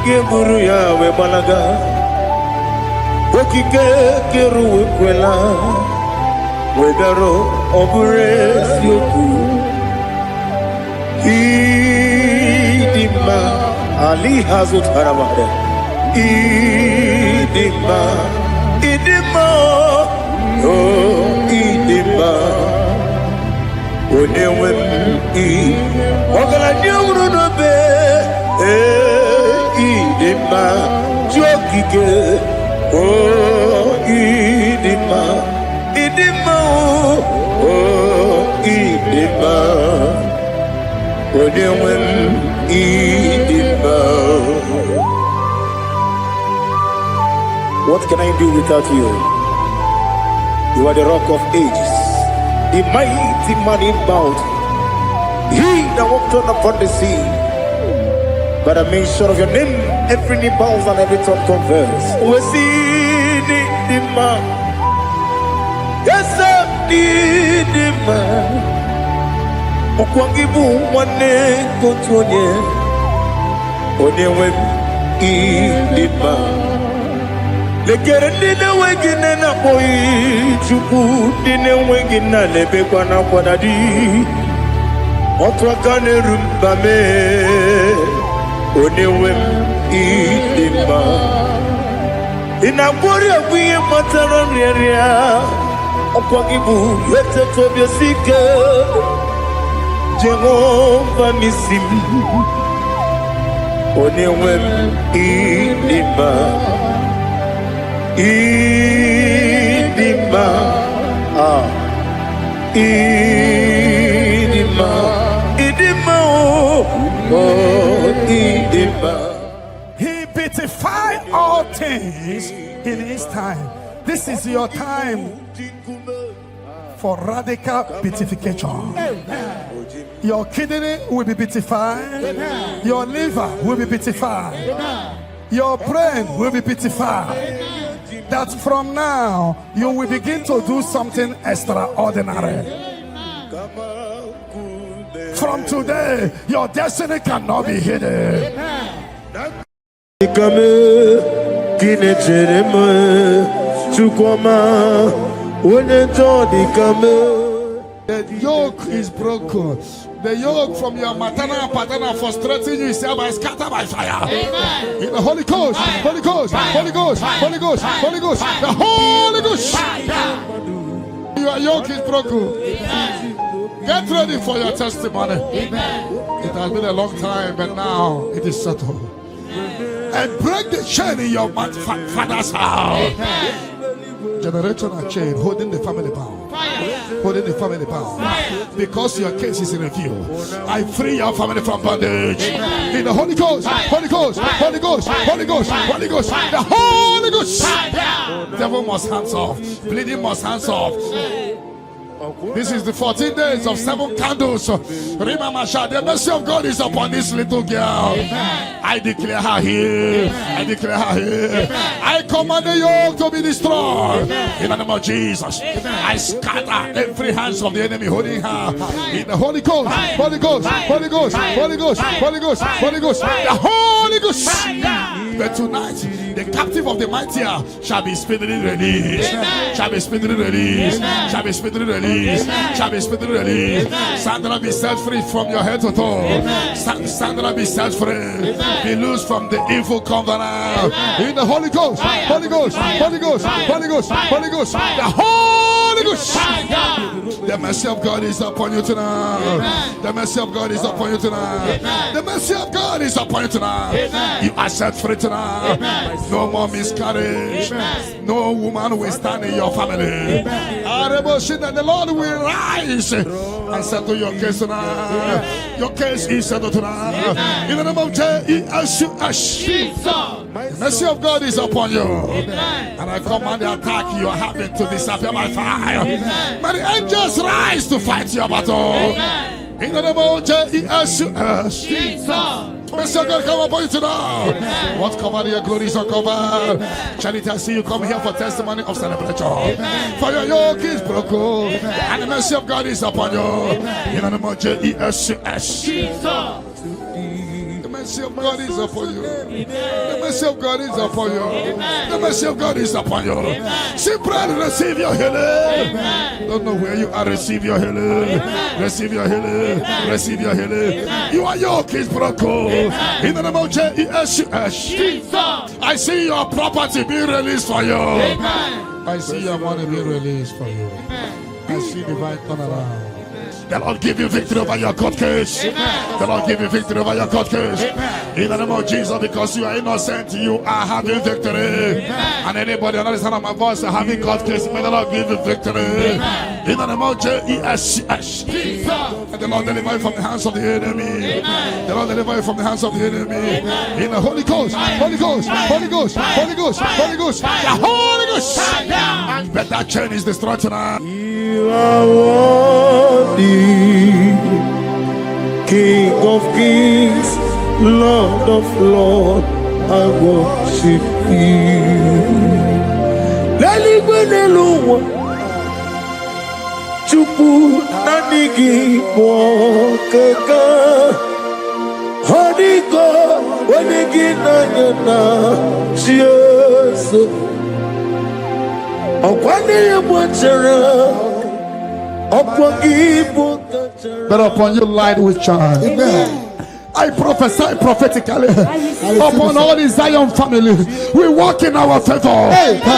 geburu yawe balaga okike keru kwela wegaro obure sioku idima ali hazut haramade idima Idima, oh Idima, Onewem Ogalanyuru no be, Idima, Jokike, oh Idima, Idima, oh Idima, Onewem Idima. What can I do without you? You are the rock of ages, the mighty man in battle. He that walked on upon the sea. By the mention of your name, every knee bows and every tongue confesses. We see the man. Yes, sir, the man. Okwangibu wane kotonye. Onyewe the man. Lekere dine wegine na boyi chuku dine wegina lebe kwa na kwadadi otwa kane rumbame onewe idima inabori agwiye matara riaria okwagibu yete tobye sike Jehova misim onewe idima Idima, Idima, Idima, He beatified all things in his time. This is your time for radical beatification. Your kidney will be beatified. Your liver will be beatified. Your brain will be beatified. That from now you will begin to do something extraordinary. From today, your destiny cannot be hidden. The yoke is broken. The yoke from your maternal and paternal frustrating you is scattered by fire. Amen. In the Holy Ghost, Holy Ghost, Holy Ghost, Holy Ghost, Holy Ghost, the Holy Ghost. Your yoke is broken. Amen. Get ready for your testimony. Amen. It has been a long time, but now it is settled. And break the chain in your father's house. Amen. Generational chain holding the family bound. Holding the family bound. Because your case is in review. I free your family from bondage. Amen. In the Holy Ghost, Holy Ghost, Holy Ghost, Holy Ghost, Holy Ghost, the Holy Ghost. Devil must hands off. Bleeding must hands off. This is the 14 days of 7 candles. Remember, the mercy of God is upon this little girl. Amen. I declare her here. Amen. I declare her here. Amen. I command the yoke to be destroyed. Amen. In the name of Jesus. Amen. I scatter every hands of the enemy holding her. In the Holy Ghost, Holy Ghost, Holy Ghost, Holy Ghost, Holy Ghost, Holy Ghost, the Holy Ghost. But tonight, the captive of the mighty shall be speedily released. Amen. Shall be speedily released. Amen. Shall be speedily released. Amen. Shall be speedily released. Sandra, be set free from your head to toe. Sandra, be set free. Amen. Be loose from the evil covenant. Amen. In the Holy Ghost, Holy Ghost, Holy Ghost, Holy Ghost, Holy Ghost, the Holy Ghost. The mercy of God is upon you tonight. Amen. The mercy of God is upon you tonight. Amen. The mercy of God is upon you tonight. Amen. You are set free tonight. Amen. No more miscarriage. Amen. No woman will stand in your family. The Lord will rise and settle your case tonight. Amen. Your case is settled tonight. Amen. In the name of Jesus. The mercy of God is upon you. Amen. And I command the attack you are having to disappear by fire. Amen. May the angels rise to fight your battle. Amen. In the name of Jesus. Mercy of God come upon you tonight. Amen. What covered your glory is uncovered. Charity, I see you come here for testimony of celebration. Amen. For your yoke is broken. Amen. And the mercy of God is upon you. Amen. In the name of Jesus. The mercy of God is upon you. The mercy of God is upon you. The mercy of God is upon you. Simply receive your healing. Don't know where you are. Receive your healing. Receive your healing. Receive your healing. Your yoke is broken. In the name of Jesus. I see your property being released for you. I see your money being released for you. I see divine turnaround. The Lord give you victory over your court case. Amen. The Lord give you victory over your court case. Amen. In the name of Jesus, because you are innocent, you are having victory. Amen. And anybody under the sound of my voice having court case, may the Lord give you victory. Amen. In the name of Jesus. And the Lord deliver you from the hands of the enemy. Amen. The Lord deliver you from the hands of the enemy. Amen. In the Holy Ghost, Holy Ghost, Holy Ghost, Holy Ghost, Holy Ghost, the Holy Ghost. But that chain is destroyed tonight. You are worthy, King of kings, Lord of lords, I worship you. Lalibenelua, Chupu nanigi mwokeka, Honigo wanigi nanyana, Jesus. Okwani mwachara. But upon you light will shine. Amen. I prophesy prophetically upon all the Zion family. We walk in our favor.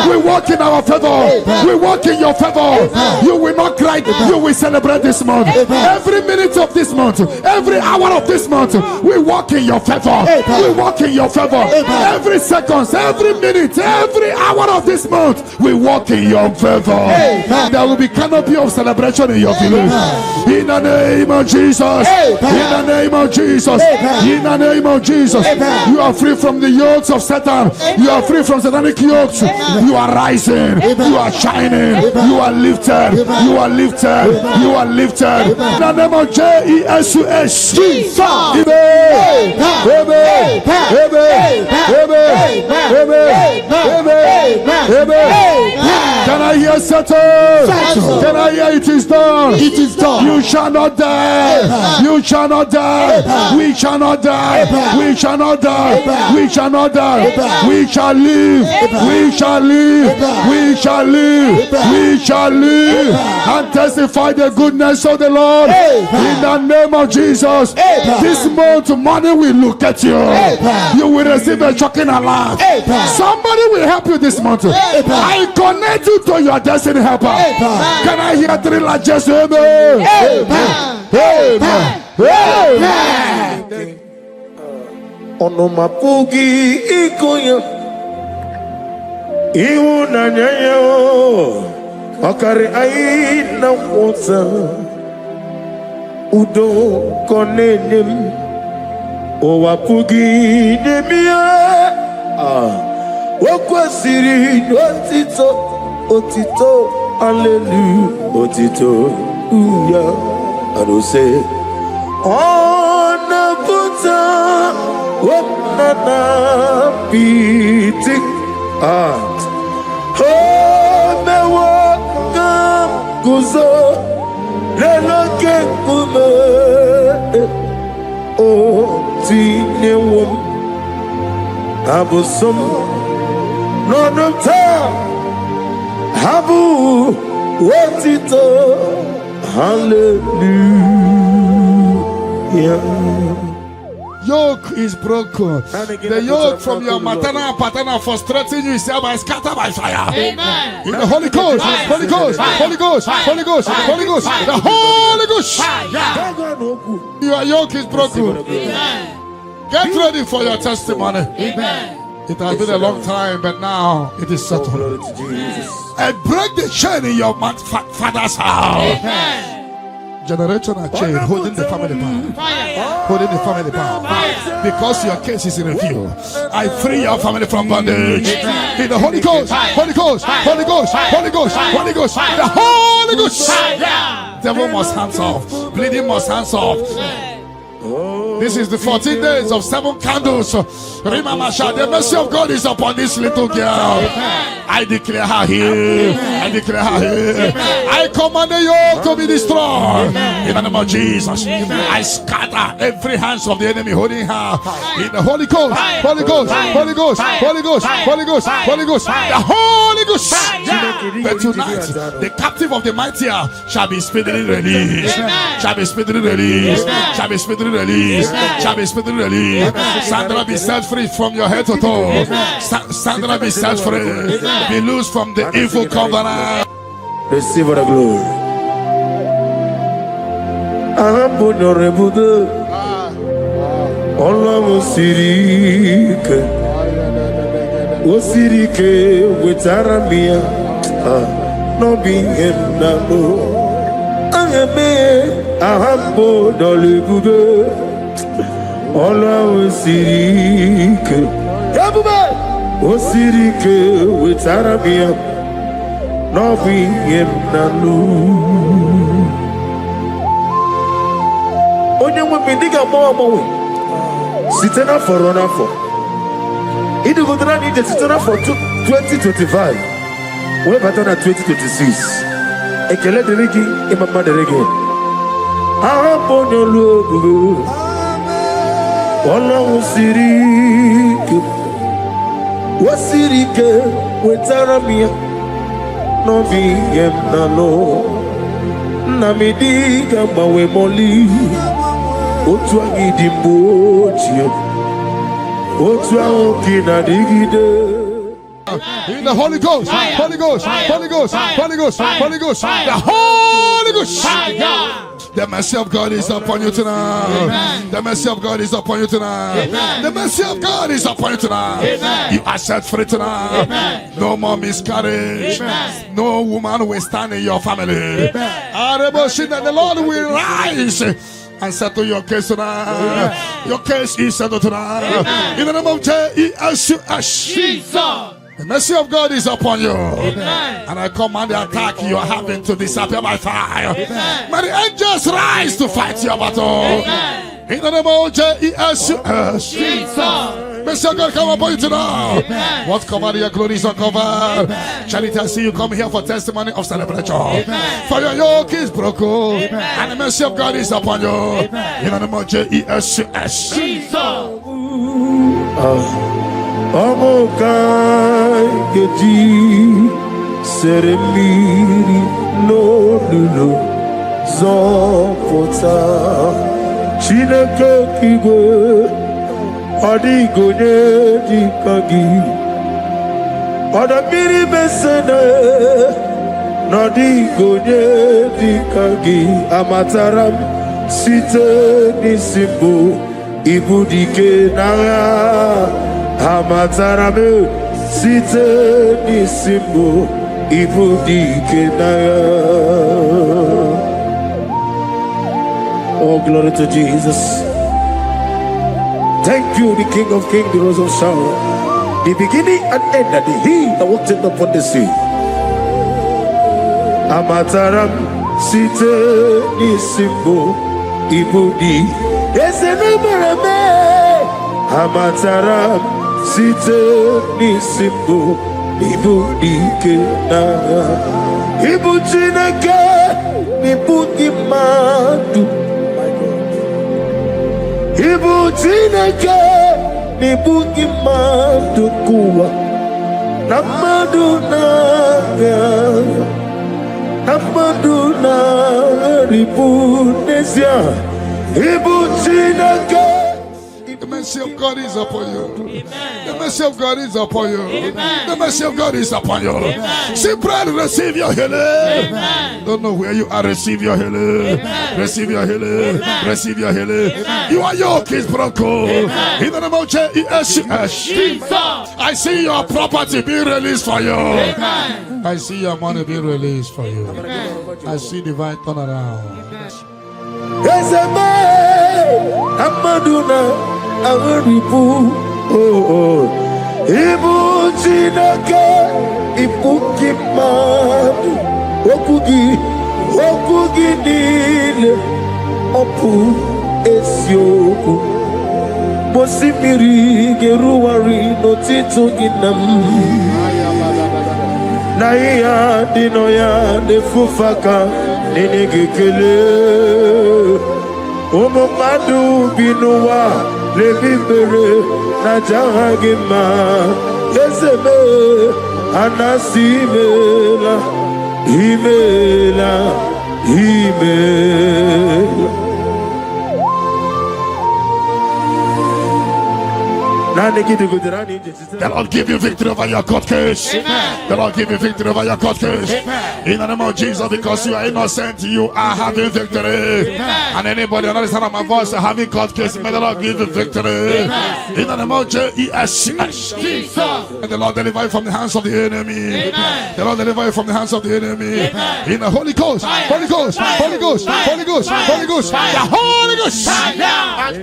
We walk in our favor. We walk in your favor. You will not cry. You will celebrate this month. Every minute of this month, every hour of this month, we walk in your favor. We walk in your favor. Every second, every minute, every hour of this month, we walk in your favor. There will be canopy of celebration in your village. In the name of Jesus. In the name of Jesus. In the name of Jesus, you are free from the yokes of Satan. You are free from satanic yokes. You are rising. You are shining. You are lifted. You are lifted. You are lifted. In the name of Jesus. Jesus. Amen. Amen. Can I hear settle? Can I hear it is done? It is done. You shall not die. You shall not die. We shall not die. We shall not die. We shall not die. We shall live. We shall live. We shall live. We shall live and testify the goodness of the Lord in the name of Jesus. This month, money will look at you. You will receive a shocking alarm. Somebody will help you this month. I connect you to your destiny helper. Can I hear three largest amen? Amen. Amen. Onomapugi ikoya iuna nyayo akari aina wota udo konenem owapugi demia wakwasiri otito hallelujah otito uya arose ona puta Wapnana beating me wakam guzo lelake kume o tinewum abusum nonumta habu watito hallelujah. Yoke is broken. The yoke from your maternal paternal frustrating you is hereby scattered by fire. Amen. In the Holy Ghost, Holy Ghost, Holy Ghost, Holy Ghost, Holy Ghost, the Holy Ghost. Your yoke is broken. Amen. Get ready for your testimony. Amen. It has been a long time, but now it is settled. And break the chain in your father's house. Amen. Generational chain holding the family bound. Holding the family bound. Because your case is in review. I free your family from bondage. In the Holy Ghost, Holy Ghost, Holy Ghost, Holy Ghost, Holy Ghost, the Holy Ghost. Devil must hands off. Bleeding must hands off. This is the 14 days of 7 candles. Remember, the mercy of God is upon this little girl. I declare her here. I declare her here. I command the yoke to be destroyed. In the name of Jesus. I scatter every hands of the enemy holding her. In the Holy Ghost, Holy Ghost, Holy Ghost, Holy Ghost, Holy Ghost, Holy Ghost, the Holy Ghost. But tonight, the captive of the mightier shall be speedily released. Shall be speedily released. Shall be speedily released. Shall be speedily released. Sandra, be set free from your head to toe. Sandra, be set free. Be loose from the evil covenant. Receive the glory. Allah Osirike with Aramia. No being in the Ahambo Dolibude. Allah Osirike. Osirike with Aramia. No being in the onye nwe diga mo sitena for run for it go down in the sitena for 2025 we better na 2026 ekele de regi imama de regi abonyo lobu Ọlọ́run sirike wetara mi no bi yem na no na mi diga mawe moli otu agidi mbochi otu ahokina digide. In the Holy Ghost, Holy Ghost, Holy Ghost, Holy Ghost, Holy Ghost, the Holy Ghost. The mercy of God is upon you tonight. The mercy of God is upon you tonight. The mercy of God is upon you tonight. You are set free tonight. No more miscarriage. No woman will stand in your family. The Lord will rise and settle your case tonight. Your case is settled tonight. In the name of Jesus. The mercy of God is upon you. And I command the attack you are having to disappear by fire. May the angels rise to fight your battle. In the name of Jesus. Mercy of God come upon you tonight. What's covered, your glory is uncovered. Charity, I see you come here for testimony of celebration. For your yoke is broken. And the mercy of God is upon you. In the name of Jesus. Amokai Gedi Seremiri Lolo Zopota Chineke Kigwe Adigonye Dikagi Adamiri Besene Nadigonye Dikagi Amataram Site Nisimbu Ibudike Naya Amatarame Site Nisimbo Ibudike Naya. Oh, glory to Jesus. Thank you, the King of Kings, the Rose of Sharon, the beginning and end, and the He that walked upon the sea. Amataram Site Nisimbo Ibudi Esenemereme Amataram Site Nisimbo Ibudike Naya Ibuchineke Nibudimadu Ibuchineke Nibudimadu Kuwa Namadu Naya Namadu Naya Ribunesia Ibuchineke. The mercy of God is upon you. The mercy of God is upon you. The mercy of God is upon you. Simply receive your healing. Don't know where you are. Receive your healing. Receive your healing. Receive your healing. Your yoke is broken. In the name of Jesus. I see your property being released for you. I see your money being released for you. I see divine turnaround. Amaduna Awaribu Ibu Chineke Ibuki Madu Okugi Nile Opu Esioku Mosimiri Geruwari Notito Ginam Naya Dinoya Nefufaka Nenegekele Omomadu Binuwa Lebibere Najahagima Ezebe Anasimela Imela The Lord give you victory over your court case. The Lord give you victory over your court case. In the name of Jesus, because you are innocent, you are having victory. And anybody on the sound of my voice having court case, may the Lord give you victory. In the name of Jesus. And the Lord deliver you from the hands of the enemy. The Lord deliver you from the hands of the enemy. In the Holy Ghost, Holy Ghost, Holy Ghost, Holy Ghost, Holy Ghost, the Holy Ghost.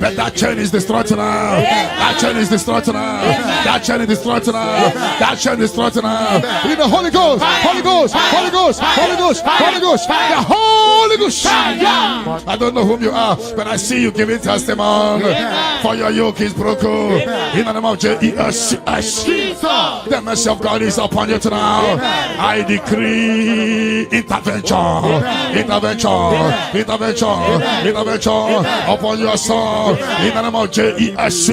But that chain is destroyed tonight. That chain is destroyed tonight. That chain is destroyed tonight. That chain is destroyed tonight. In the Holy Ghost, Holy Ghost, Holy Ghost, Holy Ghost, Holy Ghost, the Holy Ghost. I don't know whom you are, but I see you giving testimony. For your yoke is broken. In the name of Jesus, the mercy of God is upon you tonight. I decree intervention, intervention, intervention, intervention upon your soul. In the name of Jesus.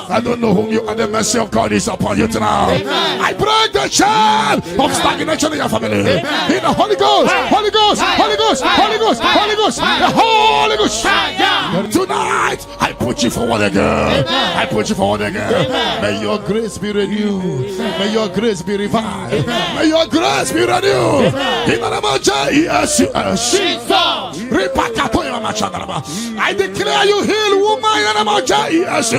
I don't know whom you are. The mercy of God is upon you tonight. I break the chain of stagnation in your family. In the Holy Ghost, Holy Ghost, Holy Ghost, Holy Ghost, Holy Ghost, the Holy Ghost. Tonight, I put you forward again. I put you forward again. May your grace be renewed. May your grace be revived. May your grace be renewed. In the name of Jesus. I declare you heal, woman. In the name of Jesus.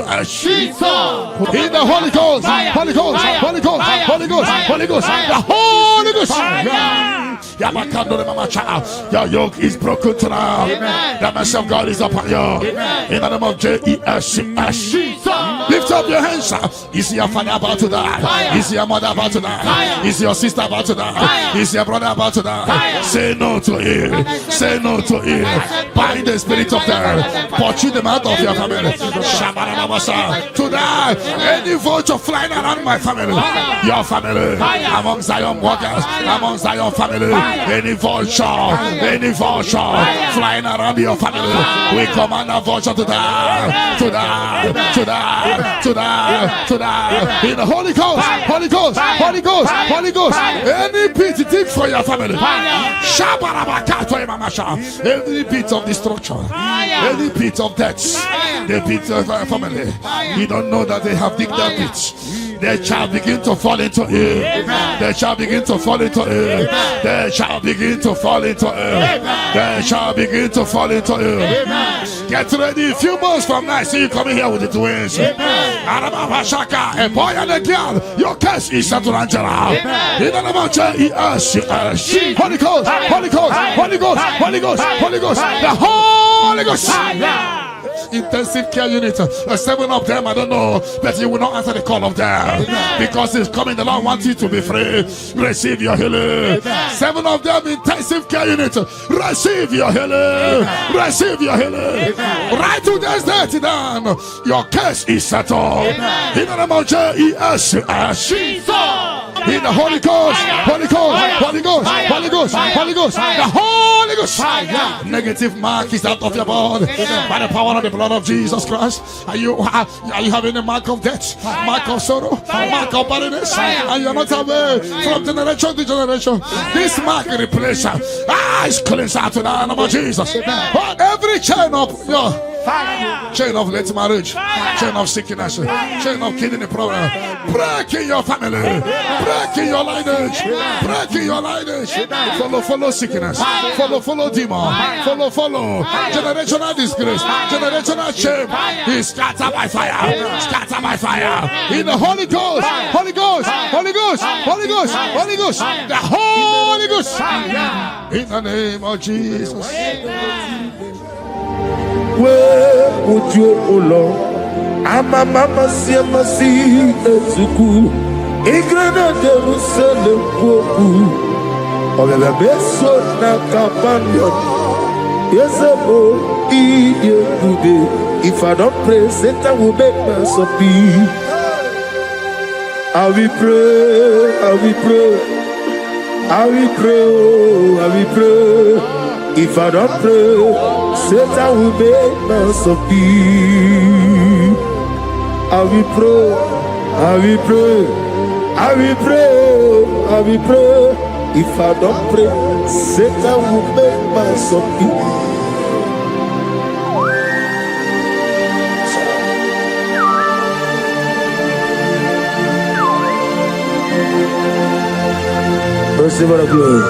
In the Holy Ghost, Holy Ghost, Holy Ghost, Holy Ghost, Holy Ghost, the Holy Ghost. Your yoke is broken tonight. The mercy of God is upon you. In the name of Jesus. Lift up your hands. Is your father about to die? Is your mother about to die? Is your sister about to die? Is your brother about to die? Say no to it. Say no to it. Bind the spirit of death. Pursue them out of your family. To die. Any vulture flying around my family, your family, among Zion walkers, among Zion family, any vulture flying around your family, we command a vulture to die, to die, to die, to die, to die. In the Holy Ghost, Holy Ghost, Holy Ghost, Holy Ghost. Any pit dig for your family. Any pit of destruction, any pit of death, the pit of your family. You don't know that they have digged that pit. They shall begin to fall into it. They shall begin to fall into it. They shall begin to fall into it. They shall begin to fall into it. Get ready. A few months from now, I see you coming here with the twins. A boy and a girl. Your case is settled, Angela. In the name of Jesus. Holy Ghost, Holy Ghost, Holy Ghost, Holy Ghost, Holy Ghost, the Holy Ghost. Intensive care unit, 7 of them, I don't know, but you will not answer the call of them because it's coming. The Lord wants you to be free. Receive your healing. 7 of them, intensive care unit. Receive your healing. Receive your healing. Right to this day, down. Your case is settled. In the name of Jesus. In the Holy Ghost, Holy Ghost, Holy Ghost, Holy Ghost, Holy Ghost, the Holy Ghost. Negative mark is out of your body by the power of the blood of Jesus Christ. Are you having a mark of death, mark of sorrow, mark of barrenness, and you're not away from generation to generation? This mark replace is cleansed out to the name of Jesus. But every chain of your chain of late marriage, chain of sickness, chain of kidney problem, break in your family, break in your lineage, break in your lineage. Follow sickness, follow demon, follow generational disgrace, generational shame. He scattered by fire, scattered by fire. In the Holy Ghost, Holy Ghost, Holy Ghost, Holy Ghost, Holy Ghost, the Holy Ghost. In the name of Jesus. Where would you, O Lord? Ama mama siama si etuku. Igrana Jerusalem woku. Obebe beso na kapanyo. Yesebo iye kude. If I don't pray, Satan will make mess of me. I will pray, I will pray, I will pray, I will pray. If I don't pray, Satan will make mess of me. I will pray, I will pray, I will pray, I will pray. If I don't pray, Satan will make mess of me. Receive our glory.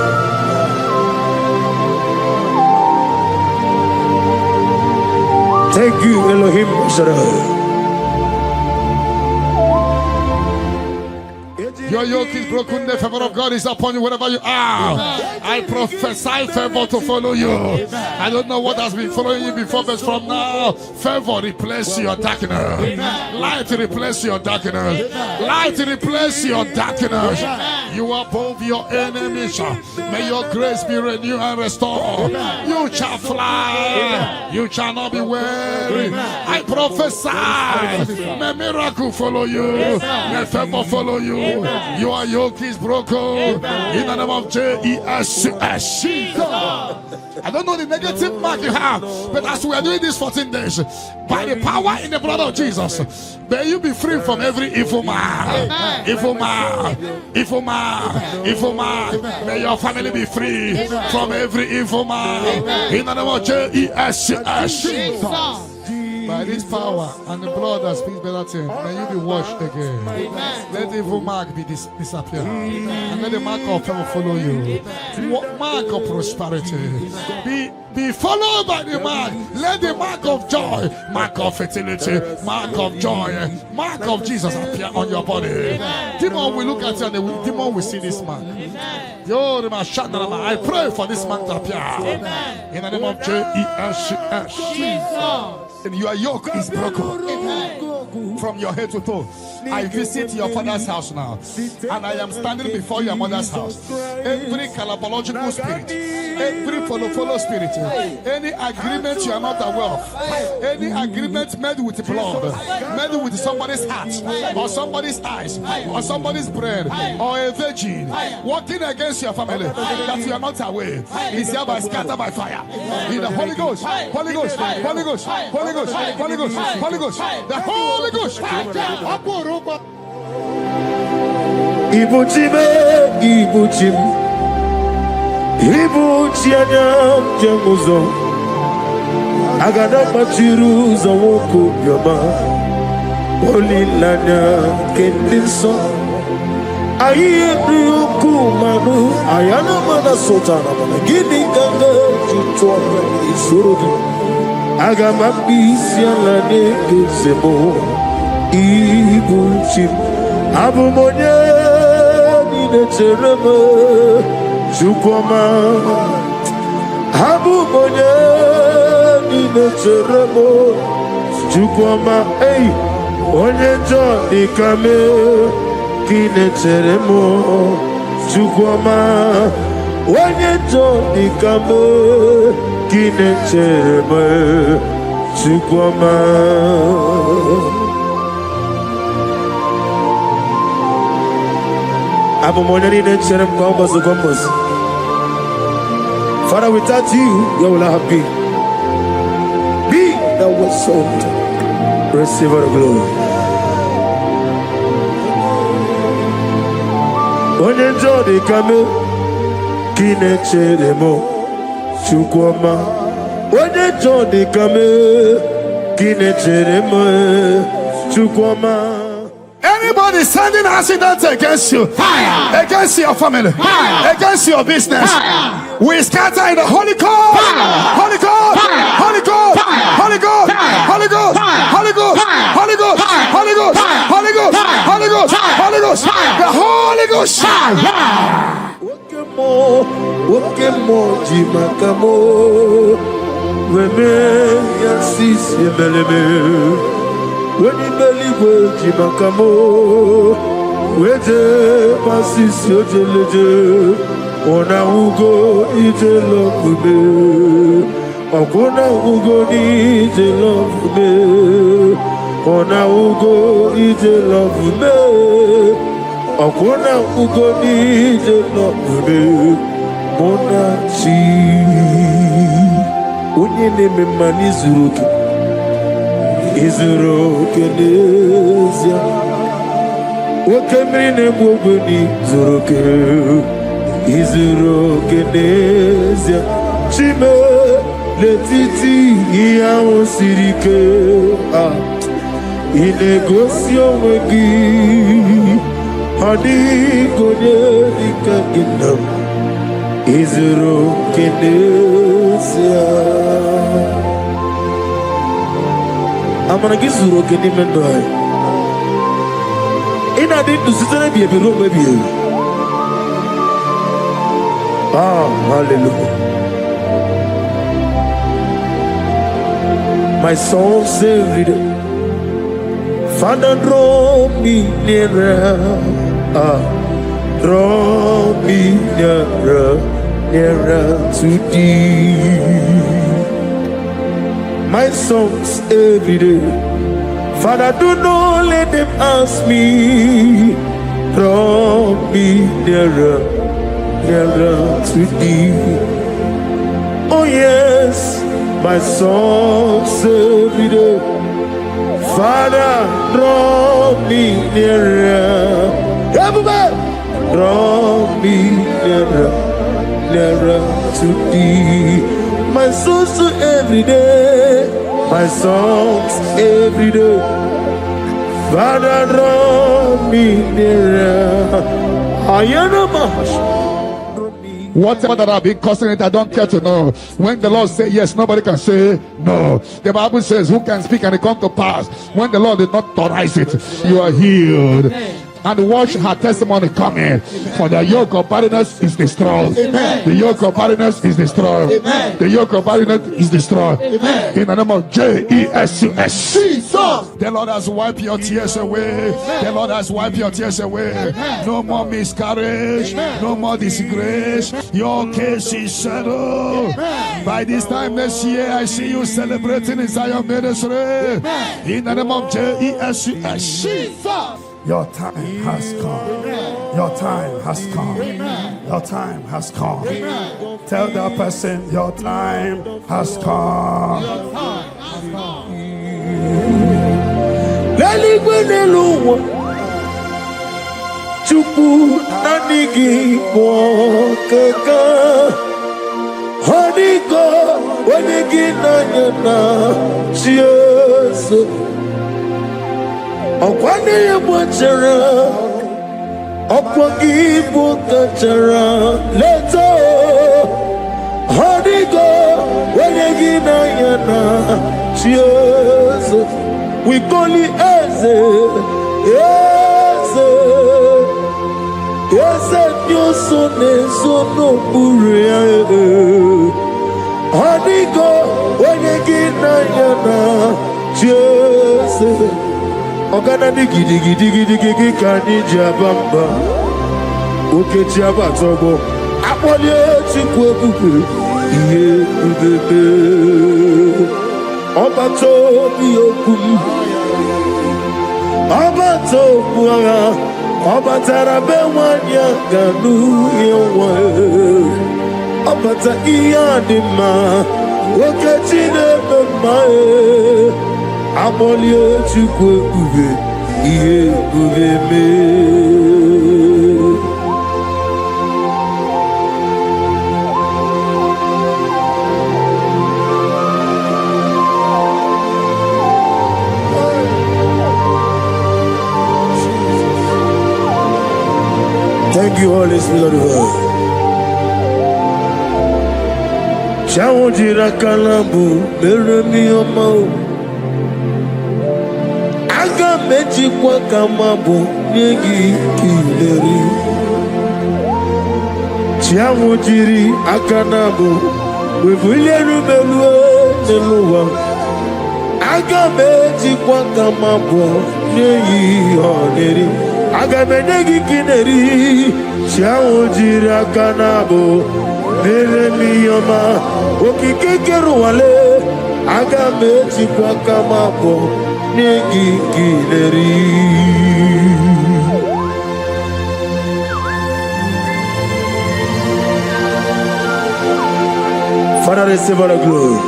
Thank you, Elohim Shaddai. Your yoke is broken, the favor of God is upon you wherever you are. I prophesy favor to follow you. I don't know what has been following you before, but from now, favor replace your darkness. Light replace your darkness. Light replace your darkness. You are above your enemies. May your grace be renewed and restored. You shall fly. You shall not be weary. I prophesy. May miracle follow you. May favor follow you. Your yoke is broken in the name of Jesus. I don't know the negative mark you have, but as we are doing this 14 days, by the power in the blood of Jesus, may you be free from every evil man. Evil man, evil man, evil man. May your family be free from every evil man in the name of Jesus. By this power and the blood that speaks better things, may you be washed again. Let the evil mark be disappear. And let the mark of favor follow you. Mark of prosperity. Be followed by the mark. Let the mark of joy, mark of fertility, mark of joy, mark of Jesus appear on your body. Demon will look at you and the demon will see this mark. I pray for this mark to appear. In the name of Jesus. And your yoke is broken from your head to toe. I visit your father's house now, and I am standing before your mother's house. Every cannibalogical spirit, every follow spirit, any agreement you are not aware of, any agreement made with blood, made with somebody's heart, or somebody's eyes, or somebody's brain, or a virgin working against your family that you are not aware, is hereby scattered by fire. In the Holy Ghost, Holy Ghost, Holy Ghost, Holy Ghost, Holy Ghost, Holy Ghost, the Holy Ghost. Ibuchime, Ibuchim, Ibuchianyam Jamuzo, Agada Machiruza Woko Yama, Holy Lana Kendinso, Ayuku Manu, Ayana Mana Sotana, Gini Ganga, Chitwaka, Isuru, Agamapisia Lane Gizemo, Ibuchim, Abumonya. Terema Chukoma Habu Monya Nina Teremo Chukoma Hey Onyejo Ikame Kine Teremo Chukoma Onyejo Ikame Kine Teremo Chukoma. Father, without you, you will not be. Be thou exalted. Receive the glory. Onye jodi kame kine cheremo chukwama. Onye jodi kame kine cheremo chukwama. Anybody sending accidents against you, fire. Against your family, fire. Against your business, fire. We scatter in the Holy Ghost, Holy Ghost, Holy Ghost, Holy Ghost, Holy Ghost, Holy Ghost, Holy Ghost, Holy Ghost, Holy Ghost, Holy Ghost, Holy Ghost, the Holy Ghost. Wokemo jimakamo, weme yasisi meleme. When you believe with Jimakamo, with the passes your jelly, on a Ugo, eat a love with me, or Gona Ugo, eat a love with me, on a Ugo, eat a love with me, or Gona Ugo, eat a love with me, Monachi. When you name him, man is rookie. Izuro Kenezia Wakemine Boguni Zuroke Izuro Kenezia Chime Letiti Iao Sirike Inegosio Wegi Hadi Gonye Ikagindam Izuro Kenezia. I'm gonna get Zuro Kenny Mendoy. In I didn't do Sister be a below baby. Ah, hallelujah. My soul saved it. Father, draw me nearer. Draw me nearer to thee. My songs every day. Father, do not let them ask me. Draw me nearer to thee. Oh yes, my songs every day. Father, draw me nearer. Everybody, draw me nearer to thee. My soul every day. my songs every day. Father, draw me nearer. I am a Whatever that I've been causing it, I don't care to know. When the Lord says yes, nobody can say no. The Bible says, who can speak and it come to pass? When the Lord did not authorize it, you are healed. And watch her testimony coming. For the yoke of barrenness is destroyed. Amen. The yoke of barrenness is destroyed. Amen. The yoke of barrenness is destroyed. Amen. In the name of Jesus. The Lord has wiped your tears away. The Lord has wiped your tears away. No more miscarriage. No more disgrace. Your case is settled. By this time next year, I see you celebrating inside your ministry. In the name of Jesus. Your time has come. Your time has come. Your time has come. Tell that person, your time has come. Chupu nanigi kaka honigo wanigi nanyana Jesus. Okwane yebwachara Okwagi bukachara Leto Hodigo Wenegina yana Jesus. We call it Eze Eze Eze Nyosone Sono Buria Hodigo Wenegina yana Jesus. Ogana ni gidi kani jabamba okechi abatogo apoli chukwu ebuke ihe ubebe obato bi okum obato buara obatara be nwanya ganu yewa obata iya di ma okechi na ma Amolie chukwu ube ihe ube me. Thank you, Holy Spirit of God. Chawo jira kalambu meremi omo. Meji kwa kamabu nyegi kileri Chiamu jiri akanabu Webule rubelue neluwa Aga meji kwa kamabu nyegi oneri Aga menegi kineri Chiamu jiri akanabu Mere miyoma Okikekeru wale Aga meji kwa kamabu Father, receive all the glory.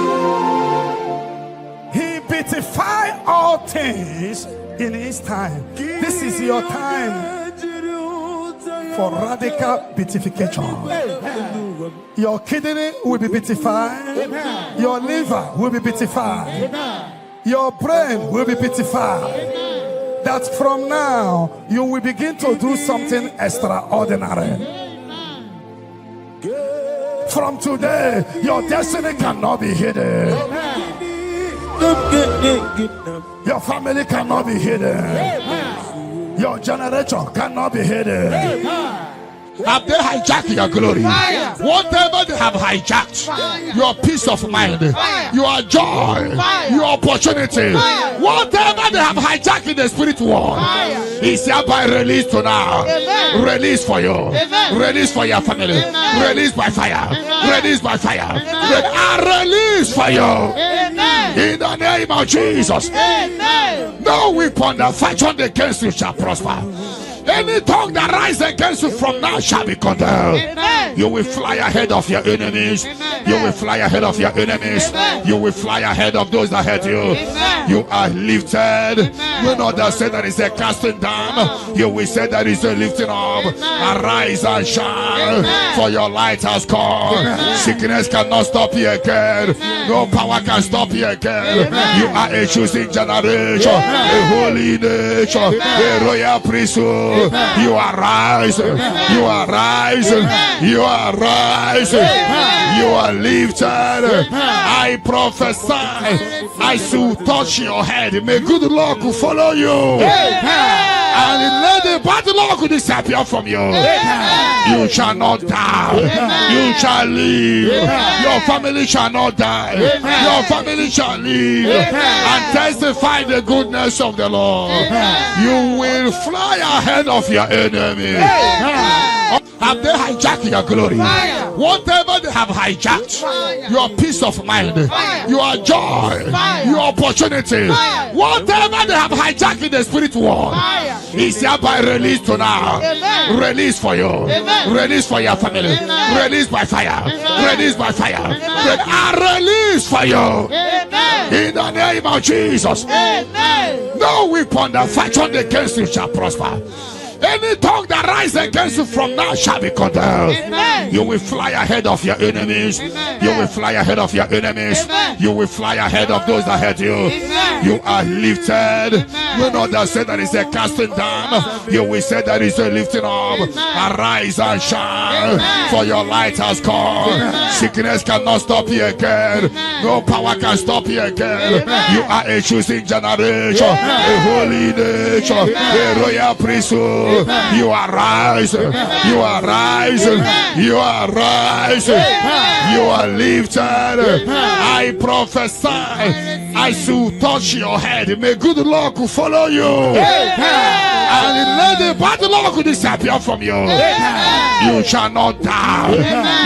He beautified all things in his time. This is your time for radical beatification. Your kidney will be beatified. Your liver will be beatified. Your brain will be beatified. That from now you will begin to do something extraordinary. From today, your destiny cannot be hidden. Your family cannot be hidden. Your generation cannot be hidden. Have they hijacked your glory? Fire. Whatever they have hijacked, fire. Your peace of mind, fire. Your joy, fire. Your opportunity, fire. Whatever they have hijacked in the spirit world, is hereby released to now. Amen. Release for you. Amen. Release for your family. Amen. Release by fire. Amen. Release by fire. Release for you. Amen. In the name of Jesus. Amen. No weapon that fashioned against you shall prosper. Any tongue that rises against you from now shall be condemned. Amen. You will fly ahead of your enemies. Amen. You will fly ahead of your enemies. Amen. You will fly ahead of those that hurt you. Amen. You are lifted. Amen. You know that say that is a casting down. You will say that is a lifting up. Amen. Arise and shine, Amen. for your light has come. Amen. Sickness cannot stop you again. Amen. No power can stop you again. Amen. You are a choosing generation, Amen. a holy nation, Amen. a royal priesthood. Amen. You are rising. Amen. You are rising. Amen. You are rising. Amen. You are lifted. Amen. I prophesy, I should touch your head. May good luck follow you. Amen. And let the bad luck disappear from you. Amen. You shall not die. Amen. You shall live. Amen. Your family shall not die. Amen. Your family shall live. Amen. And testify the goodness of the Lord. Amen. You will fly ahead of your enemy. Have they hijacked your glory? Fire. Whatever they have hijacked, Fire. your peace of mind, Fire. your joy, Fire. your opportunity, Fire. whatever they have hijacked in the spirit world, Fire. is hereby released to now. Amen. Release for you. Amen. Release for your family. Amen. Release by fire. Amen. Release by fire. Amen. Release for you. Amen. In the name of Jesus. Amen. No weapon that fashion against you shall prosper. Any tongue that rises against you from now shall be condemned. Amen. You will fly ahead of your enemies. Amen. You will fly ahead of your enemies. Amen. You will fly ahead of those that hurt you. Amen. You are lifted. Amen. You know that say that is a casting down. You will say that is a lifting up. Amen. Arise and shine, Amen. for your light has come. Amen. Sickness cannot stop you again. Amen. No power can stop you again. Amen. You are a choosing generation, Amen. a holy nation, Amen. a royal priesthood. Amen. You are rising. You are rising. You are rising. You are lifted. I prophesy, I should touch your head. May good luck follow you. And let the bad luck disappear from you. You shall not die.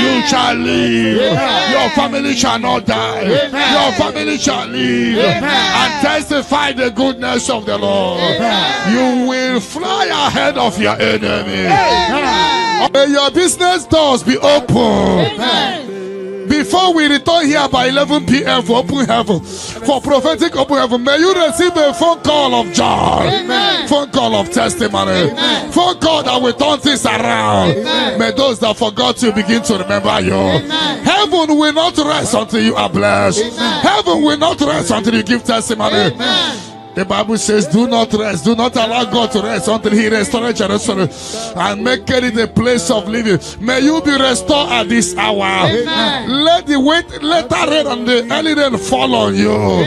You shall live. Your family shall not die. Your family shall live and testify the goodness of the Lord. You will fly ahead of your enemy. May your business doors be open. Before we return here by 11 p.m. for open heaven, for prophetic open heaven, may you receive a phone call of joy, phone call of testimony, phone call that will turn things around. May those that forgot you begin to remember you. Heaven will not rest until you are blessed. Heaven will not rest until you give testimony. The Bible says, do not rest, do not allow God to rest until He restores Jerusalem and make it a place of living. May you be restored at this hour. Let the later rain and the early rain fall on you.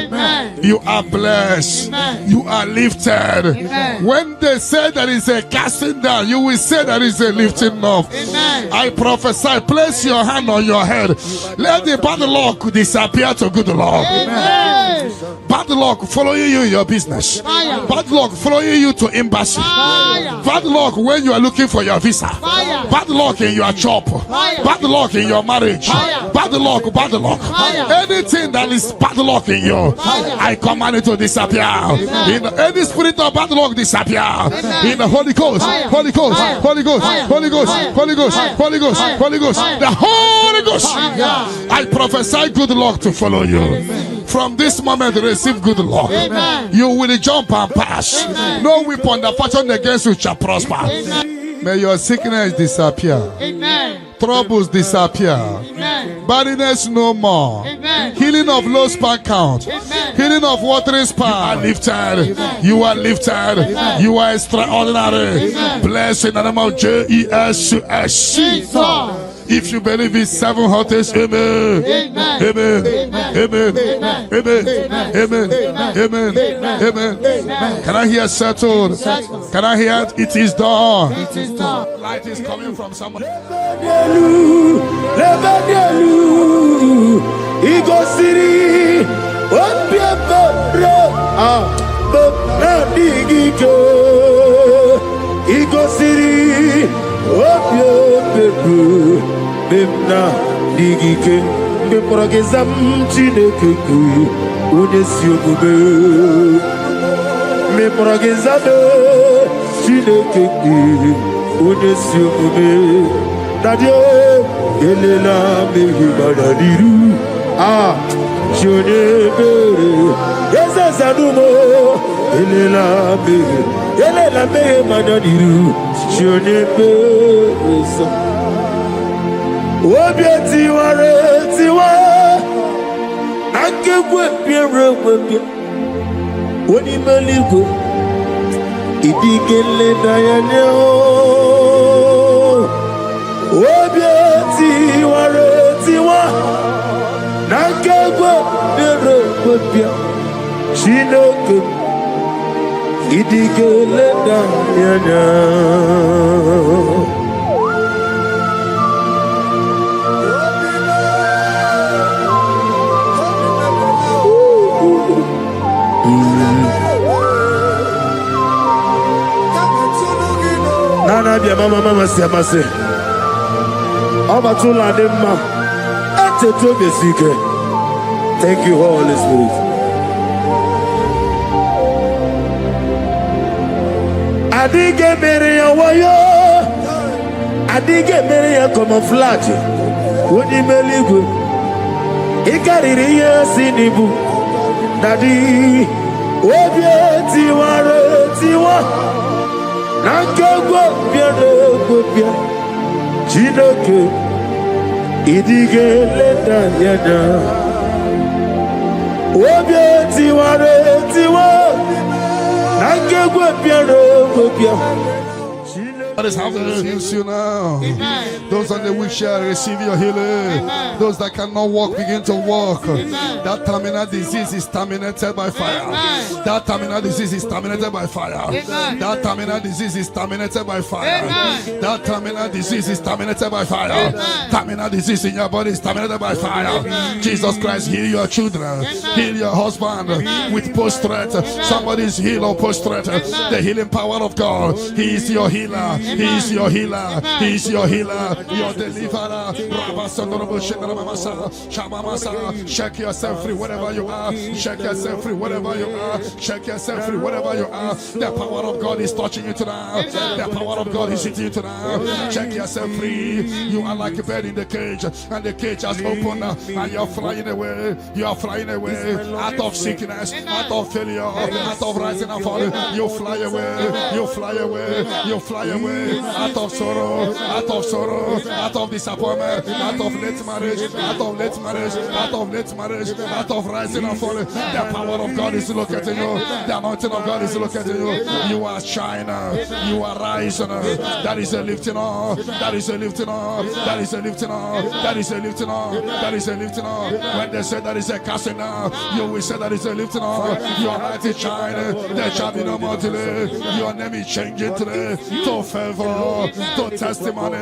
You are blessed. You are lifted. When they say there is a casting down, you will say there is a lifting up. I prophesy, place your hand on your head. Let the bad luck disappear to good luck. Bad luck following you in your business. Bad luck following you to embassy. Bad luck when you are looking for your visa. Bad luck in your job. Bad luck in your marriage. Bad luck, bad luck. Anything that is bad luck in you, I command it to disappear. In any spirit of bad luck, disappear. In the Holy Ghost, Holy Ghost, Holy Ghost, Holy Ghost, Holy Ghost, Holy Ghost, Holy Ghost, the Holy Ghost. I prophesy good luck to follow you. From this moment, receive good luck. You will jump and pass. No weapon that fashion against you shall prosper. May your sickness disappear. Troubles disappear. Barrenness no more. Healing of low sperm count. Healing of watering sperm. You are lifted. You are lifted. You are extraordinary. Blessed in the name of Jesus. If you believe it, 7 hottest, amen. Amen. Amen. Amen. Amen. Amen. Amen. Can I hear settled? Can I hear it is done? It is done. Light is coming from someone. Memna digike me progezam chineke ku onye si omume me progezado Chineke onesi omume Nadio elela mehi madadiru Chone bere Yesa sanumo elela mehi madadiru Chone bere Obieti ware tiwa Nakekwe piere webia Oni meligo Idigele dayane Obieti ware tiwa Nakekwe piere webia Chinoke Idigele dayane Nana bia mama siamase Obatula demma Ete to besike. Thank you, Holy Spirit. Adige meria wayo Adige meria camouflage Woni meligo Ikaririye sinibu Dadi Obieti ware tiwa Nankego biado gobia Chinoke Idige leta yada Obieti ware tiwa Nankego biado gobia That is how to use you now. Amen. Those on the wheelchair receive your healing. Amen. Those that cannot walk begin to walk. Amen. That terminal disease is terminated by fire. Amen. That terminal disease is terminated by fire. Amen. That terminal disease is terminated by fire. Amen. That terminal disease is terminated by fire. Amen. Terminal disease in your body is terminated by fire. Amen. Jesus Christ, heal your children. Amen. Heal your husband. Amen. With post-threat. Somebody is healed or post-threat. The healing power of God. He is your healer. He is your healer. He is your healer. Your deliverer. Shake yourself free wherever you are. Shake yourself free wherever you are. Shake yourself free wherever you are. The power of God is touching you tonight. The power of God is hitting you tonight. Shake yourself free. You are like a bird in the cage, and the cage has opened, and you are flying away. You are flying away out of sickness, out of failure, out of rising and falling. You fly away. You fly away. You fly away. Out of sorrow, out of sorrow, out of disappointment, out of late marriage, out of late marriage, out of late marriage, out of rising and falling. The power of God is locating you. The anointing of God is locating you. You are shining. You are rising. That is a lifting up. That is a lifting up. That is a lifting up. That is a lifting up. That is a lifting up. When they say that is a casting down, you will say that is a lifting up. Your light is shining. There shall be no more delay. Your name is changing today to favor, to testimony,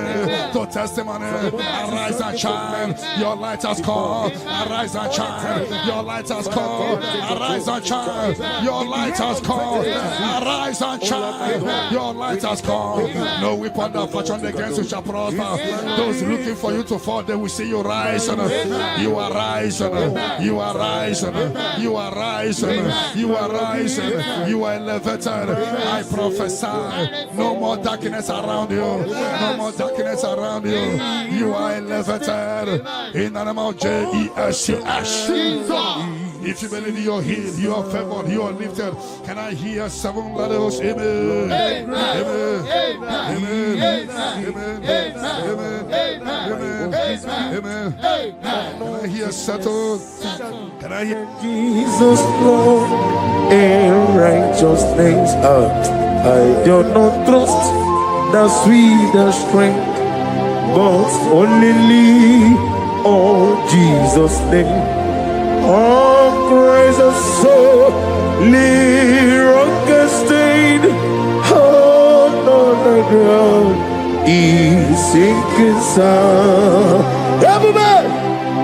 to testimony. Arise and shine. Your light has come. Arise and shine. Your light has come. Arise and shine. Your light has come. Arise and shine. Your light has come. No weapon that fashioned against you shall prosper. Those looking for you to fall, they will see you rise. You are rising. You are rising. You are rising. You are rising. You are elevated. I prophesy. No more darkness around you. No more darkness around you. You are elevated. In the name of Jesus. If you believe you are healed, you are favored, you are lifted. Can I hear 7 letters? Amen. Amen. Amen. Amen. Amen. Amen. Can I hear settled? Can I hear Jesus Lord and righteousness? I do not trust the sweetest strength, but only lean on Jesus' name. Oh, praise the soul, rock stain. Oh, no, the ground is sinking sound. Everybody!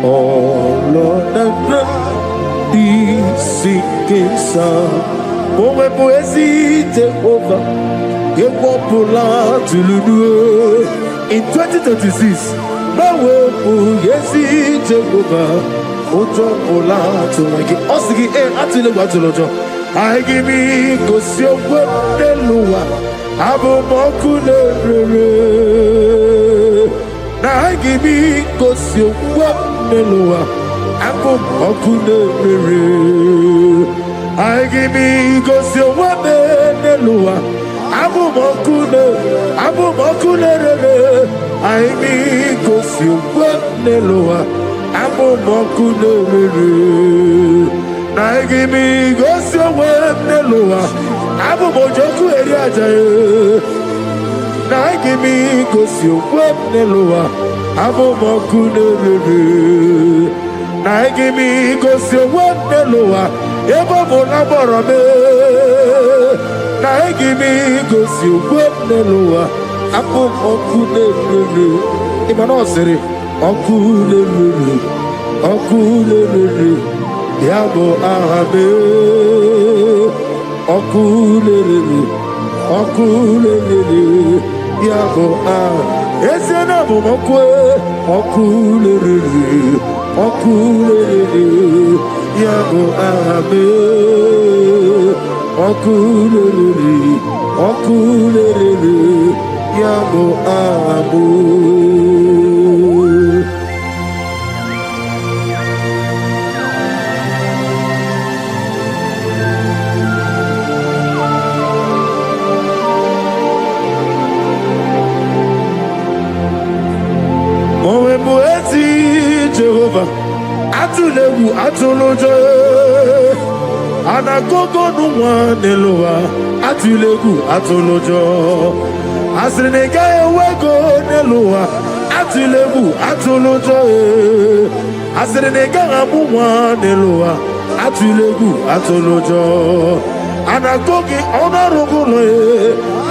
Oh, Lord, the ground is sinking sound. Oh, my poesy take over. In 2036, no way, yes, take over. Ojo ola to make it osigi atile gba to lojo. I give me go si ogbo deluwa Abumokulere. Na gibi kosio waneloa. Abumokulere. I give me kosio waneloa. Abumokulere. I me kosio waneloa. Abumokulere. Na give me kosio waneloa. Abumojoku eriajaye. Na give me kosio waneloa. Abumokulere. Na give me kosio waneloa. Ebo bolaboro me. Na give me kosio waneloa. Abumokulere. Imano sere. Okulere. Okulere. Yabo ahabe. Okulere. Okulere. Yabo ah. Esena bumokwe. Okulere. Okulere. Yabo ahabe. Okulere. Okulere. Yabo ahabu. Jehovah, atulewu atulojo, anagogo nuwa nelowa, atulewu atulojo, asrinega ewego nelowa, atulewu atulojo, asrinega amuwa nelowa, atulewu atulojo, anagogi onarugulo,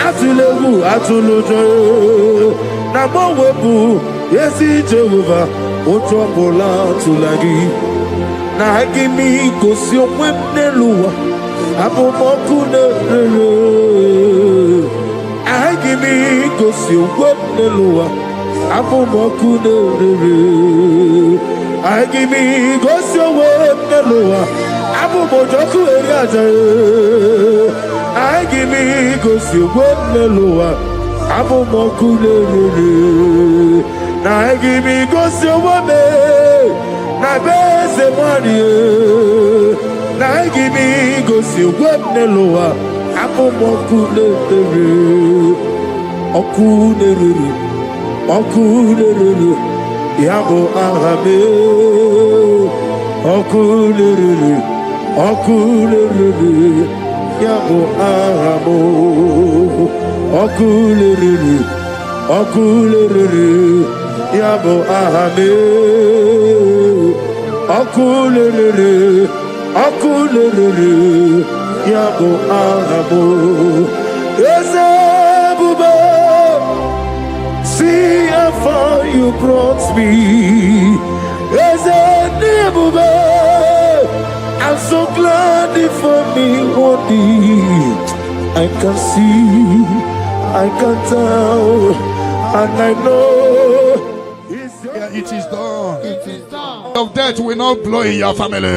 atulewu atulojo, namowebu yesi Jehovah. Otobola tulagi na hakimi kosi omweneluwa abomokunere hakimi kosi omweneluwa abomokunere hakimi kosi omweneluwa abomojoku eriajaye hakimi kosi omweneluwa abomokunere. Na give me go so woman, na bese money. Na give me go so woman loa. Apo mokulere, okulere, okulere. Yabo ahabe, okulere, okulere. Yabo ahabo, okulere, okulere. Yabo ahame, okulere, okulere, yabo ahabo. Ezebube, see how far you brought me. Ezebube, I'm so glad for me one day. I can see, I can tell, and I know. It is done. It is done. Of death will not blow in your family.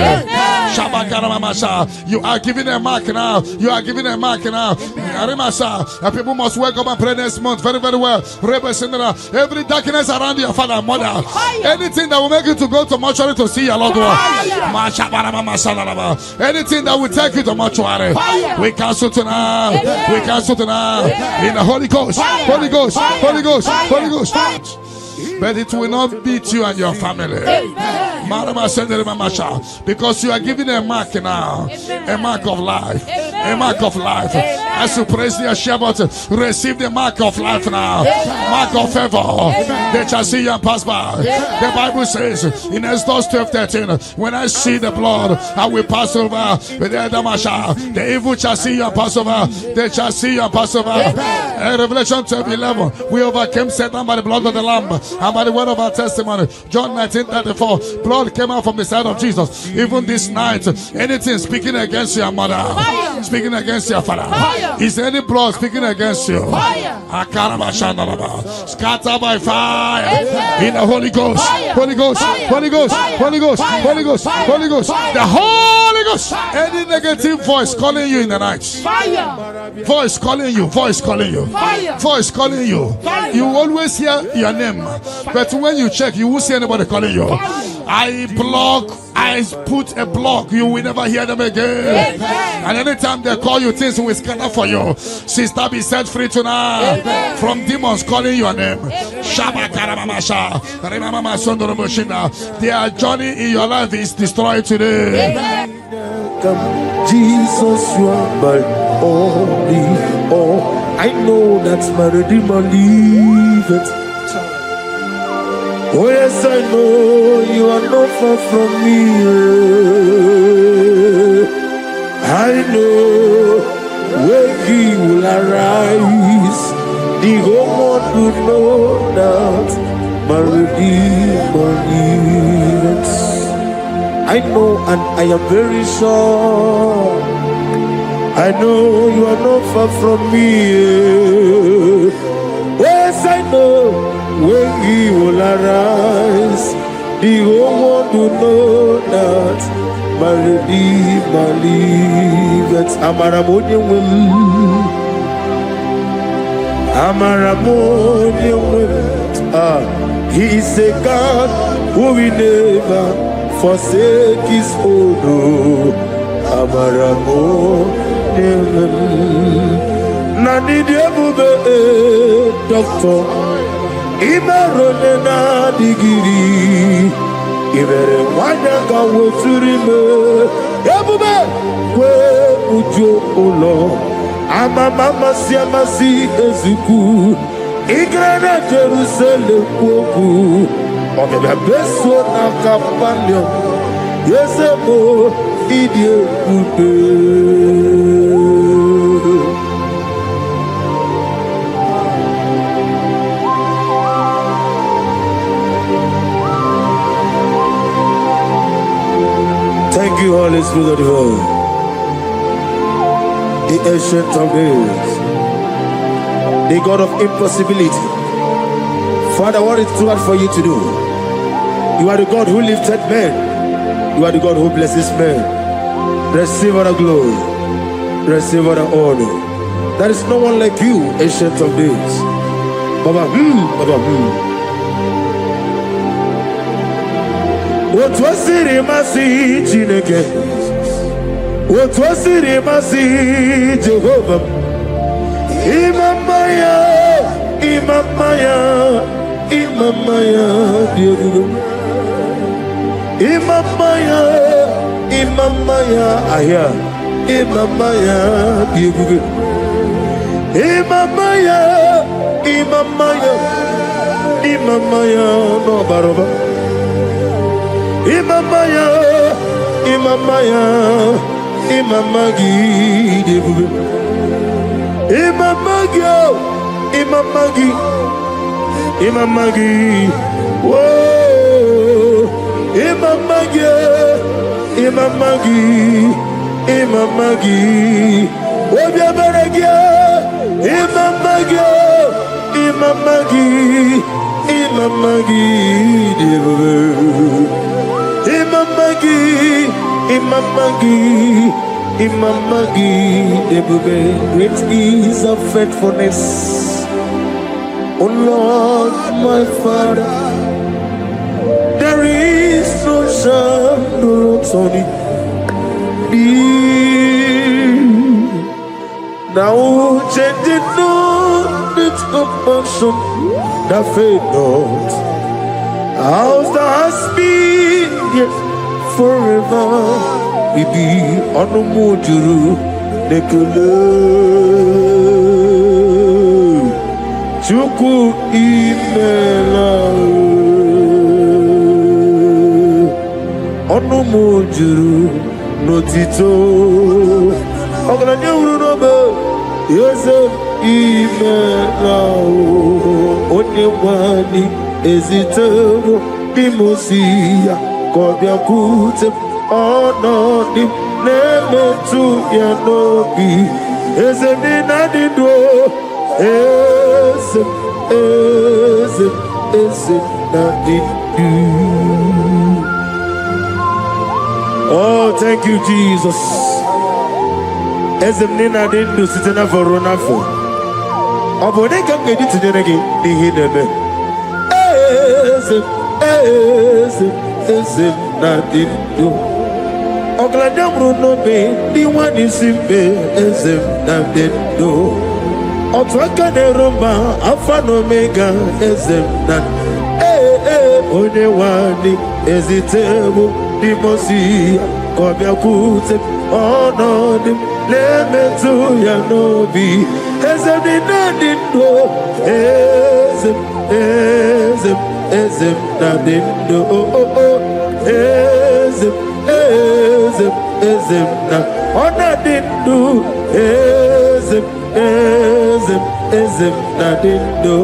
You are giving a mark now. You are giving a mark now. People must wake up and pray next month very, very well. Every darkness around your father and mother, anything that will make you to go to mortuary to see your loved one, anything that will take you to mortuary, we cancel tonight. We cancel tonight in the Holy Ghost. Holy Ghost. Holy Ghost. Holy Ghost. But it will not beat you and your family. Because you are giving a mark now. A mark of life. A mark of life. As you praise the Shabbat, receive the mark of life now. Mark of favor. They shall see you and pass by. The Bible says in Exodus 12:13, when I see the blood, I will pass over. The evil shall see you and pass over. They shall see you and pass over. Revelation 12:11, we overcame Satan by the blood of the Lamb and by the word of our testimony. John 19:34, blood came out from the side of Jesus. Even this night, anything speaking against your mother, speaking against your father, Is there any blood speaking against you? Fire. Scatter by fire. In the Holy Ghost. Holy Ghost. Holy Ghost. Holy Ghost. Holy Ghost. Holy Ghost. The Holy Ghost. Any negative voice calling you in the night. Fire. Voice calling you. Voice calling you. Fire. Voice calling you. Fire. You always hear your name, but when you check, you won't see anybody calling you. I put a block. You will never hear them again. Amen. And anytime they call you, things will scatter for you. Sister, be set free tonight. Amen. From demons calling your name. Their journey in your life is destroyed today. Amen. Come, Jesus, you are my only all. I know that's my Redeemer liveth. Oh yes, I know you are not far from me. I know when He will arise, the whole world will know that my Redeemer lives. I know and I am very sure. I know you are not far from me. Yes, I know when He will arise, the whole world will know that my Redeemer liveth. Amaramonium will. He is a God who will never forsake His own. Amaramonium. Nani diabube doctor. Imerone na digiri. Ibere wanyanga woturime. Ebube kwe ujo ulo. Mama siamasi ezuku. Igrana Jerusalem kwoku. Obebe beso na kapalyo. Yesebo idie kude. Thank you, Holy Spirit of the Lord, the ancient of days, the God of impossibility. Father, what is too hard for you to do? You are the God who lifted men. You are the God who blesses men. Receive all the glory. Receive all the honor. There is no one like you, ancient of days. Baba, Baba, What was it, Masi Chineke? What was it, Masi Jehovah? Imamaya, Imamaya, Imamaya, Imamaya, Imamaya, Aya, Imamaya, Imamaya, Imamaya, Imamaya, no Baroba. Imamaya, Imamaya, Imamagi, Imamagi, Imamagi, Imamagi, whoa, Imamagi, Imamagi, Imamagi, Obiabaragi, Imamagi, Imamagi, Imamagi, Imamagi, Imamagi, Imamagi, great is of faithfulness. Oh Lord, my Father, there is no shadow on thee. Now changing not its compassion, that fade not. How's the husband yet forever? We be on the mojuru nekele chuku imela on the mojuru notito ogana nyuru nobe yese imela onye wani ezitebo bimosia kobia kute ono dim nemetu ya nobi Oh, thank you, Jesus. As a nina didn't do sit enough for run off. Oh, but they can get it to the again. They hit them. Not did do. Oh, glad them no be. The one is in bed as if not did do. Oh, Twaka de Roma, Alpha no Omega as if not. Only one is it terrible. The Mosi, Kobia Kute, oh no, the Lemetu Yanobi, as if they didn't do, as if not didn't do, as if not, oh not didn't do, as if not didn't do,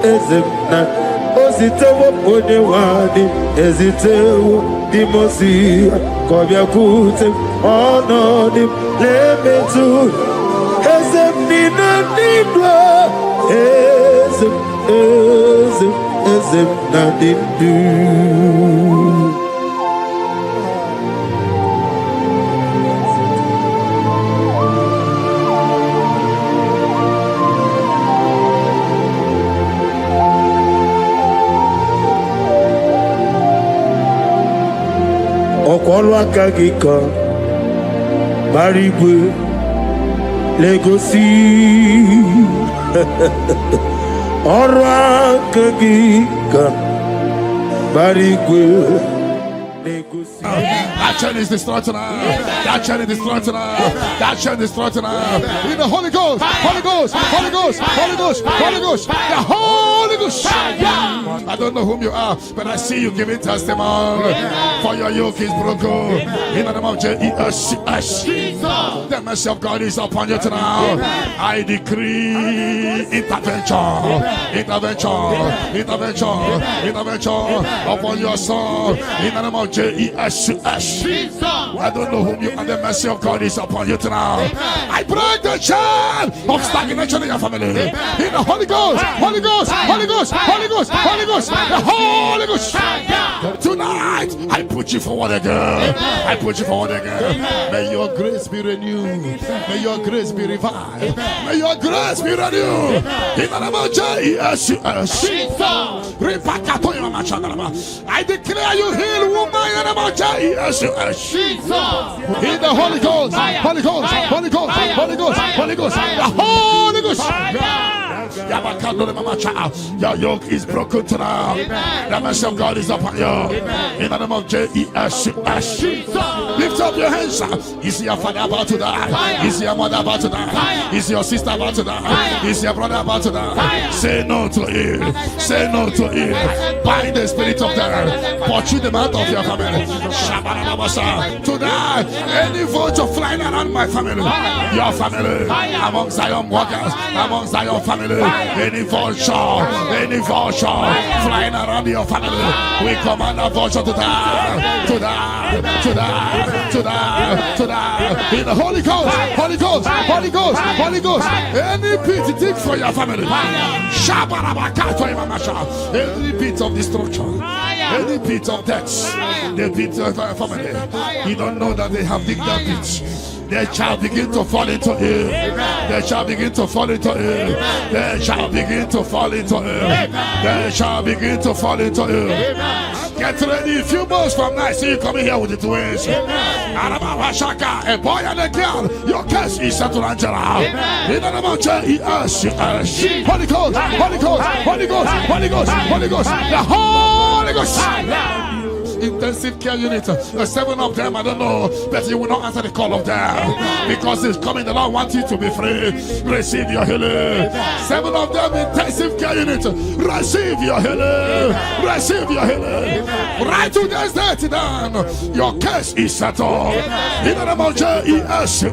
as if not. Ositewo onye wadi ezitewo dimosi kobia kute onodi lemetu ezem nina nidwa ezem na dindu. Ọkwọlụ aka gị ka gbara igwe legosi ọrụ aka gị ka gbara igwe legosi. That chain is destroyed tonight. That chain is destroyed tonight. That chain is destroyed tonight. In the Holy Ghost, Holy Ghost, Holy Ghost, Holy Ghost, Holy Ghost, the Holy Ghost. I don't know whom you are, but I see you giving testimony. For your yoke is broken. In the name of Jesus, the mercy of God is upon you tonight. I decree intervention, intervention, intervention, intervention upon your soul. In the name of Jesus. I don't know whom you are. The mercy of God is upon you tonight. I break the chain of stagnation in your family. In the Holy Ghost, Holy Ghost, Holy Ghost, Holy Ghost, Holy Ghost, the Holy Ghost. Tonight, I put you forward again. I put you forward again. May your grace be renewed. May your grace be revived. May your grace be renewed. In the name of Jesus. I declare you heal, woman. In the name of Jesus. In the Holy Ghost, Holy Ghost, Holy Ghost, Holy Ghost, Holy Ghost, the Holy Ghost. Your yoke is broken tonight. The mercy of God is upon you. In the name of Jesus. Lift up your hands. Is your father about to die? Is your mother about to die? Is your sister about to die? Is your brother about to die? Say no to it. Say no to it. Bind the spirit of death. Pursue them out of your family. Tonight, any vulture flying around my family, your family, among Zion workers, among Zion family, any vulture flying around your family, we command a vulture to die, to die, to die, to die, to die. In the Holy Ghost, Holy Ghost, Holy Ghost, Holy Ghost. Any pit dig for your family. Any pit of destruction, any pit of death, the pit of your family. You don't know that they have digged that pit. They shall begin to fall into it. They shall begin to fall into it. They shall begin to fall into it. They shall begin to fall into it. Get ready. A few months from now, see you coming here with the twins. A boy and a girl. Your case is settled, Angela. In the name of Jesus. Holy Ghost, Holy Ghost, Holy Ghost, Holy Ghost, Holy Ghost, the Holy Ghost. Intensive care unit, 7 of them, I don't know, but you will not answer the call of them because it's coming. The Lord wants you to be free. Receive your healing. 7 of them, intensive care unit, receive your healing. Receive your healing. Right to this day, down. Your case is settled. In the name of Jesus.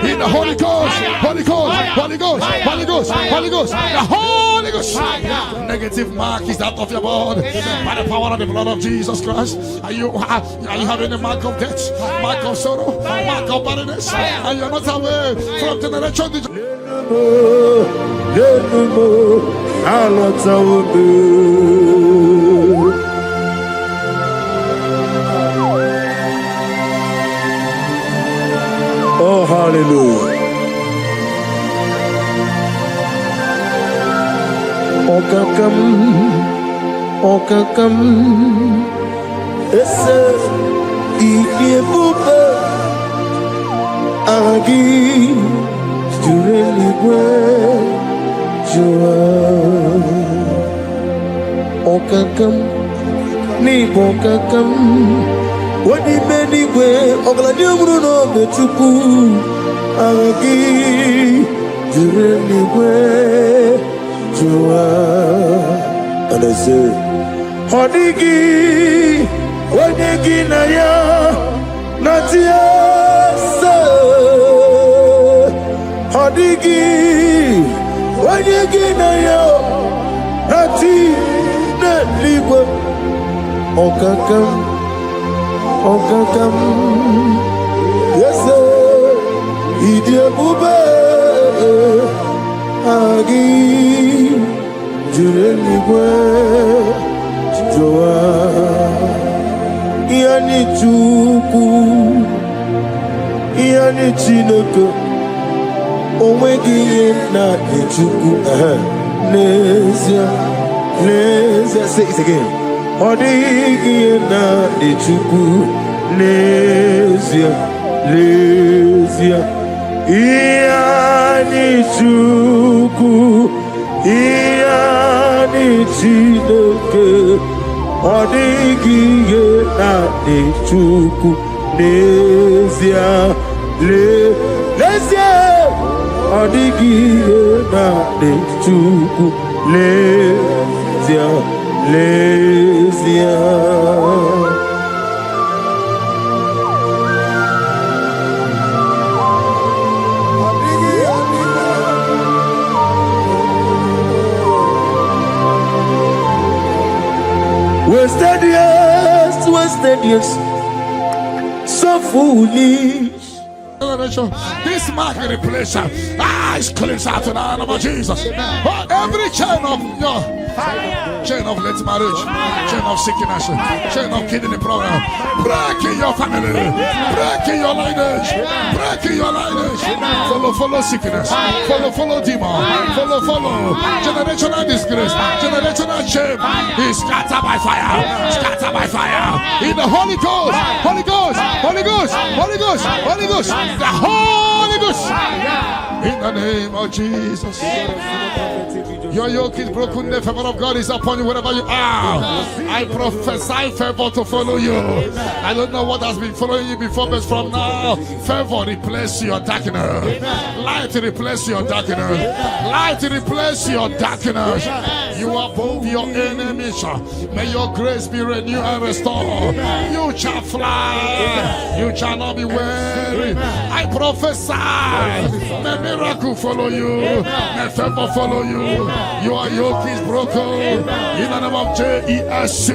In the Holy Ghost, Holy Ghost, Holy Ghost, Holy Ghost, Holy Ghost, the Holy Ghost. Negative mark is out of your body by the power of the blood of Jesus Christ. Are you having a mark of death, mark of sorrow, mark of barrenness, and you're not away from generation to generation? Oh, hallelujah. Okakam, esse EBUKA, agi, jureligwe, joa. Okakam, ni bokakam, wadi menigwe, ogladi bruno betuku, agi, jureligwe. And I say, Hodigi, Wadigi Naya, Natia, Hodigi, Wadigi Naya, Nati, Netliwa, Okakam, yes, sir, Idiabube, Agi. Jureligwe joa yani chuku yani chineke onwegi na chuku nezia say it again odigi na chuku nezia yani chuku yani chineke ọdịghị na chukwu n'ezie ọdịghị na chukwu n'ezie wasted years, so foolish. This mark in the place, it's cleansed out in the name of Jesus. But every chain of late marriage, chain of sickness, chain of kidney problem, break in your family, break in your lineage, break in your lineage. Follow sickness, follow demon, follow generational disgrace, generational shame. Is scattered by fire, in the Holy Ghost, Holy Ghost, Holy Ghost, Holy Ghost, Holy Ghost, the Holy Ghost. In the name of Jesus. Your yoke is broken, the favor of God is upon you wherever you are. I prophesy favor to follow you. I don't know what has been following you before, but from now, favor replace your darkness. Light replace your darkness. Light replace your darkness. You are above your enemies. May your grace be renewed and restored. You shall fly. You shall not be weary. I prophesy. May miracle follow you. May favor follow you. Your yoke is broken. In the name of Jesus.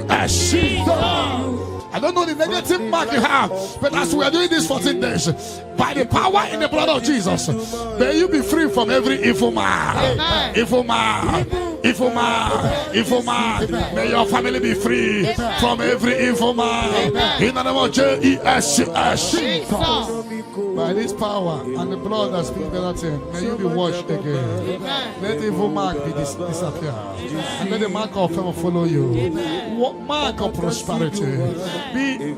I don't know the negative mark you have, but as we are doing this 14 days, by the power in the blood of Jesus, may you be free from every evil man. Evil man. May your family be free from every evil man. In the name of Jesus. By this power and the blood that speaks better thing, may you be washed again. Let the evil mark be disappear. And let the mark of favor follow you. Mark of prosperity.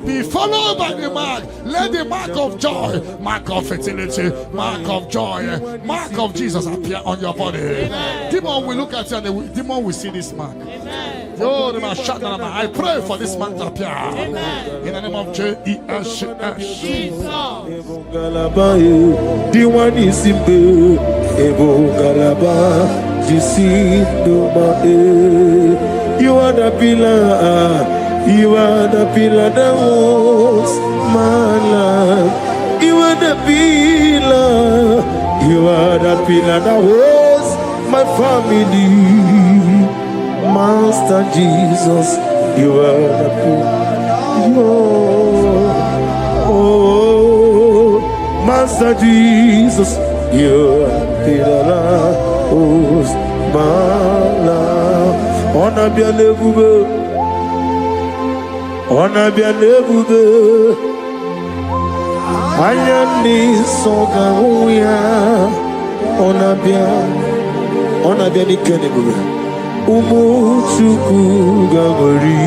Be followed by the mark. Let the mark of joy, mark of fertility, mark of joy, mark of Jesus appear on your body. Demon will look at you and the demon will see this mark. I pray for this mark to appear. In the name of Jesus. You are the pillar. You are the pillar that holds my life. You are the pillar. You are the pillar that holds my family. Master Jesus, you are the pillar. Oh, Master Jesus, you are the pillar that holds my life. On a bien élevé, on a bien élevé. Ayani songaouya, on a bien élevé. Umuchuku gagori,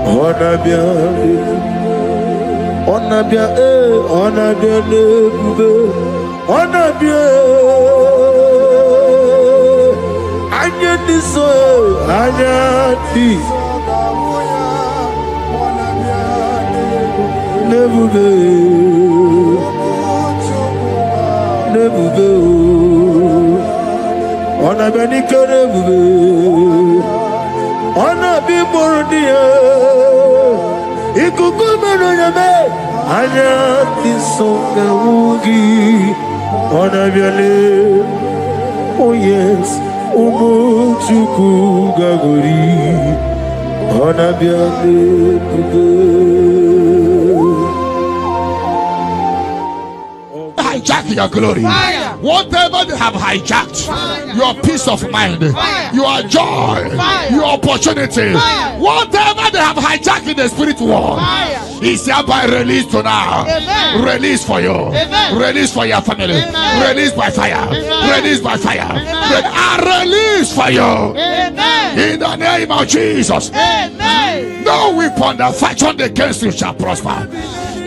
on a bien élevé. On a bien élevé. On a bien. Ayani so, ayani. Nebuve, on a bien nebuve, on a bien mordia, ikukumeno yame, anya tisonga ugi, on a bien le, oh yes, umuchuku gagori, on a bien nebuve. Hijack your glory. Fire. Whatever they have hijacked, fire. Your peace of mind, fire. Your joy, fire. Your opportunity, fire. Whatever they have hijacked in the spirit world, is hereby released to now. Amen. Release for you. Amen. Release for your family. Amen. Release by fire. Amen. Release by fire. Release for you. Amen. In the name of Jesus. Amen. No weapon that fashioned against you shall prosper.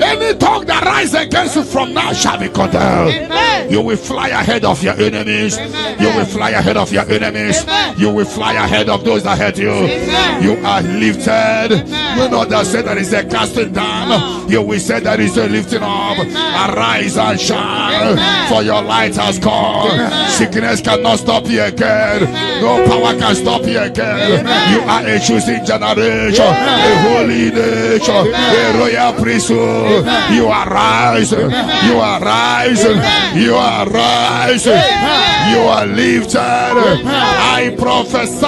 Any tongue that rises against you from now shall be condemned. Amen. You will fly ahead of your enemies. Amen. You will fly ahead of your enemies. Amen. You will fly ahead of those that hurt you. Amen. You are lifted. Amen. You know that say there is a casting down. You will say there is a lifting up. Amen. Arise and shine. Amen. For your light has come. Amen. Sickness cannot stop you again. Amen. No power can stop you again. Amen. You are a choosing generation. Amen. A holy nation. Amen. A royal priesthood. Amen. You are rising. Amen. You are rising. Amen. You are rising. Amen. You are lifted. Amen. I prophesy.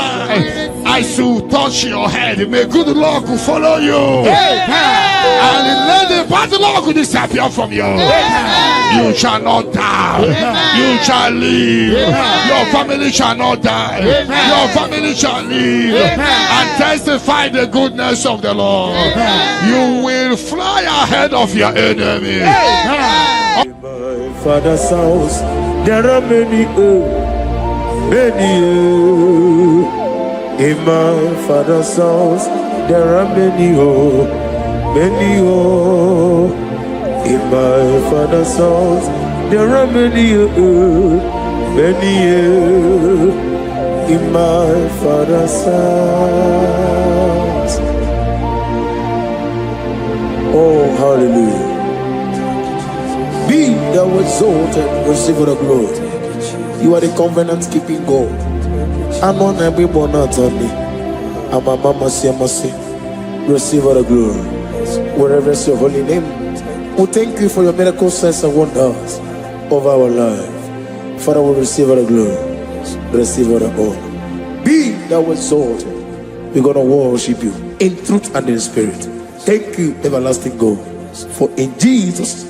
I should touch your head. May good luck follow you. Amen. And let the bad luck disappear from you. Amen. You shall not die. Amen. You shall live. Amen. Your family shall not die. Amen. Your family shall live. Amen. And testify the goodness of the Lord. Amen. You will fly ahead of your enemy. Amen. In my father's house, there are many. In my father's house, there are many. In my father's house, there are many. In my father's house. Oh, hallelujah. Be thou exalted, receive the glory. You are the covenant keeping God. I'm on every born out on me. I'm a mama, receive the glory. Wherever is your holy name. We thank you for your miracle signs and wonders of our life. Father, we receive the glory. Receive the honor. Be thou exalted. We're going to worship you in truth and in spirit. Thank you, everlasting God. For in Jesus'